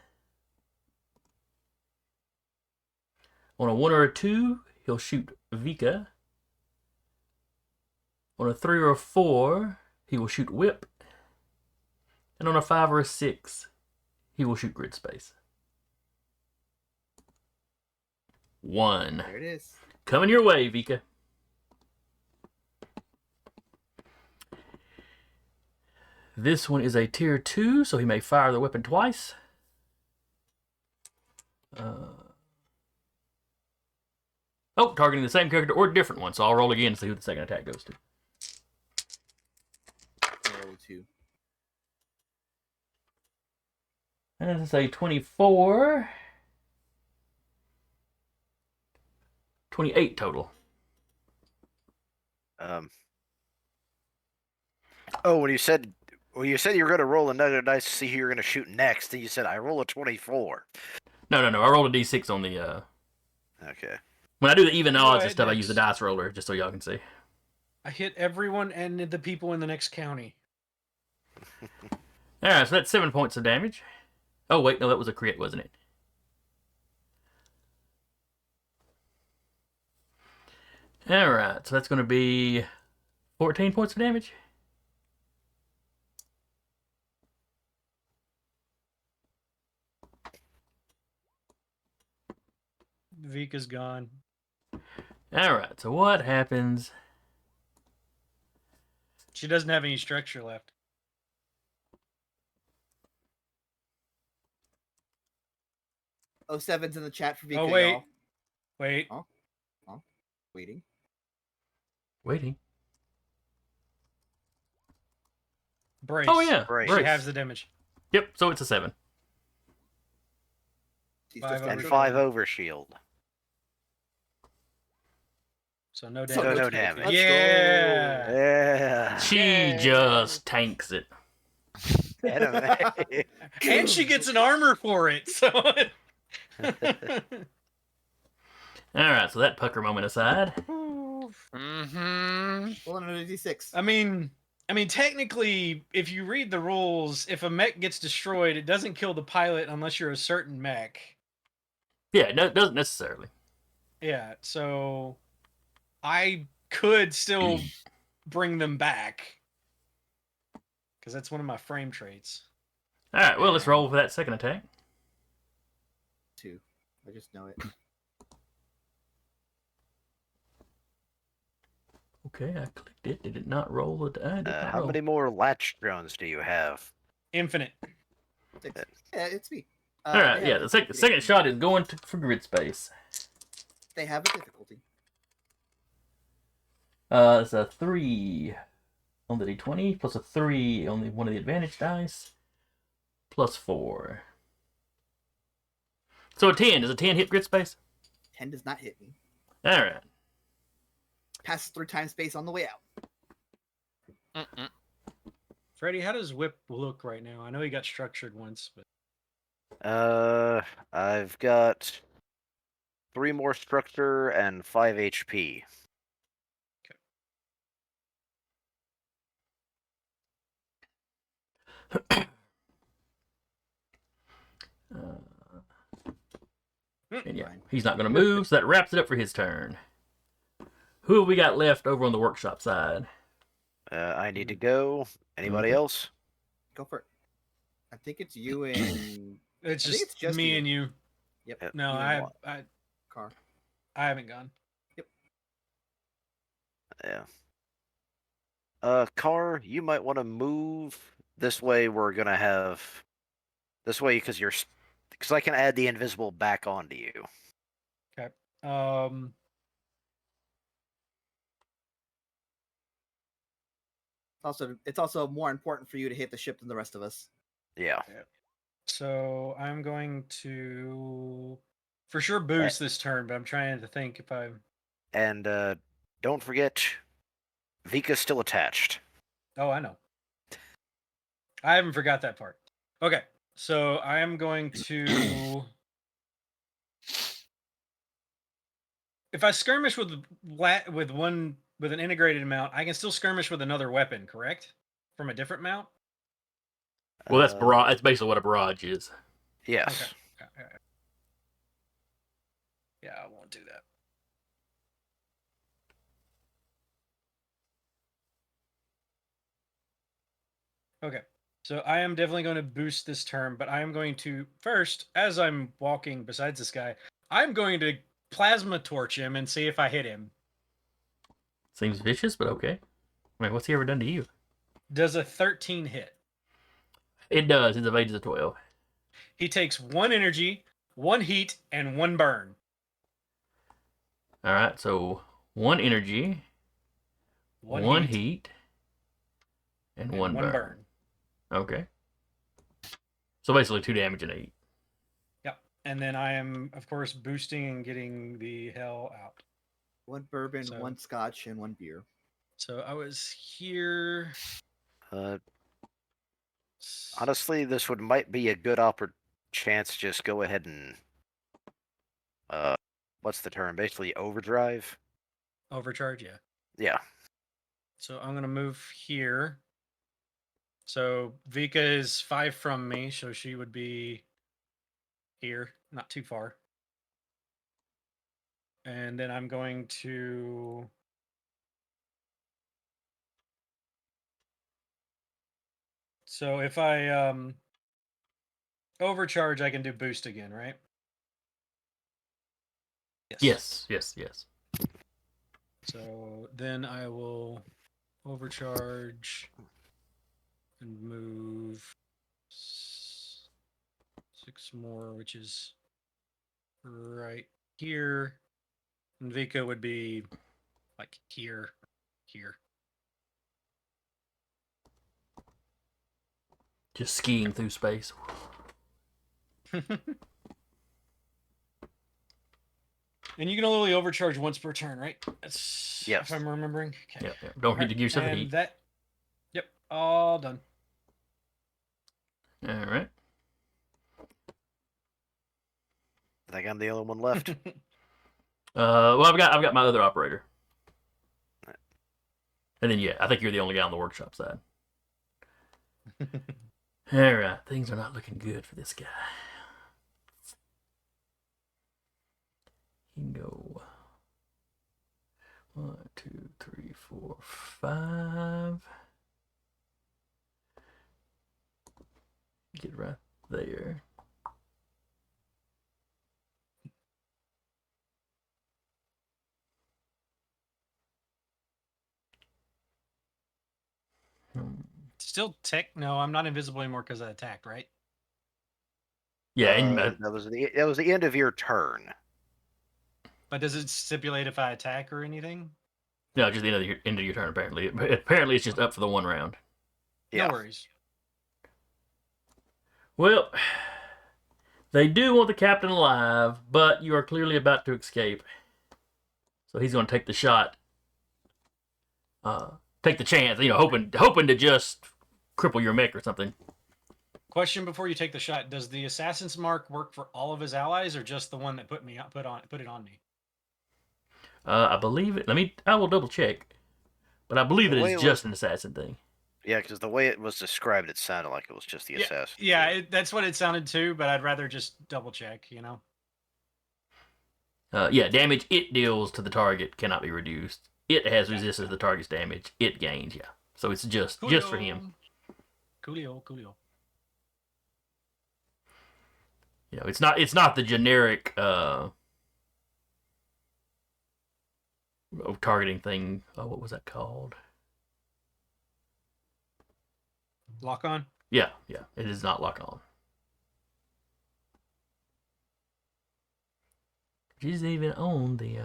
Speaker 1: On a 1 or a 2, he'll shoot Vika. On a 3 or a 4, he will shoot Whip. And on a 5 or a 6, he will shoot Grid Space. 1.
Speaker 5: There it is.
Speaker 1: Coming your way, Vika. This one is a tier 2, so he may fire the weapon twice. Targeting the same character or a different one. So I'll roll again to see who the second attack goes to.
Speaker 5: Roll 2.
Speaker 1: And it's a 24. 28 total.
Speaker 3: When you said you were going to roll another dice to see who you're going to shoot next, and you said I roll a 24.
Speaker 1: No. I rolled a d6 on the.
Speaker 3: Okay.
Speaker 1: When I do the even
Speaker 4: Go
Speaker 1: odds and
Speaker 4: ahead,
Speaker 1: stuff, I use the
Speaker 4: next.
Speaker 1: dice roller just so y'all can see.
Speaker 4: I hit everyone and the people in the next county.
Speaker 1: Alright, so that's 7 points of damage. Oh, wait, no, that was a crit, wasn't it? Alright, so that's going to be 14 points of damage.
Speaker 4: Vika's gone.
Speaker 1: Alright, so what happens?
Speaker 4: She doesn't have any structure left.
Speaker 5: Oh, seven's in the chat for Vika,
Speaker 4: Oh, wait.
Speaker 5: y'all.
Speaker 4: Wait.
Speaker 5: Oh. Waiting.
Speaker 1: Waiting.
Speaker 4: Brace.
Speaker 1: Oh, yeah.
Speaker 3: Brace.
Speaker 4: She
Speaker 1: Brace.
Speaker 4: halves the damage.
Speaker 1: Yep, so it's a 7.
Speaker 5: She's
Speaker 4: 5
Speaker 5: just
Speaker 4: over
Speaker 3: And
Speaker 5: extra.
Speaker 3: 5 over shield.
Speaker 4: So no
Speaker 5: So
Speaker 4: damage.
Speaker 3: no damage.
Speaker 5: Let's
Speaker 4: Yeah.
Speaker 3: Yeah.
Speaker 1: She
Speaker 4: Yay.
Speaker 1: just tanks it.
Speaker 3: Anime.
Speaker 4: And she gets an armor for it. So.
Speaker 1: Alright, so that pucker moment aside.
Speaker 2: Mm-hmm.
Speaker 5: Roll another d6.
Speaker 4: I mean, technically, if you read the rules, if a mech gets destroyed, it doesn't kill the pilot unless you're a certain mech.
Speaker 1: Yeah, no, it doesn't necessarily.
Speaker 4: Yeah, so I could still bring them back because that's one of my frame traits.
Speaker 1: Alright, well, let's roll for that second attack.
Speaker 5: 2. I just know it.
Speaker 1: Okay, I clicked it. Did it not roll it? I did not
Speaker 3: How
Speaker 1: roll.
Speaker 3: many more latch drones do you have?
Speaker 4: Infinite.
Speaker 5: 6. Yeah, it's me.
Speaker 1: Alright,
Speaker 5: they
Speaker 1: yeah,
Speaker 5: have
Speaker 1: the
Speaker 5: a
Speaker 1: second
Speaker 5: difficulty.
Speaker 1: shot is going for grid space.
Speaker 5: They have a difficulty.
Speaker 1: It's a 3 on the d20, plus a 3 on one of the advantage dice, plus 4. So a 10. Does a 10 hit grid space?
Speaker 5: 10 does not hit me.
Speaker 1: Alright.
Speaker 5: Passes through time space on the way out.
Speaker 2: Mm-mm.
Speaker 4: Freddy, how does Whip look right now? I know he got structured once, but
Speaker 3: I've got 3 more structure and 5 HP.
Speaker 1: And yeah,
Speaker 5: Fine.
Speaker 1: he's not going to move, so that wraps it up for his turn. Who have we got left over on the workshop side?
Speaker 3: I need to go. Anybody
Speaker 1: Okay.
Speaker 3: else?
Speaker 5: Go for it. I think it's you and
Speaker 4: It's
Speaker 5: I think
Speaker 4: just,
Speaker 5: it's just
Speaker 4: me
Speaker 5: you.
Speaker 4: and you.
Speaker 5: Yep.
Speaker 3: Yep.
Speaker 4: No,
Speaker 5: you and
Speaker 4: I
Speaker 5: Car.
Speaker 4: haven't gone.
Speaker 3: Yeah. Car, you might want to move this way. We're gonna have this way because because I can add the invisible back onto you.
Speaker 4: Okay.
Speaker 5: It's also more important for you to hit the ship than the rest of us.
Speaker 3: Yeah.
Speaker 4: So I'm going to for sure boost this turn, but I'm trying to think if I.
Speaker 3: And don't forget, Vika's still attached.
Speaker 4: Oh, I know. I haven't forgot that part. Okay, so I am going to. If I skirmish with an integrated mount, I can still skirmish with another weapon, correct? From a different mount.
Speaker 1: Well, that's barrage. That's basically what a barrage is.
Speaker 3: Yes.
Speaker 4: Okay. Yeah, I won't do that. Okay. So I am definitely going to boost this turn, but I am going to first, as I'm walking besides this guy, I'm going to plasma torch him and see if I hit him.
Speaker 1: Seems vicious, but okay. I mean, what's he ever done to you?
Speaker 4: Does a 13 hit?
Speaker 1: It does. His evade is a 12.
Speaker 4: He takes 1 energy, 1 heat, and 1 burn.
Speaker 1: All right, so 1 energy, 1 heat, and 1 burn. Okay. So basically 2 damage and 8.
Speaker 4: Yep. And then I am, of course, boosting and getting the hell out.
Speaker 5: 1 bourbon, 1 scotch, and 1 beer.
Speaker 4: So I was here.
Speaker 3: Honestly, this might be a good chance. Just go ahead and what's the term? Basically, overdrive.
Speaker 4: Overcharge, yeah.
Speaker 3: Yeah.
Speaker 4: So I'm gonna move here. So Vika is 5 from me, so she would be here, not too far. And then I'm going to so if I overcharge, I can do boost again, right?
Speaker 1: Yes.
Speaker 4: So then I will overcharge and move 6 more, which is right here. And Vika would be like here.
Speaker 1: Just skiing through space.
Speaker 4: And you can only overcharge once per turn, right? That's
Speaker 3: Yes.
Speaker 4: if I'm remembering. Okay.
Speaker 1: Yep. Don't forget to give yourself a
Speaker 4: And
Speaker 1: heat.
Speaker 4: Yep, all done.
Speaker 1: All right.
Speaker 3: I think I'm the only one left.
Speaker 1: Well, I've got my other operator. And then I think you're the only guy on the workshop side. All right, things are not looking good for this guy. He can go 1, 2, 3, 4, 5. Get right there.
Speaker 4: Still tech? No, I'm not invisible anymore because I attacked, right?
Speaker 1: Yeah, and
Speaker 3: that was the end of your turn.
Speaker 4: But does it stipulate if I attack or anything?
Speaker 1: no, just the end of your turn. Apparently, it's just up for the 1 round.
Speaker 3: Yeah.
Speaker 4: No worries.
Speaker 1: Well, they do want the captain alive, but you are clearly about to escape. So he's going to take the shot. Take the chance, hoping to just cripple your mech or something.
Speaker 4: Question before you take the shot: does the assassin's mark work for all of his allies, or just the one that put it on me?
Speaker 1: I believe it. I will double check, but I believe that it's just an assassin thing.
Speaker 3: Yeah, because the way it was described, it sounded like it was just the assassin.
Speaker 4: Yeah, that's what it sounded too. But I'd rather just double check.
Speaker 1: Yeah, damage it deals to the target cannot be reduced. It has resistance to the target's damage. It gains, yeah. So it's just for him.
Speaker 4: Coolio.
Speaker 1: You know, it's not the generic targeting thing. Oh, what was that called?
Speaker 4: Lock on.
Speaker 1: Yeah. It is not lock on. She's even on the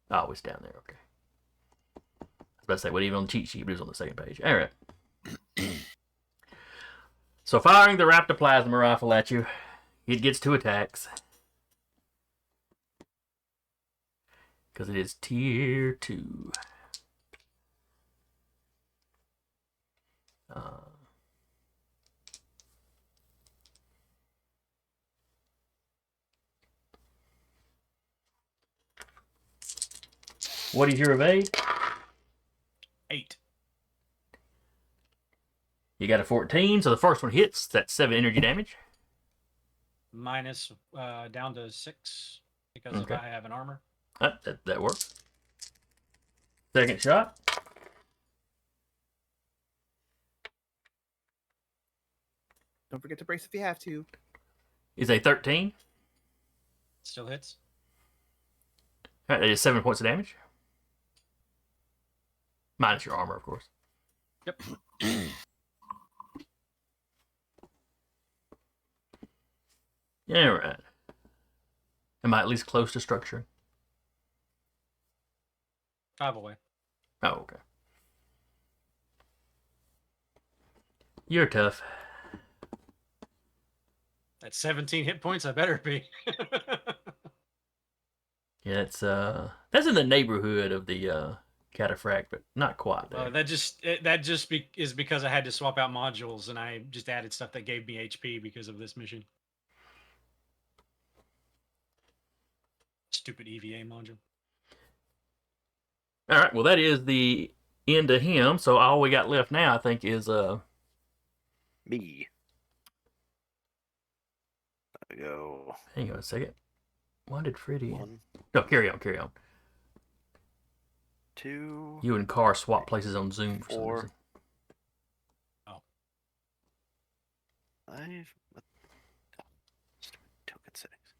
Speaker 1: oh, it's down there, okay. I was about to say, what even on the cheat sheet, but it was on the second page. Alright. So firing the Raptoplasma rifle at you, it gets 2 attacks. Because it is tier 2. What is your evade?
Speaker 4: 8.
Speaker 1: You got a 14, so the first one hits. That's 7 energy damage.
Speaker 4: Minus down to 6 because
Speaker 1: Okay.
Speaker 4: if I have an armor.
Speaker 1: That works. Second shot.
Speaker 5: Don't forget to brace if you have to.
Speaker 1: Is a 13.
Speaker 4: Still hits.
Speaker 1: Alright, that is 7 points of damage. Minus your armor, of course.
Speaker 4: Yep.
Speaker 1: Alright. Am I at least close to structuring?
Speaker 4: 5 away.
Speaker 1: Oh, okay. You're tough.
Speaker 4: At 17 hit points, I better be.
Speaker 1: Yeah, it's that's in the neighborhood of the cataphract, but not quite there.
Speaker 4: That is because I had to swap out modules, and I just added stuff that gave me HP because of this mission. Stupid EVA module.
Speaker 1: All right, well that is the end of him. So all we got left now, I think, is
Speaker 3: Me. I go.
Speaker 1: Hang on a second. Why did Freddy?
Speaker 3: 1,
Speaker 1: No, carry on.
Speaker 3: 2.
Speaker 1: You and Carr swap places on Zoom for some
Speaker 3: 4.
Speaker 1: reason.
Speaker 3: 5. Token settings.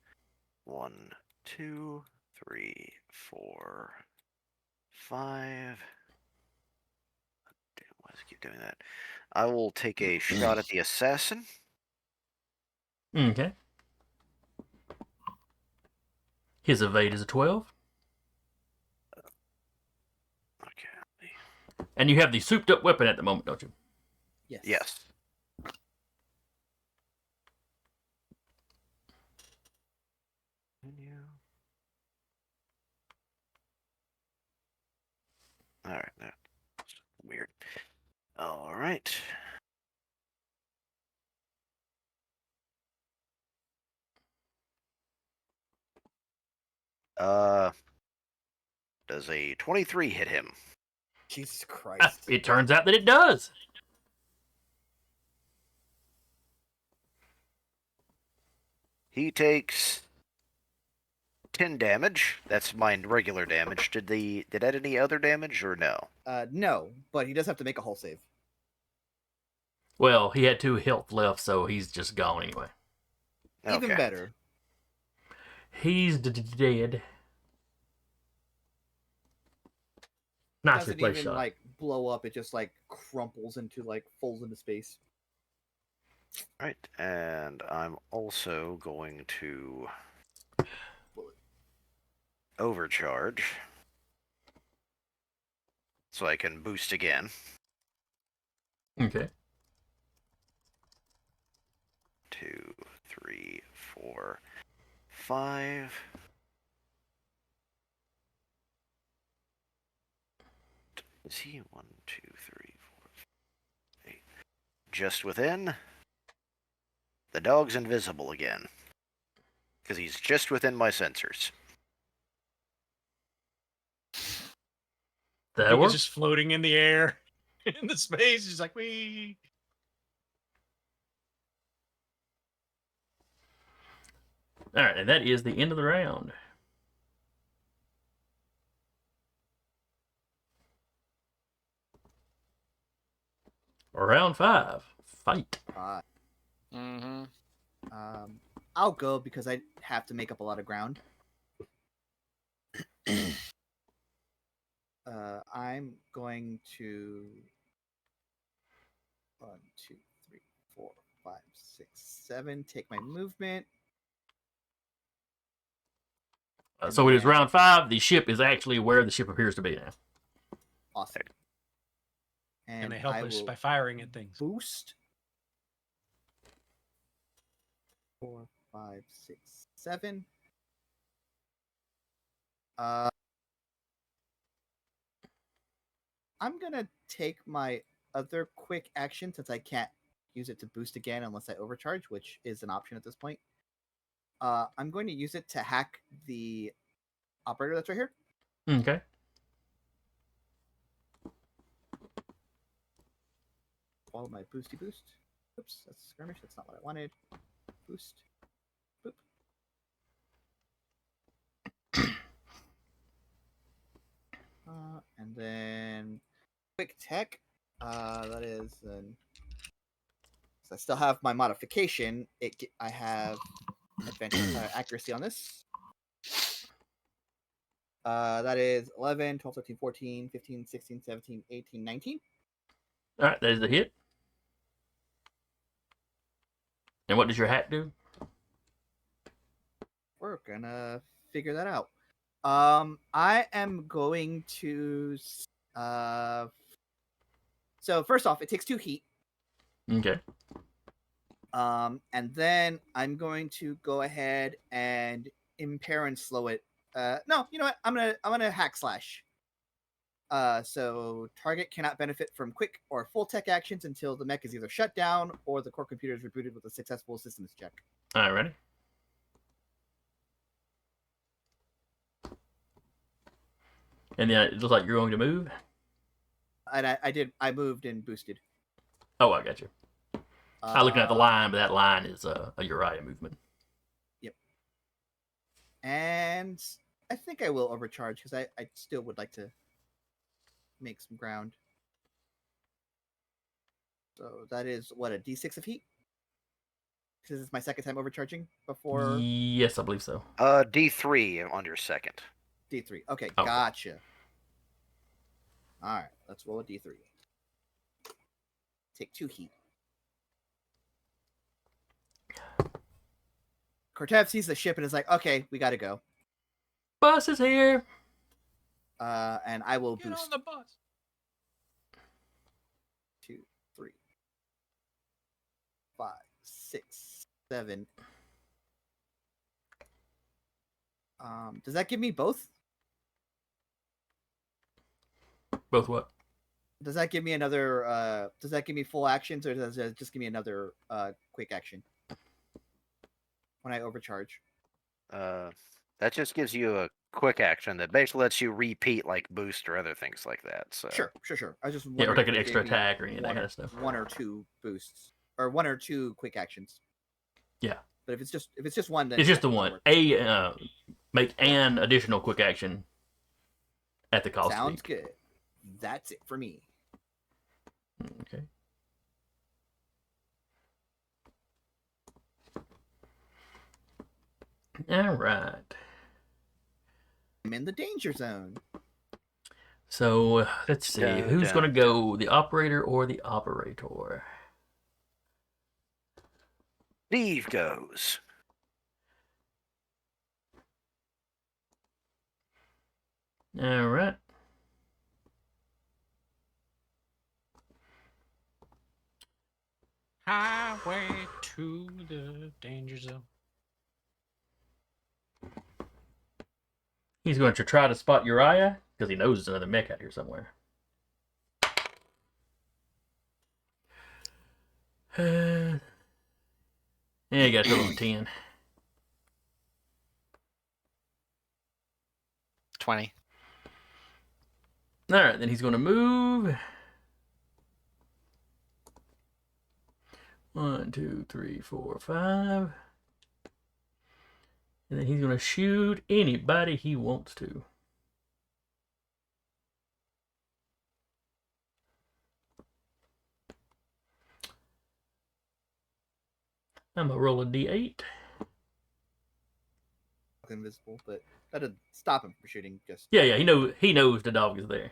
Speaker 3: 1, 2, 3, 4, 5. Damn, why does it keep doing that? I will take a shot at the assassin.
Speaker 1: Okay. His evade is a 12.
Speaker 3: Okay.
Speaker 1: And you have the souped up weapon at the moment, don't you?
Speaker 5: Yes.
Speaker 3: Yes. All right. That's weird. All right. Does a 23 hit him?
Speaker 5: Jesus Christ.
Speaker 1: It turns out that it does.
Speaker 3: He takes 10 damage. That's my regular damage. Did it add any other damage or no?
Speaker 5: No, but he does have to make a hull save.
Speaker 1: Well, he had 2 health left, so he's just gone anyway.
Speaker 5: Even
Speaker 3: Okay.
Speaker 5: better.
Speaker 1: He's dead. Nice
Speaker 5: Doesn't
Speaker 1: replay
Speaker 5: even
Speaker 1: shot.
Speaker 5: like blow up. It just like crumples into like folds into space.
Speaker 3: Right, and I'm also going to overcharge so I can boost again.
Speaker 1: Okay.
Speaker 3: 2, 3, 4, 5. Is he 1, 2, 3, 4, 5, 8? Just within. The dog's invisible again. Because he's just within my sensors.
Speaker 1: That
Speaker 4: He's
Speaker 1: works.
Speaker 4: just floating in the air, in the space. He's like, wee.
Speaker 1: All right, and that is the end of the round. Round 5. Fight.
Speaker 2: Mm-hmm.
Speaker 5: I'll go because I have to make up a lot of ground. I'm going to 1, 2, 3, 4, 5, 6, 7. Take my movement.
Speaker 1: So it is
Speaker 5: then-
Speaker 1: round 5. The ship is actually where the ship appears to be now.
Speaker 5: Awesome.
Speaker 4: And they help
Speaker 5: I
Speaker 4: us
Speaker 5: will
Speaker 4: by firing at things.
Speaker 5: boost. 4, 5, 6, 7. I'm gonna take my other quick action since I can't use it to boost again unless I overcharge, which is an option at this point. I'm going to use it to hack the operator that's right here.
Speaker 1: Okay.
Speaker 5: Follow my boosty boost. Oops, that's skirmish. That's not what I wanted. Boost. Boop. And then quick tech. That is an. So I still have my modification. I have advantage accuracy on this. That is 11, 12, 13, 14, 15, 16, 17, 18, 19.
Speaker 1: All right, that is the hit. And what does your hat do?
Speaker 5: We're gonna figure that out. I am going to. So first off, it takes 2 heat.
Speaker 1: Okay.
Speaker 5: And then I'm going to go ahead and impair and slow it. No, you know what? I'm gonna hack slash. So target cannot benefit from quick or full tech actions until the mech is either shut down or the core computer is rebooted with a successful systems check.
Speaker 1: All right, ready? And then it looks like you're going to move.
Speaker 5: And I did. I moved and boosted.
Speaker 1: Oh, I got you. I looking at the line, but that line is a Uriah movement.
Speaker 5: Yep. And I think I will overcharge because I still would like to make some ground. So that is what, a D6 of heat? Because it's my second time overcharging before
Speaker 1: Yes, I believe so.
Speaker 3: D3 on your second.
Speaker 5: D3. Okay,
Speaker 1: Okay.
Speaker 5: gotcha. All right, let's roll a D3. Take 2 heat. Cortev sees the ship and is like, "Okay, we got to go."
Speaker 1: Bus is here.
Speaker 5: And I will
Speaker 4: Get
Speaker 5: boost.
Speaker 4: on the bus.
Speaker 5: 2, 3, 5, 6, 7. Does that give me both?
Speaker 1: Both what?
Speaker 5: Does that give me another? Does that give me full actions, or does it just give me another quick action when I overcharge?
Speaker 3: That just gives you a quick action that basically lets you repeat like boost or other things like that. So
Speaker 5: Sure. I was just
Speaker 1: Yeah, or
Speaker 5: wondering
Speaker 1: take
Speaker 5: if
Speaker 1: an
Speaker 5: it
Speaker 1: extra
Speaker 5: gave me
Speaker 1: attack or any of that
Speaker 5: one
Speaker 1: kind
Speaker 5: or-
Speaker 1: of stuff.
Speaker 5: 1 or 2 boosts, or 1 or 2 quick actions.
Speaker 1: Yeah.
Speaker 5: But if it's just one, then
Speaker 1: It's just
Speaker 5: yeah,
Speaker 1: the
Speaker 5: that'll
Speaker 1: one.
Speaker 5: work.
Speaker 1: Make an additional quick action at the cost.
Speaker 5: Sounds good. That's it for me.
Speaker 1: Okay. All right.
Speaker 5: I'm in the danger zone.
Speaker 1: So let's see.
Speaker 3: Dun,
Speaker 1: Who's
Speaker 3: dun,
Speaker 1: going to go, the operator or the operator?
Speaker 3: Steve goes.
Speaker 1: All right.
Speaker 4: Highway to the danger zone.
Speaker 1: He's going to try to spot Uriah because he knows there's another mech out here somewhere. Yeah, you got a total of 10.
Speaker 2: 20.
Speaker 1: All right, then he's going to move. 1, 2, 3, 4, 5. And then he's going to shoot anybody he wants to. I'm going to roll a d8.
Speaker 5: Invisible, but that didn't stop him from shooting. Just
Speaker 1: Yeah, he knows the dog is there.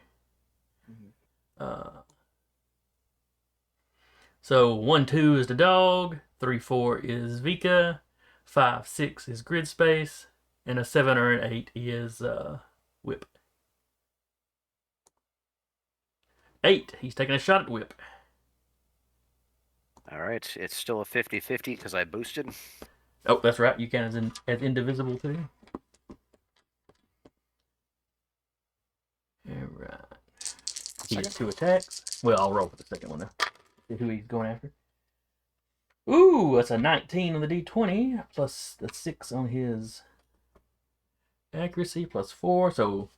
Speaker 5: Mhm.
Speaker 1: So 1, 2 is the dog, 3, 4 is Vika, 5, 6 is grid space, and a 7 or an 8 is whip. 8, he's taking a shot at whip.
Speaker 3: All right, it's still a 50-50 because I boosted.
Speaker 1: Oh, that's right. You can as indivisible too. All right. He gets 2 attacks. Well, I'll roll for the second one now. See who he's going after. Ooh, that's a 19 on the d20 plus the 6 on his accuracy plus 4. So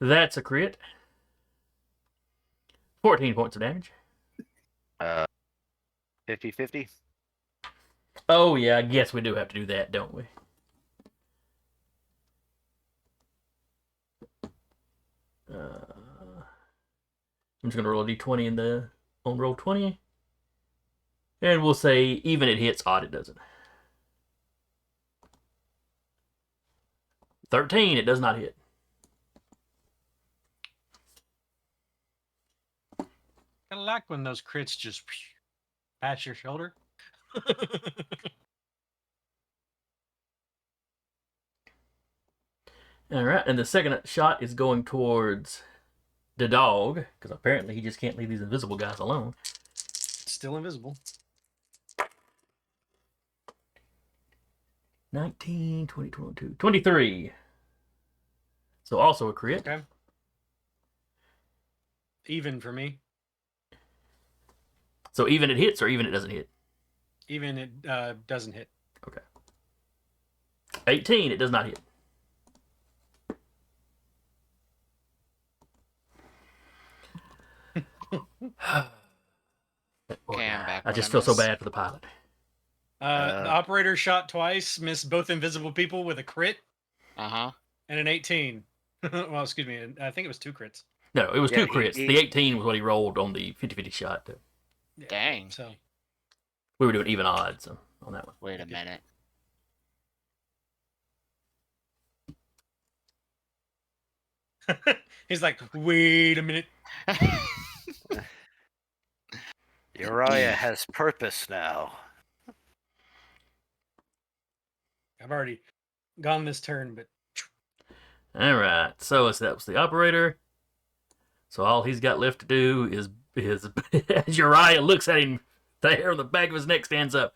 Speaker 1: that's a crit. 14 points of damage.
Speaker 3: 50-50.
Speaker 1: Oh yeah, I guess we do have to do that, don't we? I'm just gonna roll a d20 on roll 20, and we'll say even it hits, odd it doesn't. 13, it does not hit.
Speaker 4: I like when those crits just pat your shoulder.
Speaker 1: All right, and the second shot is going towards the dog because apparently he just can't leave these invisible guys alone.
Speaker 4: Still invisible.
Speaker 1: 19, 20, 22, 23. So also a crit.
Speaker 4: Okay. Even for me.
Speaker 1: So even it hits or even it doesn't hit?
Speaker 4: Even it doesn't hit.
Speaker 1: Okay. 18, it does not hit.
Speaker 2: Okay, I'm back.
Speaker 1: I
Speaker 2: What'd
Speaker 1: just
Speaker 2: I
Speaker 1: feel so
Speaker 2: miss?
Speaker 1: bad for the pilot.
Speaker 4: The operator shot twice, missed both invisible people with a crit
Speaker 2: Uh-huh.
Speaker 4: and an 18. Well, excuse me, I think it was 2 crits.
Speaker 1: No, it was
Speaker 3: Yeah,
Speaker 1: 2 crits. The 18 was what he rolled on the 50-50 shot.
Speaker 4: Yeah,
Speaker 2: Dang.
Speaker 4: So
Speaker 1: We were doing even odds on that one.
Speaker 2: Wait a minute.
Speaker 4: he's like, wait a minute.
Speaker 3: Uriah has purpose now.
Speaker 4: I've already gone this turn, but
Speaker 1: All right, so that was the operator. So all he's got left to do is as Uriah looks at him, the hair on the back of his neck stands up.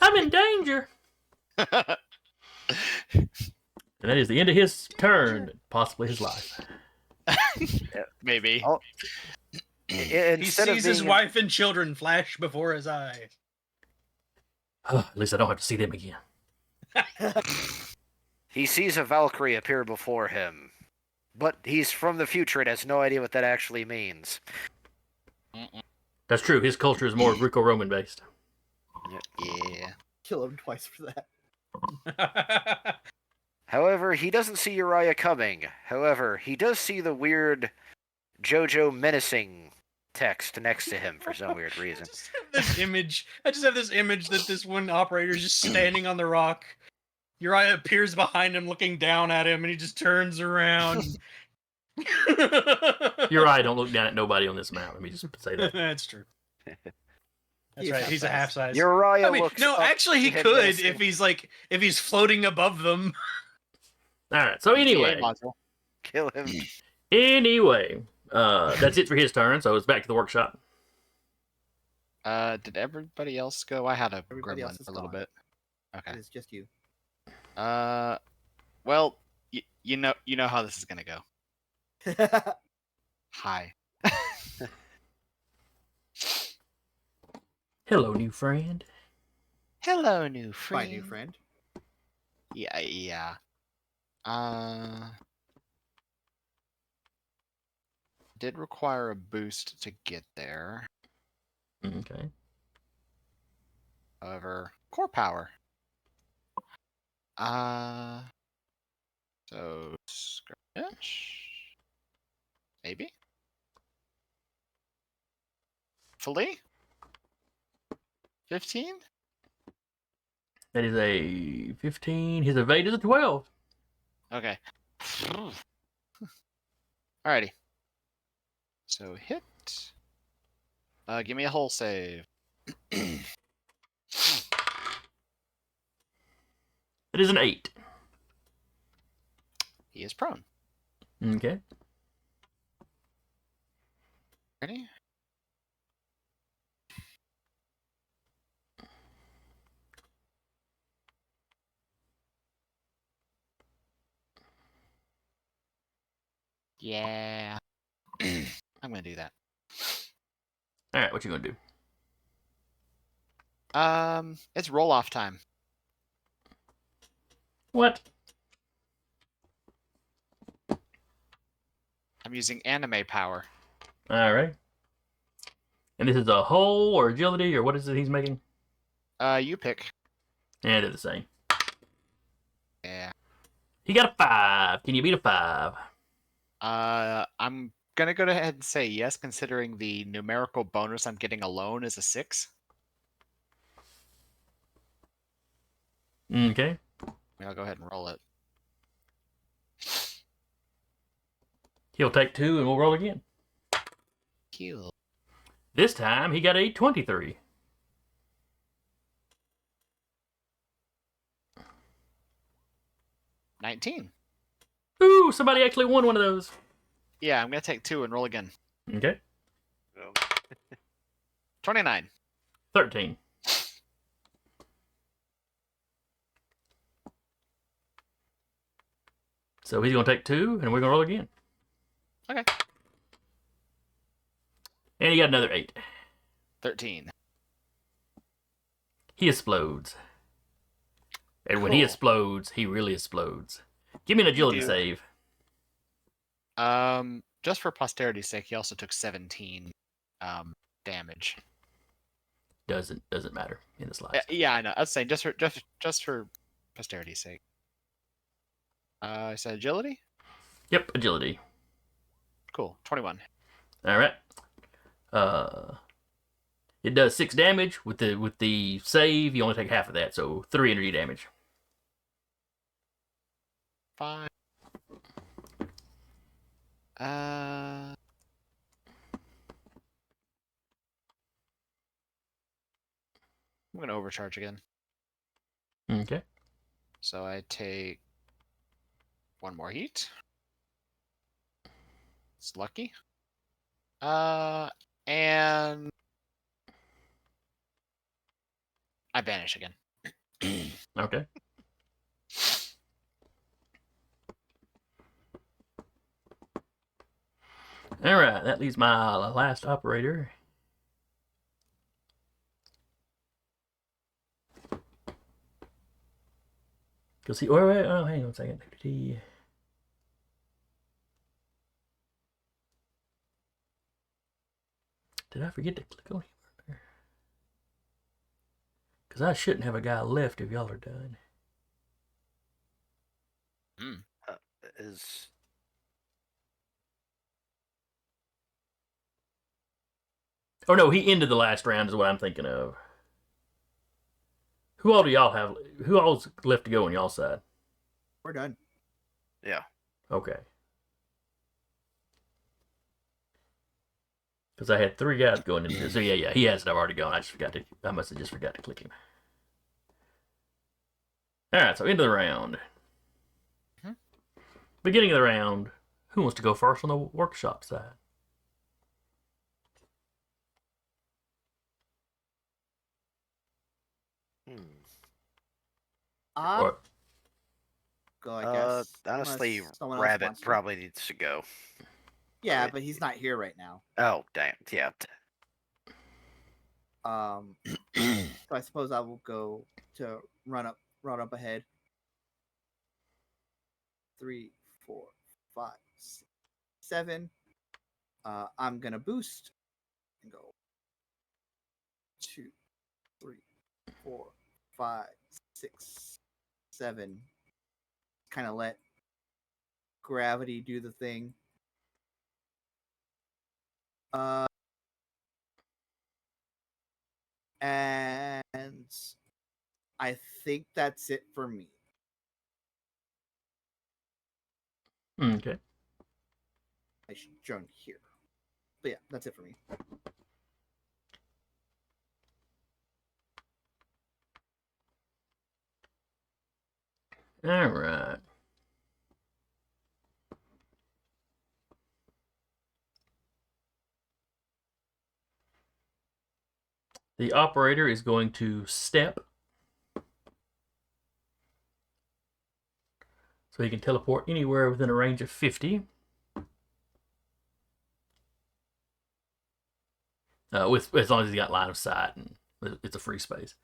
Speaker 1: I'm in danger. And that is the end of his turn, possibly his life.
Speaker 2: Maybe.
Speaker 3: Oh,
Speaker 4: he
Speaker 3: instead of
Speaker 4: sees his
Speaker 3: being
Speaker 4: wife and children flash before his eyes.
Speaker 1: At least I don't have to see them again.
Speaker 3: he sees a Valkyrie appear before him, but he's from the future and has no idea what that actually means.
Speaker 1: That's true. His culture is more Greco-Roman based.
Speaker 2: Yeah.
Speaker 5: kill him twice for that.
Speaker 3: However, he doesn't see Uriah coming. However, he does see the weird JoJo menacing text next to him for some weird reason.
Speaker 4: I just have this image that this one operator is just standing on the rock. Uriah appears behind him, looking down at him, and he just turns around.
Speaker 1: Uriah don't look down at nobody on this map. Let me just say that.
Speaker 4: That's true. That's
Speaker 5: He's
Speaker 4: right. He's a
Speaker 5: half-sized.
Speaker 4: half size.
Speaker 3: Uriah
Speaker 4: I mean,
Speaker 3: looks
Speaker 4: no,
Speaker 3: up
Speaker 4: actually, he
Speaker 3: to him
Speaker 4: could
Speaker 3: menacing.
Speaker 4: if he's floating above them.
Speaker 1: All right. So anyway,
Speaker 2: Yeah, module.
Speaker 3: Kill him.
Speaker 1: That's it for his turn. So it's back to the workshop.
Speaker 2: Did everybody else go? I had a
Speaker 5: Everybody else
Speaker 2: gremlin
Speaker 5: is
Speaker 2: for a little
Speaker 5: gone.
Speaker 2: bit. Okay.
Speaker 5: It is just you.
Speaker 2: Well, you know how this is gonna go. Hi.
Speaker 1: Hello, new friend.
Speaker 2: Hello, new
Speaker 5: My
Speaker 2: friend.
Speaker 5: new friend.
Speaker 2: Yeah. Did require a boost to get there.
Speaker 1: Okay.
Speaker 2: However, core power. So skirmish, maybe. Fully. 15.
Speaker 1: That is a 15. His evade is a 12.
Speaker 2: Okay. Alrighty. So hit. Give me a hull save.
Speaker 1: It is an 8.
Speaker 2: He is prone.
Speaker 1: Okay.
Speaker 2: Ready? Yeah. I'm gonna do that.
Speaker 1: All right, what you gonna do?
Speaker 2: It's roll off time.
Speaker 1: What?
Speaker 2: I'm using anime power.
Speaker 1: All right. And this is a hull or agility or what is it he's making?
Speaker 2: You pick.
Speaker 1: Yeah, they're the same.
Speaker 2: Yeah.
Speaker 1: He got a 5. Can you beat a 5?
Speaker 2: I'm gonna go ahead and say yes, considering the numerical bonus I'm getting alone is a 6.
Speaker 1: Okay.
Speaker 2: I'll go ahead and roll it.
Speaker 1: He'll take 2 and we'll roll again.
Speaker 2: Heal.
Speaker 1: This time he got a 23.
Speaker 2: $19.
Speaker 1: Ooh, somebody actually won one of those.
Speaker 2: Yeah, I'm gonna take 2 and roll again.
Speaker 1: Okay.
Speaker 3: Oh.
Speaker 2: 29.
Speaker 1: 13. So he's going to take 2 and we're going to roll again.
Speaker 2: Okay.
Speaker 1: And he got another 8.
Speaker 2: 13.
Speaker 1: He explodes. And when he
Speaker 2: Cool.
Speaker 1: explodes, he really explodes. Give me an agility
Speaker 3: do.
Speaker 1: save.
Speaker 2: Just for posterity's sake, he also took 17 damage.
Speaker 1: Doesn't matter in the slightest.
Speaker 2: Yeah, I know. I was saying just for posterity's sake. I said agility.
Speaker 1: Yep, agility.
Speaker 2: Cool. 21.
Speaker 1: All right. It does 6 damage with the save. You only take half of that, so 3 energy damage.
Speaker 2: 5. I'm gonna overcharge again.
Speaker 1: Okay.
Speaker 2: So I take 1 more heat. It's lucky. And I vanish again.
Speaker 1: Okay. All right. That leaves my last operator. Because he. Wait. Oh, hang on a second. Did I forget to click on him? Because I shouldn't have a guy left if y'all are done.
Speaker 3: Is
Speaker 1: Oh no, he ended the last round is what I'm thinking of. Who all do y'all have? Who all's left to go on y'all side?
Speaker 5: We're done.
Speaker 3: yeah.
Speaker 1: Okay. Because I had 3 guys going into this. So yeah, he has it. I've already gone. I must have just forgot to click him. All right, so end of the round.
Speaker 2: Mhm.
Speaker 1: Beginning of the round. Who wants to go first on the workshop side? Or
Speaker 5: Go, I guess.
Speaker 3: Honestly,
Speaker 5: unless someone else
Speaker 3: Rabbit
Speaker 5: wants to.
Speaker 3: probably needs to go.
Speaker 5: Yeah,
Speaker 3: Wait.
Speaker 5: but he's not here right now.
Speaker 3: Oh, damn. Yeah.
Speaker 5: So I suppose I will go to run up ahead. 3, 4, 5, 6, 7. I'm gonna boost and go 2, 3, 4, 5, 6, 7. Kind of let gravity do the thing. And I think that's it for me.
Speaker 1: Okay.
Speaker 5: I should join here. But yeah, that's it for me.
Speaker 1: All right. The operator is going to step. So he can teleport anywhere within a range of 50. With as long as he's got line of sight and it's a free space.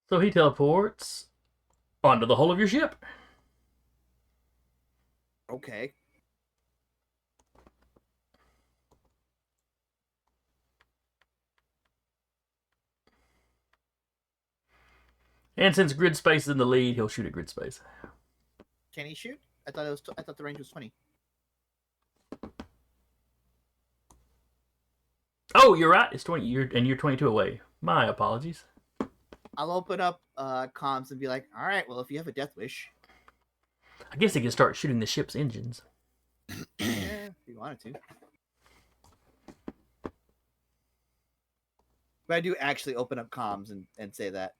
Speaker 1: So he teleports onto the hull of your ship.
Speaker 5: Okay.
Speaker 1: And since grid space is in the lead, he'll shoot at grid space.
Speaker 5: Can he shoot? I thought the range was 20.
Speaker 1: Oh, you're right. It's 20. You're 22 away. My apologies.
Speaker 5: I'll open up comms and be like, all right, well, if you have a death wish,
Speaker 1: I guess he can start shooting the ship's engines.
Speaker 5: yeah, if you wanted to. But I do actually open up comms and say that.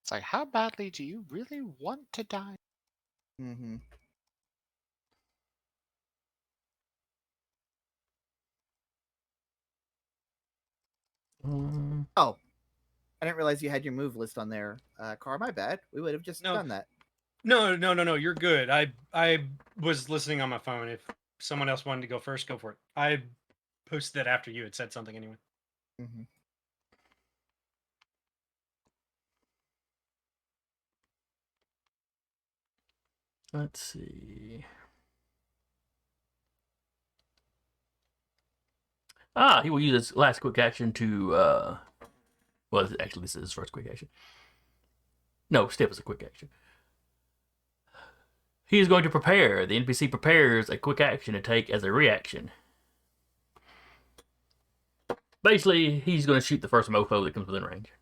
Speaker 2: It's like, how badly do you really want to die?
Speaker 5: Mm-hmm. Oh, I didn't realize you had your move list on there. Car, my bad. We would have just
Speaker 4: No.
Speaker 5: done that.
Speaker 4: No. You're good. I was listening on my phone. If someone else wanted to go first, go for it. I posted that after you had said something anyway.
Speaker 5: Mm-hmm.
Speaker 1: Let's see. He will use his last quick action to, well, actually, this is his first quick action. No, step is a quick action. He is going to prepare. The NPC prepares a quick action to take as a reaction. Basically, he's going to shoot the first mofo that comes within range.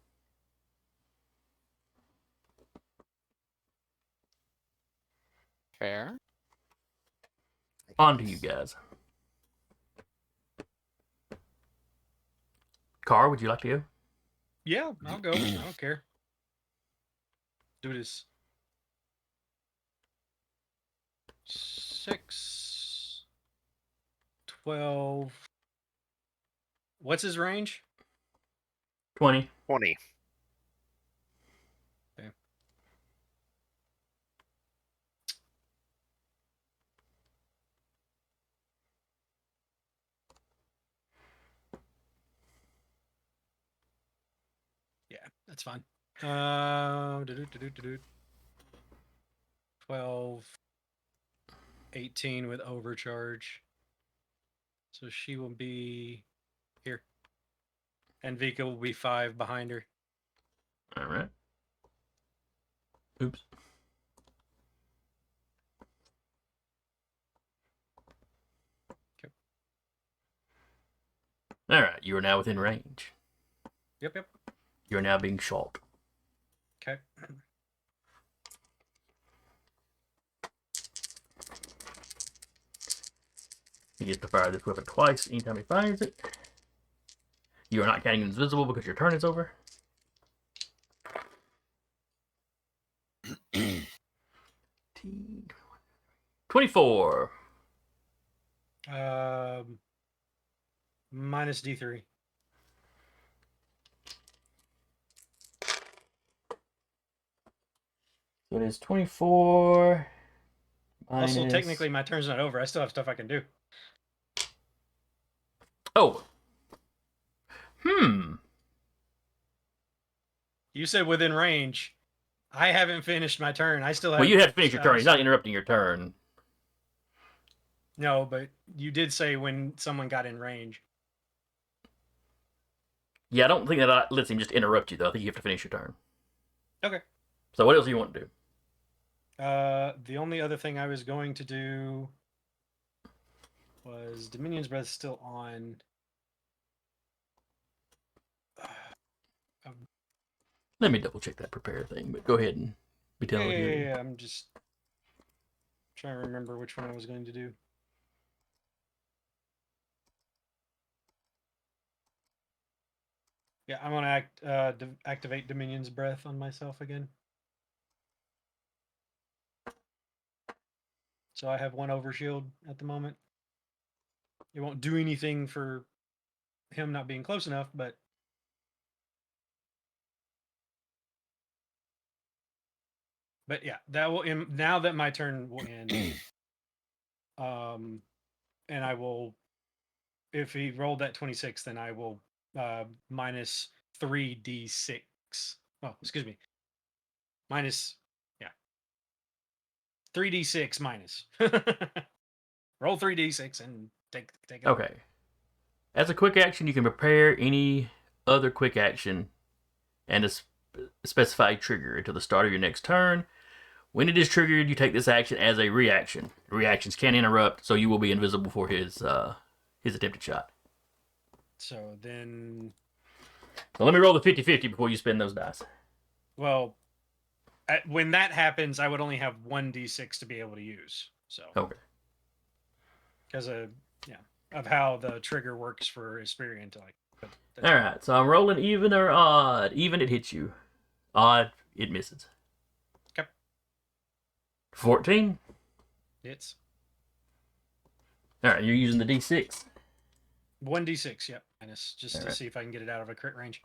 Speaker 2: Fair.
Speaker 1: On to you guys. Car, would you like to go?
Speaker 4: Yeah, I'll go. I don't care. Do this. 6, 12. What's his range?
Speaker 1: 20.
Speaker 3: 20.
Speaker 4: Okay. Yeah, that's fine. 12, 18 with overcharge. So she will be here. And Vika will be 5 behind her.
Speaker 1: All right. Oops.
Speaker 4: Okay.
Speaker 1: All right. You are now within range.
Speaker 4: Yep.
Speaker 1: You are now being shot.
Speaker 4: Okay.
Speaker 1: He gets to fire this weapon twice anytime he fires it. You are not counting invisible because your turn is over. 24.
Speaker 4: Minus D3.
Speaker 1: So it is 24.
Speaker 4: Also,
Speaker 1: minus-
Speaker 4: technically, my turn's not over. I still have stuff I can do.
Speaker 1: Oh. Hmm.
Speaker 4: You said within range. I haven't finished my turn. I still have.
Speaker 1: Well, you have to finish your turn. He's not interrupting your turn.
Speaker 4: No, but you did say when someone got in range.
Speaker 1: Yeah, I don't think that lets him just interrupt you, though. I think you have to finish your turn.
Speaker 4: Okay.
Speaker 1: So what else do you want to do?
Speaker 4: The only other thing I was going to do was Dominion's Breath still on.
Speaker 1: Let me double check that prepare thing, but go ahead and be telling me.
Speaker 4: Yeah, I'm just trying to remember which one I was going to do. Yeah, I'm gonna activate Dominion's Breath on myself again. So I have one overshield at the moment. It won't do anything for him not being close enough, but yeah, that will now that my turn will end. And I will, if he rolled that 26, then I will minus 3d6. Oh, excuse me. Minus, yeah. 3d6 minus. Roll 3d6 and take it.
Speaker 1: Okay. As a quick action, you can prepare any other quick action and a specified trigger until the start of your next turn. When it is triggered, you take this action as a reaction. Reactions can interrupt, so you will be invisible for his attempted shot.
Speaker 4: So then...
Speaker 1: So let me roll the 50-50 before you spend those dice.
Speaker 4: Well, when that happens, I would only have 1d6 to be able to use. So
Speaker 1: Okay.
Speaker 4: Because of how the trigger works for Hesperian to
Speaker 1: All right, so I'm rolling even or odd. Even, it hits you. Odd, it misses.
Speaker 4: Okay.
Speaker 1: 14.
Speaker 4: Hits.
Speaker 1: All right, you're using the D6.
Speaker 4: 1d6, yep. Minus, just to see if I can get it out of a crit range.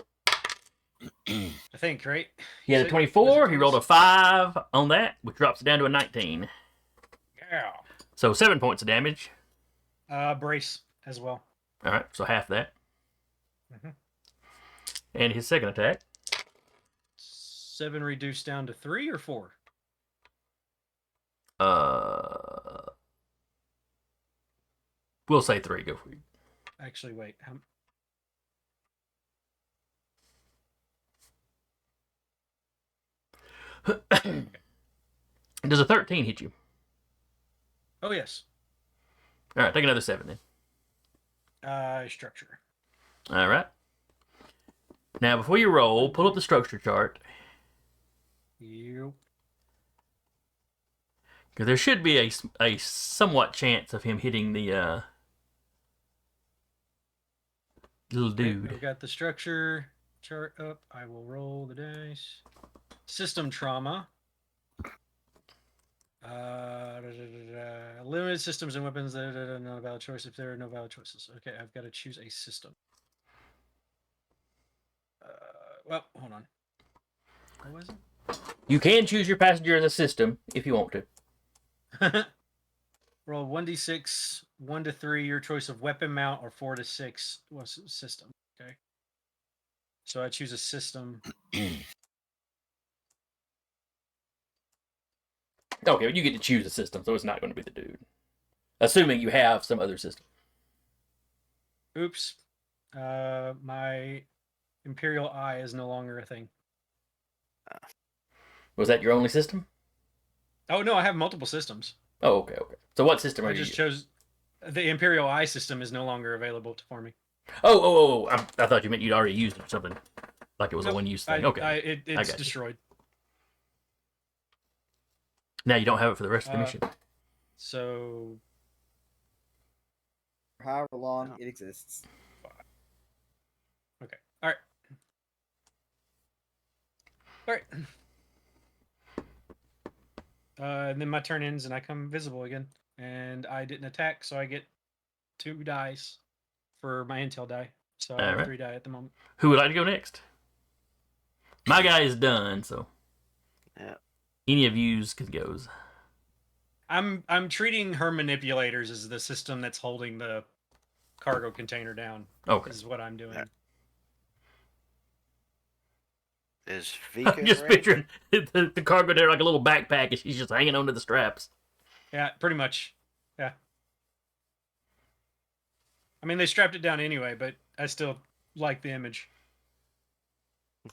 Speaker 4: I think, right?
Speaker 1: He had a 24. He rolled a 5 on that, which drops it down to a 19.
Speaker 4: Yeah.
Speaker 1: So 7 points of damage.
Speaker 4: Brace as well.
Speaker 1: All right, so half that.
Speaker 4: Mm-hmm.
Speaker 1: And his second attack.
Speaker 4: 7 reduced down to 3 or 4?
Speaker 1: We'll say 3. Go for it.
Speaker 4: Actually, wait.
Speaker 1: Does a 13 hit you?
Speaker 4: Oh, yes.
Speaker 1: All right, take another 7 then.
Speaker 4: Structure.
Speaker 1: All right. Now, before you roll, pull up the structure chart.
Speaker 4: Yep.
Speaker 1: Because there should be a somewhat chance of him hitting the little dude.
Speaker 4: I've got the structure chart up. I will roll the dice. System trauma. Limited systems and weapons that are not a valid choice if there are no valid choices. Okay, I've got to choose a system. Well, hold on. What was it?
Speaker 1: You can choose your passenger as a system if you want to.
Speaker 4: Roll 1d6, 1 to 3, your choice of weapon mount, or 4 to 6 was system. Okay. So I choose a system.
Speaker 1: Okay, but you get to choose a system, so it's not going to be the dude. Assuming you have some other system.
Speaker 4: Oops. My Imperial Eye is no longer a thing.
Speaker 1: Was that your only system?
Speaker 4: Oh, no, I have multiple systems.
Speaker 1: Oh, okay. So what system are
Speaker 4: I
Speaker 1: you
Speaker 4: just
Speaker 1: using?
Speaker 4: chose... The Imperial Eye system is no longer available for me.
Speaker 1: Oh. I thought you meant you'd already used it or something. Like it was a
Speaker 4: Nope,
Speaker 1: one-use thing. Okay.
Speaker 4: It's
Speaker 1: got you.
Speaker 4: destroyed.
Speaker 1: Now you don't have it for the rest of the mission.
Speaker 4: So...
Speaker 5: However long it exists.
Speaker 4: Okay. All right. And then my turn ends and I come visible again. And I didn't attack, so I get 2 dice. for my intel die. So I
Speaker 1: All
Speaker 4: have
Speaker 1: right.
Speaker 4: 3 die at the moment.
Speaker 1: Who would like to go next? My guy is done, so
Speaker 3: Yeah.
Speaker 1: any of yous can go.
Speaker 4: I'm treating her manipulators as the system that's holding the cargo container down.
Speaker 1: Okay.
Speaker 4: Is what I'm doing.
Speaker 3: Yeah. Is
Speaker 1: I'm
Speaker 3: Vika
Speaker 1: just
Speaker 3: ready?
Speaker 1: picturing the cargo there like a little backpack, and she's just hanging onto the straps.
Speaker 4: Yeah, pretty much. Yeah. I mean, they strapped it down anyway, but I still like the image.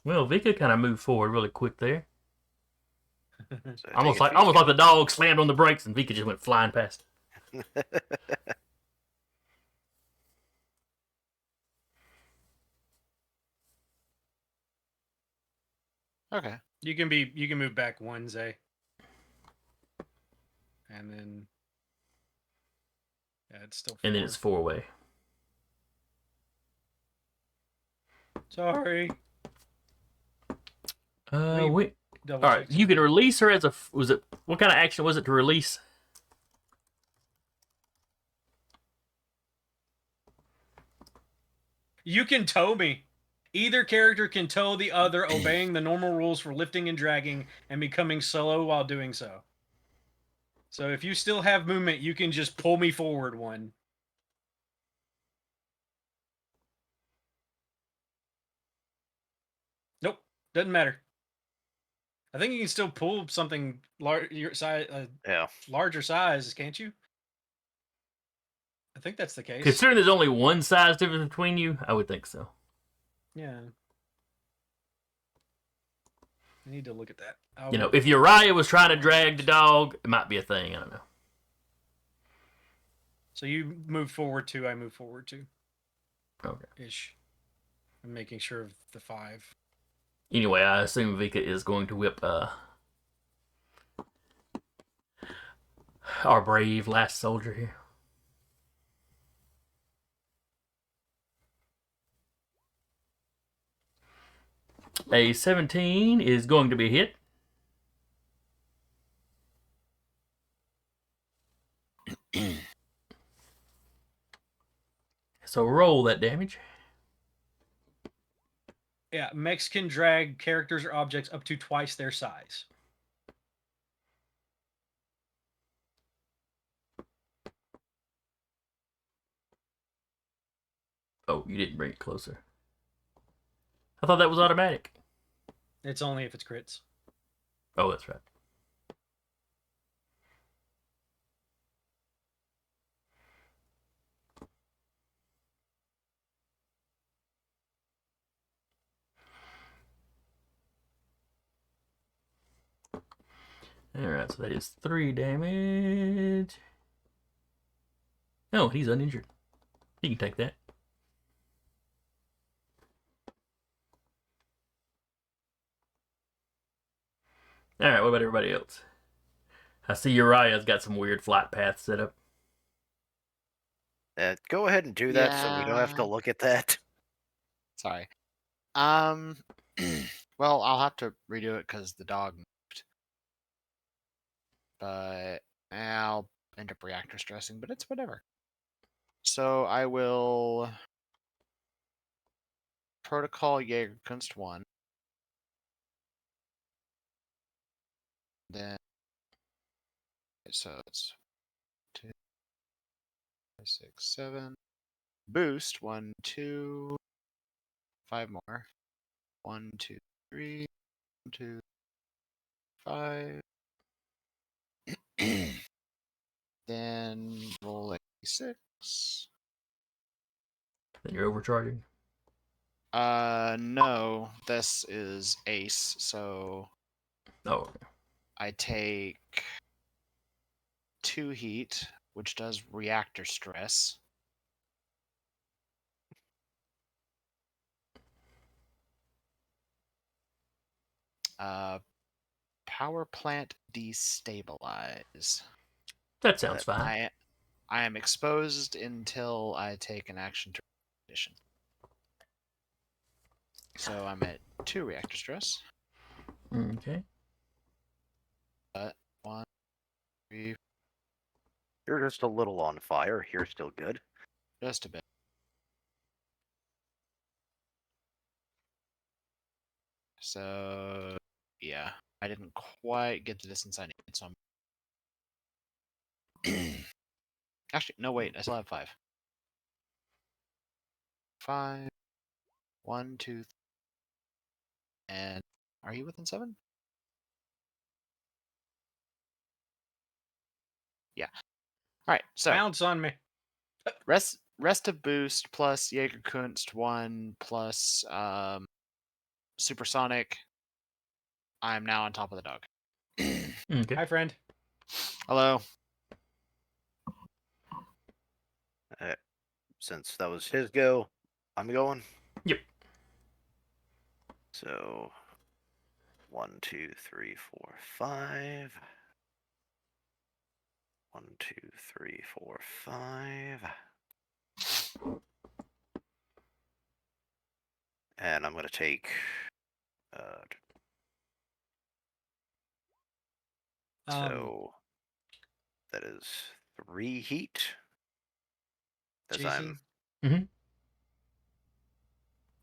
Speaker 1: Well, Vika kind of moved forward really quick there,
Speaker 3: So I
Speaker 1: almost
Speaker 3: take
Speaker 1: like
Speaker 3: it
Speaker 1: almost like the dog slammed on the brakes, and Vika just went flying past.
Speaker 3: Vika-
Speaker 2: Okay.
Speaker 4: You can move back 1, Zay. And then yeah, it's still 4.
Speaker 1: And then it's 4-way.
Speaker 4: Sorry.
Speaker 1: Wait.
Speaker 4: Double
Speaker 1: All right,
Speaker 4: check
Speaker 1: you can
Speaker 4: something.
Speaker 1: release her as a. Was it what kind of action was it to release?
Speaker 4: You can tow me. Either character can tow the other, obeying the normal rules for lifting and dragging and becoming solo while doing so. So if you still have movement, you can just pull me forward 1. Nope, doesn't matter. I think you can still pull something your size,
Speaker 3: yeah.
Speaker 4: larger size, can't you? I think that's the case.
Speaker 1: Considering there's only one size difference between you, I would think so.
Speaker 4: Yeah. I need to look at that.
Speaker 1: You know, if Uriah was trying to drag the dog, it might be a thing. I don't know.
Speaker 4: So you move forward 2, I move forward 2.
Speaker 1: Okay.
Speaker 4: Ish. I'm making sure of the 5.
Speaker 1: Anyway, I assume Vika is going to whip our brave last soldier here. A 17 is going to be a hit. So roll that damage.
Speaker 4: Yeah, mechs can drag characters or objects up to twice their size.
Speaker 1: Oh, you didn't bring it closer. I thought that was automatic.
Speaker 4: It's only if it's crits.
Speaker 1: Oh, that's right. Alright, so that is 3 damage. Oh, he's uninjured. He can take that. Alright, what about everybody else? I see Uriah's got some weird flight paths set up.
Speaker 3: Go ahead and do that so we don't have to
Speaker 2: Yeah.
Speaker 3: look at that.
Speaker 2: Sorry. Well, I'll have to redo it because the dog moved. But I'll end up reactor stressing, but it's whatever. So I will protocol Jägerkunst 1. Then so it's 2, 5, 6, 7. Boost 1, 2, 5 more. 1, 2, 3, 1, 2, 5. Then roll a 6.
Speaker 1: Then you're overcharging.
Speaker 2: No, this is ace, so
Speaker 1: Oh, okay.
Speaker 2: I take 2 heat, which does reactor stress. Power plant destabilize.
Speaker 1: That sounds fine.
Speaker 2: I am exposed until I take an action to condition. So I'm at 2 reactor stress.
Speaker 1: Okay.
Speaker 2: 1, 3,
Speaker 3: You're just a little on fire. You're still good.
Speaker 2: just a bit. So yeah, I didn't quite get the distance I needed. So I'm actually no wait, I still have 5. 5, 1, 2, 3. And are you within 7? Yeah. All right. So
Speaker 4: Bounce on me.
Speaker 2: rest of boost plus Jägerkunst 1 plus supersonic. I'm now on top of the dog.
Speaker 1: Okay.
Speaker 4: Hi, friend.
Speaker 2: Hello.
Speaker 3: Since that was his go, I'm going.
Speaker 1: Yep.
Speaker 3: So 1, 2, 3, 4, 5. 1, 2, 3, 4, 5. And I'm gonna take so that is 3 heat. As
Speaker 4: JC,
Speaker 3: I'm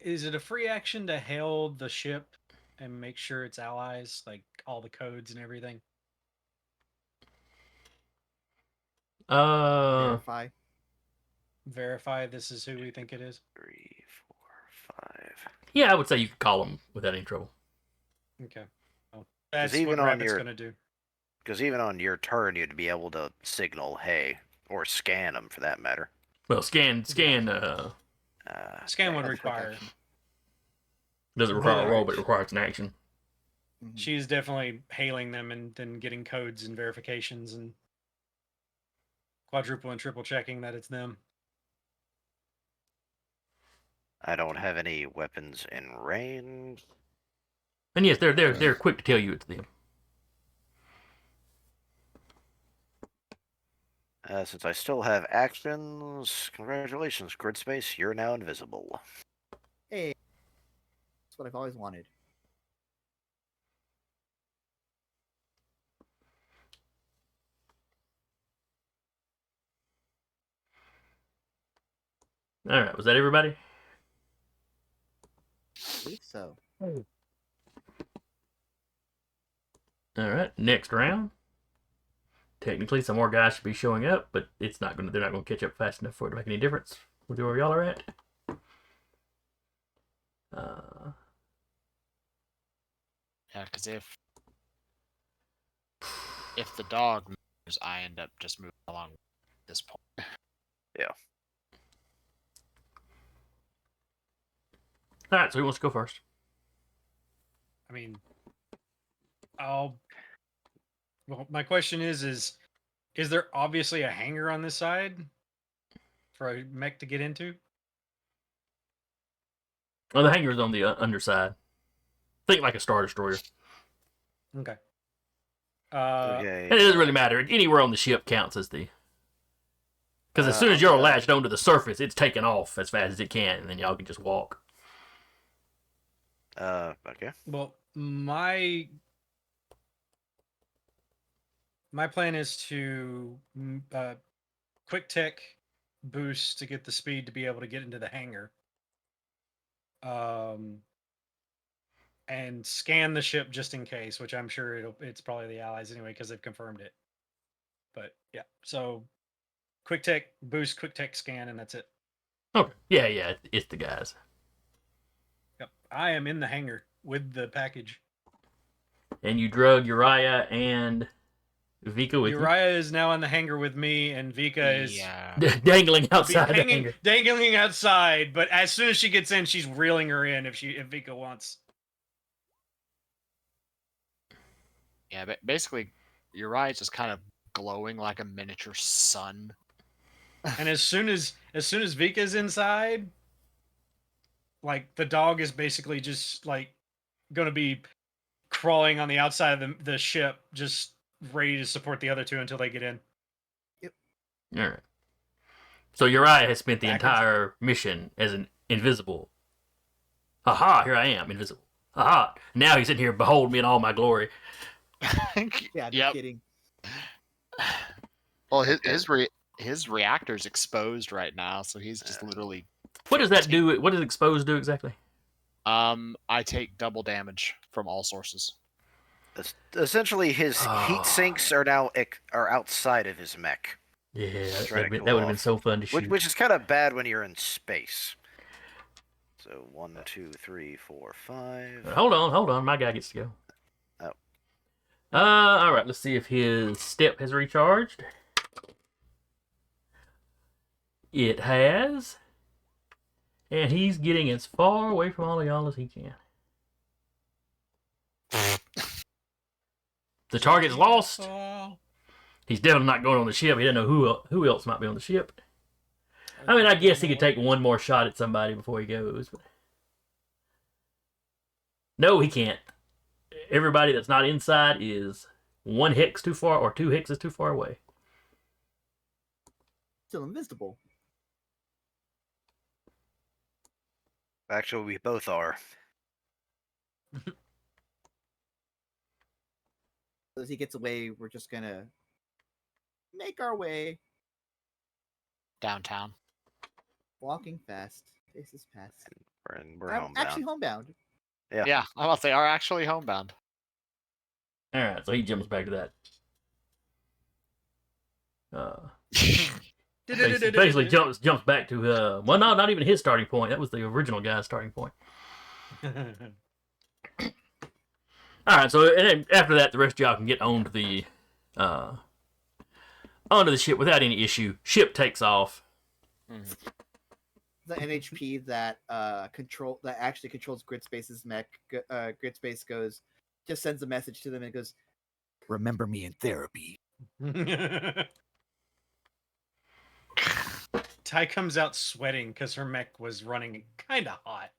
Speaker 4: is it a free action to hail the ship and make sure it's allies, like all the codes and everything?
Speaker 5: Verify.
Speaker 4: Verify this is who we think it is.
Speaker 3: 3, 4, 5.
Speaker 1: Yeah, I would say you could call them without any trouble.
Speaker 4: Okay. Well, that's
Speaker 3: even
Speaker 4: what
Speaker 3: on
Speaker 4: Rabbit's
Speaker 3: your-
Speaker 4: gonna do.
Speaker 3: Because even on your turn, you'd be able to signal, hey, or scan them for that matter.
Speaker 1: Well, scan. Scan
Speaker 4: Scan would
Speaker 5: That's
Speaker 4: require.
Speaker 5: protection.
Speaker 1: doesn't require a
Speaker 4: But-
Speaker 1: roll, but it requires an action.
Speaker 5: Mhm.
Speaker 4: She's definitely hailing them and then getting codes and verifications and quadruple and triple checking that it's them.
Speaker 3: I don't have any weapons in range.
Speaker 1: And yes, they're quick to tell you it's them.
Speaker 3: Since I still have actions, congratulations, Grid Space, you're now invisible.
Speaker 5: Hey, that's what I've always wanted.
Speaker 1: All right, was that everybody?
Speaker 5: I believe so.
Speaker 1: All right, next round. Technically, some more guys should be showing up, but it's not gonna. They're not gonna catch up fast enough for it to make any difference with where y'all are at.
Speaker 2: Yeah, because if the dog moves, I end up just moving along at this point.
Speaker 1: All right, so who wants to go first?
Speaker 4: I mean, I'll. Well, my question is there obviously a hangar on this side for a mech to get into?
Speaker 1: Well, the hangar's on the underside. Think like a Star Destroyer.
Speaker 4: Okay.
Speaker 3: Okay.
Speaker 1: And it doesn't really matter. Anywhere on the ship counts as the. Because as soon as
Speaker 3: I'm
Speaker 1: you're
Speaker 3: gonna-
Speaker 1: latched onto the surface, it's taking off as fast as it can, and then y'all can just walk.
Speaker 3: Okay.
Speaker 4: Well, my plan is to quick tech boost to get the speed to be able to get into the hangar. And scan the ship just in case, which I'm sure it's probably the allies anyway because they've confirmed it. But yeah, so quick tech boost, quick tech scan, and that's it.
Speaker 1: Okay. Yeah, it's the guys.
Speaker 4: Yep, I am in the hangar with the package.
Speaker 1: And you drug Uriah and Vika with
Speaker 4: Uriah is now in the hangar with me, and Vika is
Speaker 2: Yeah.
Speaker 1: you? Dangling outside the hangar.
Speaker 4: dangling outside. But as soon as she gets in, she's reeling her in if Vika wants.
Speaker 2: Yeah, but basically, Uriah's just kind of glowing like a miniature sun.
Speaker 4: And as soon as Vika's inside, like the dog is basically just like gonna be crawling on the outside of the ship, just ready to support the other two until they get in.
Speaker 1: All right. So Uriah has spent the
Speaker 4: Backwards.
Speaker 1: entire mission as an invisible. Aha! Here I am, invisible. Aha! Now he's sitting here, behold me in all my glory.
Speaker 5: Yeah, no
Speaker 2: Yep.
Speaker 5: kidding.
Speaker 2: Well,
Speaker 3: Okay.
Speaker 2: his reactor's exposed right now, so he's just literally.
Speaker 1: What does that do? What does exposed do exactly?
Speaker 2: I take double damage from all sources.
Speaker 3: Essentially, his heat sinks are now are outside of his mech,
Speaker 1: Yeah,
Speaker 3: Try to
Speaker 1: that
Speaker 3: cool
Speaker 1: would have been
Speaker 3: off.
Speaker 1: so fun to shoot.
Speaker 3: which is kind of bad when you're in space. So 1, 2, 3, 4, 5.
Speaker 1: Hold on. My guy gets to go.
Speaker 3: Oh.
Speaker 1: All right. Let's see if his step has recharged. It has. And he's getting as far away from all of y'all as he can. The target's lost. He's definitely not going on the ship. He doesn't know who else might be on the ship. I mean, I guess he could take one more shot at somebody before he goes. But... No, he can't. Everybody that's not inside is 1 hex too far or 2 hexes too far away.
Speaker 5: Still invisible.
Speaker 3: Actually, we both are.
Speaker 5: As he gets away, we're just gonna make our way,
Speaker 2: Downtown.
Speaker 5: walking fast. Faces past.
Speaker 3: We're
Speaker 5: I'm
Speaker 3: homebound.
Speaker 5: actually homebound.
Speaker 2: Yeah, I'm about to say, are actually homebound.
Speaker 1: All right, so he jumps back to that. Basically jumps back to well, no, not even his starting point. That was the original guy's starting point. All right, so and then after that, the rest of y'all can get onto the ship without any issue. Ship takes off.
Speaker 5: The NHP that actually controls Gridspace's mech. Gridspace just sends a message to them and goes, "Remember me in therapy."
Speaker 4: Ty comes out sweating because her mech was running kind of hot.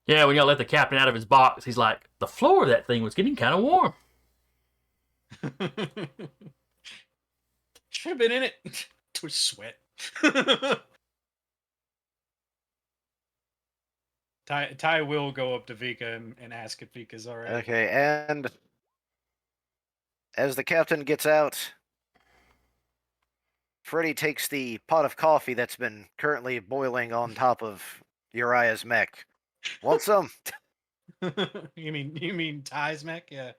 Speaker 5: Yeah,
Speaker 1: Yeah, when y'all let the captain out of his box, he's like, the floor of that thing was getting kind of warm.
Speaker 4: Should have been in it. To sweat. Ty will go up to Vika and ask if Vika's alright.
Speaker 3: Okay, and as the captain gets out, Freddy takes the pot of coffee that's been currently boiling on top of Uriah's mech. Want some?
Speaker 4: You mean Ty's mech? Yeah.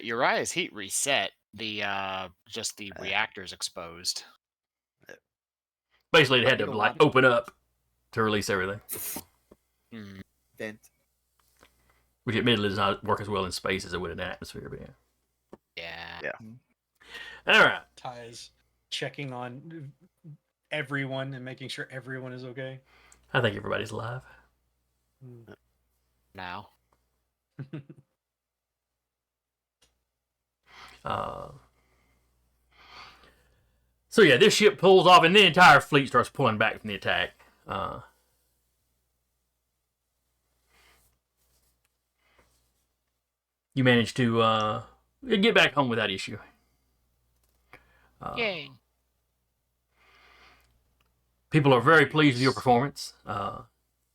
Speaker 2: Uriah's heat reset. The just the reactors exposed.
Speaker 1: Basically, it had to like open up to release everything.
Speaker 5: Vent.
Speaker 1: Which admittedly does not work as well in space as it would in the atmosphere, but
Speaker 2: Yeah.
Speaker 1: All right.
Speaker 4: Ty is checking on everyone and making sure everyone is okay.
Speaker 1: I think everybody's alive.
Speaker 2: Now.
Speaker 1: So yeah, this ship pulls off, and the entire fleet starts pulling back from the attack. You manage to get back home without issue.
Speaker 2: Yay.
Speaker 1: People are very pleased with your performance.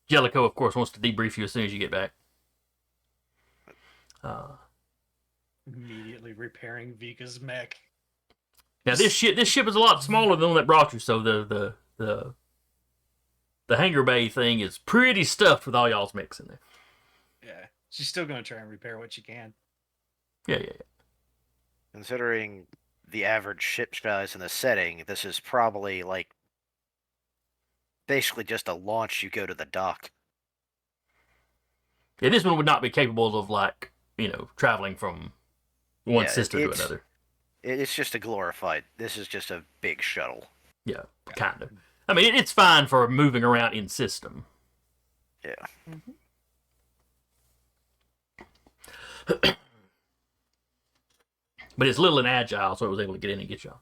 Speaker 1: Jellicoe, of course, wants to debrief you as soon as you get back.
Speaker 4: Immediately repairing Vika's mech.
Speaker 1: Now this ship is a lot smaller than the one that brought you, so the hangar bay thing is pretty stuffed with all y'all's mechs in there.
Speaker 4: Yeah, she's still gonna try and repair what she can.
Speaker 1: Yeah.
Speaker 3: Considering the average ship size in the setting, this is probably like basically just a launch. You go to the dock.
Speaker 1: Yeah, this one would not be capable of like traveling from one system to another.
Speaker 3: It's just a glorified. This is just a big shuttle.
Speaker 1: Yeah, kind of. I mean, it's fine for moving around in system.
Speaker 3: Yeah.
Speaker 1: But it's little and agile, so it was able to get in and get y'all.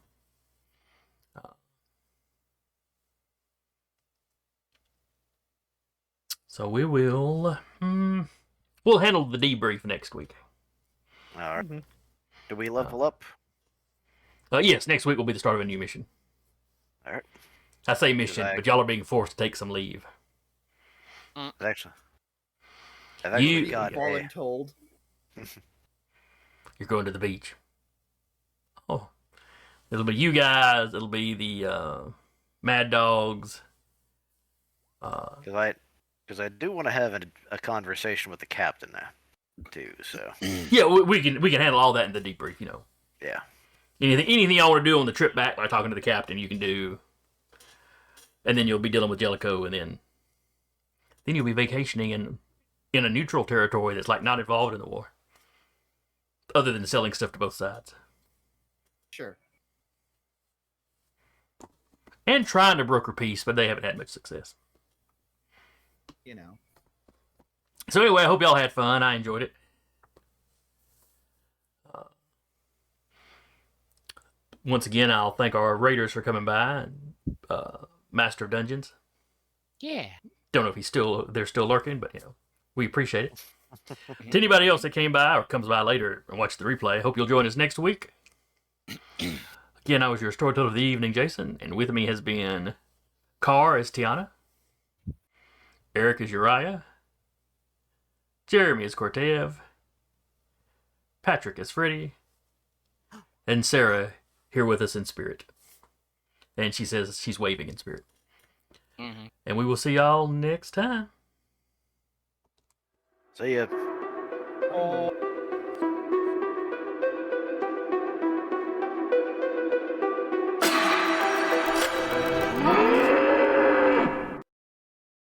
Speaker 1: So we will. We'll handle the debrief next week.
Speaker 3: All right. Do we level up?
Speaker 1: Yes, next week will be the start of a new mission.
Speaker 3: All right.
Speaker 1: I say mission, but y'all are being forced to take some leave.
Speaker 3: I've actually got
Speaker 5: told.
Speaker 1: You're going to the beach. Oh, it'll be you guys. It'll be the Mad Dogs.
Speaker 3: Because I do want to have a conversation with the captain now, too. So
Speaker 1: Yeah, we can handle all that in the debrief. You know,
Speaker 3: yeah.
Speaker 1: anything y'all want to do on the trip back, like talking to the captain, you can do, and then you'll be dealing with Jellicoe, and then you'll be vacationing in a neutral territory that's like not involved in the war, other than selling stuff to both sides
Speaker 5: Sure.
Speaker 1: and trying to broker peace, but they haven't had much success.
Speaker 5: You know.
Speaker 1: So anyway, I hope y'all had fun. I enjoyed it. Once again, I'll thank our raiders for coming by. Master of Dungeons.
Speaker 2: Yeah.
Speaker 1: Don't know if they're still lurking, but you know, we appreciate it. To anybody else that came by or comes by later and watch the replay, hope you'll join us next week. Again, I was your storyteller of the evening, Jason, and with me has been Carr as Tiana, Eric as Uriah, Jeremy as Cortev, Patrick as Freddy, and Sarah here with us in spirit. And she says she's waving in spirit.
Speaker 2: Mm-hmm.
Speaker 1: And we will see y'all next time.
Speaker 3: See ya.
Speaker 5: Oh.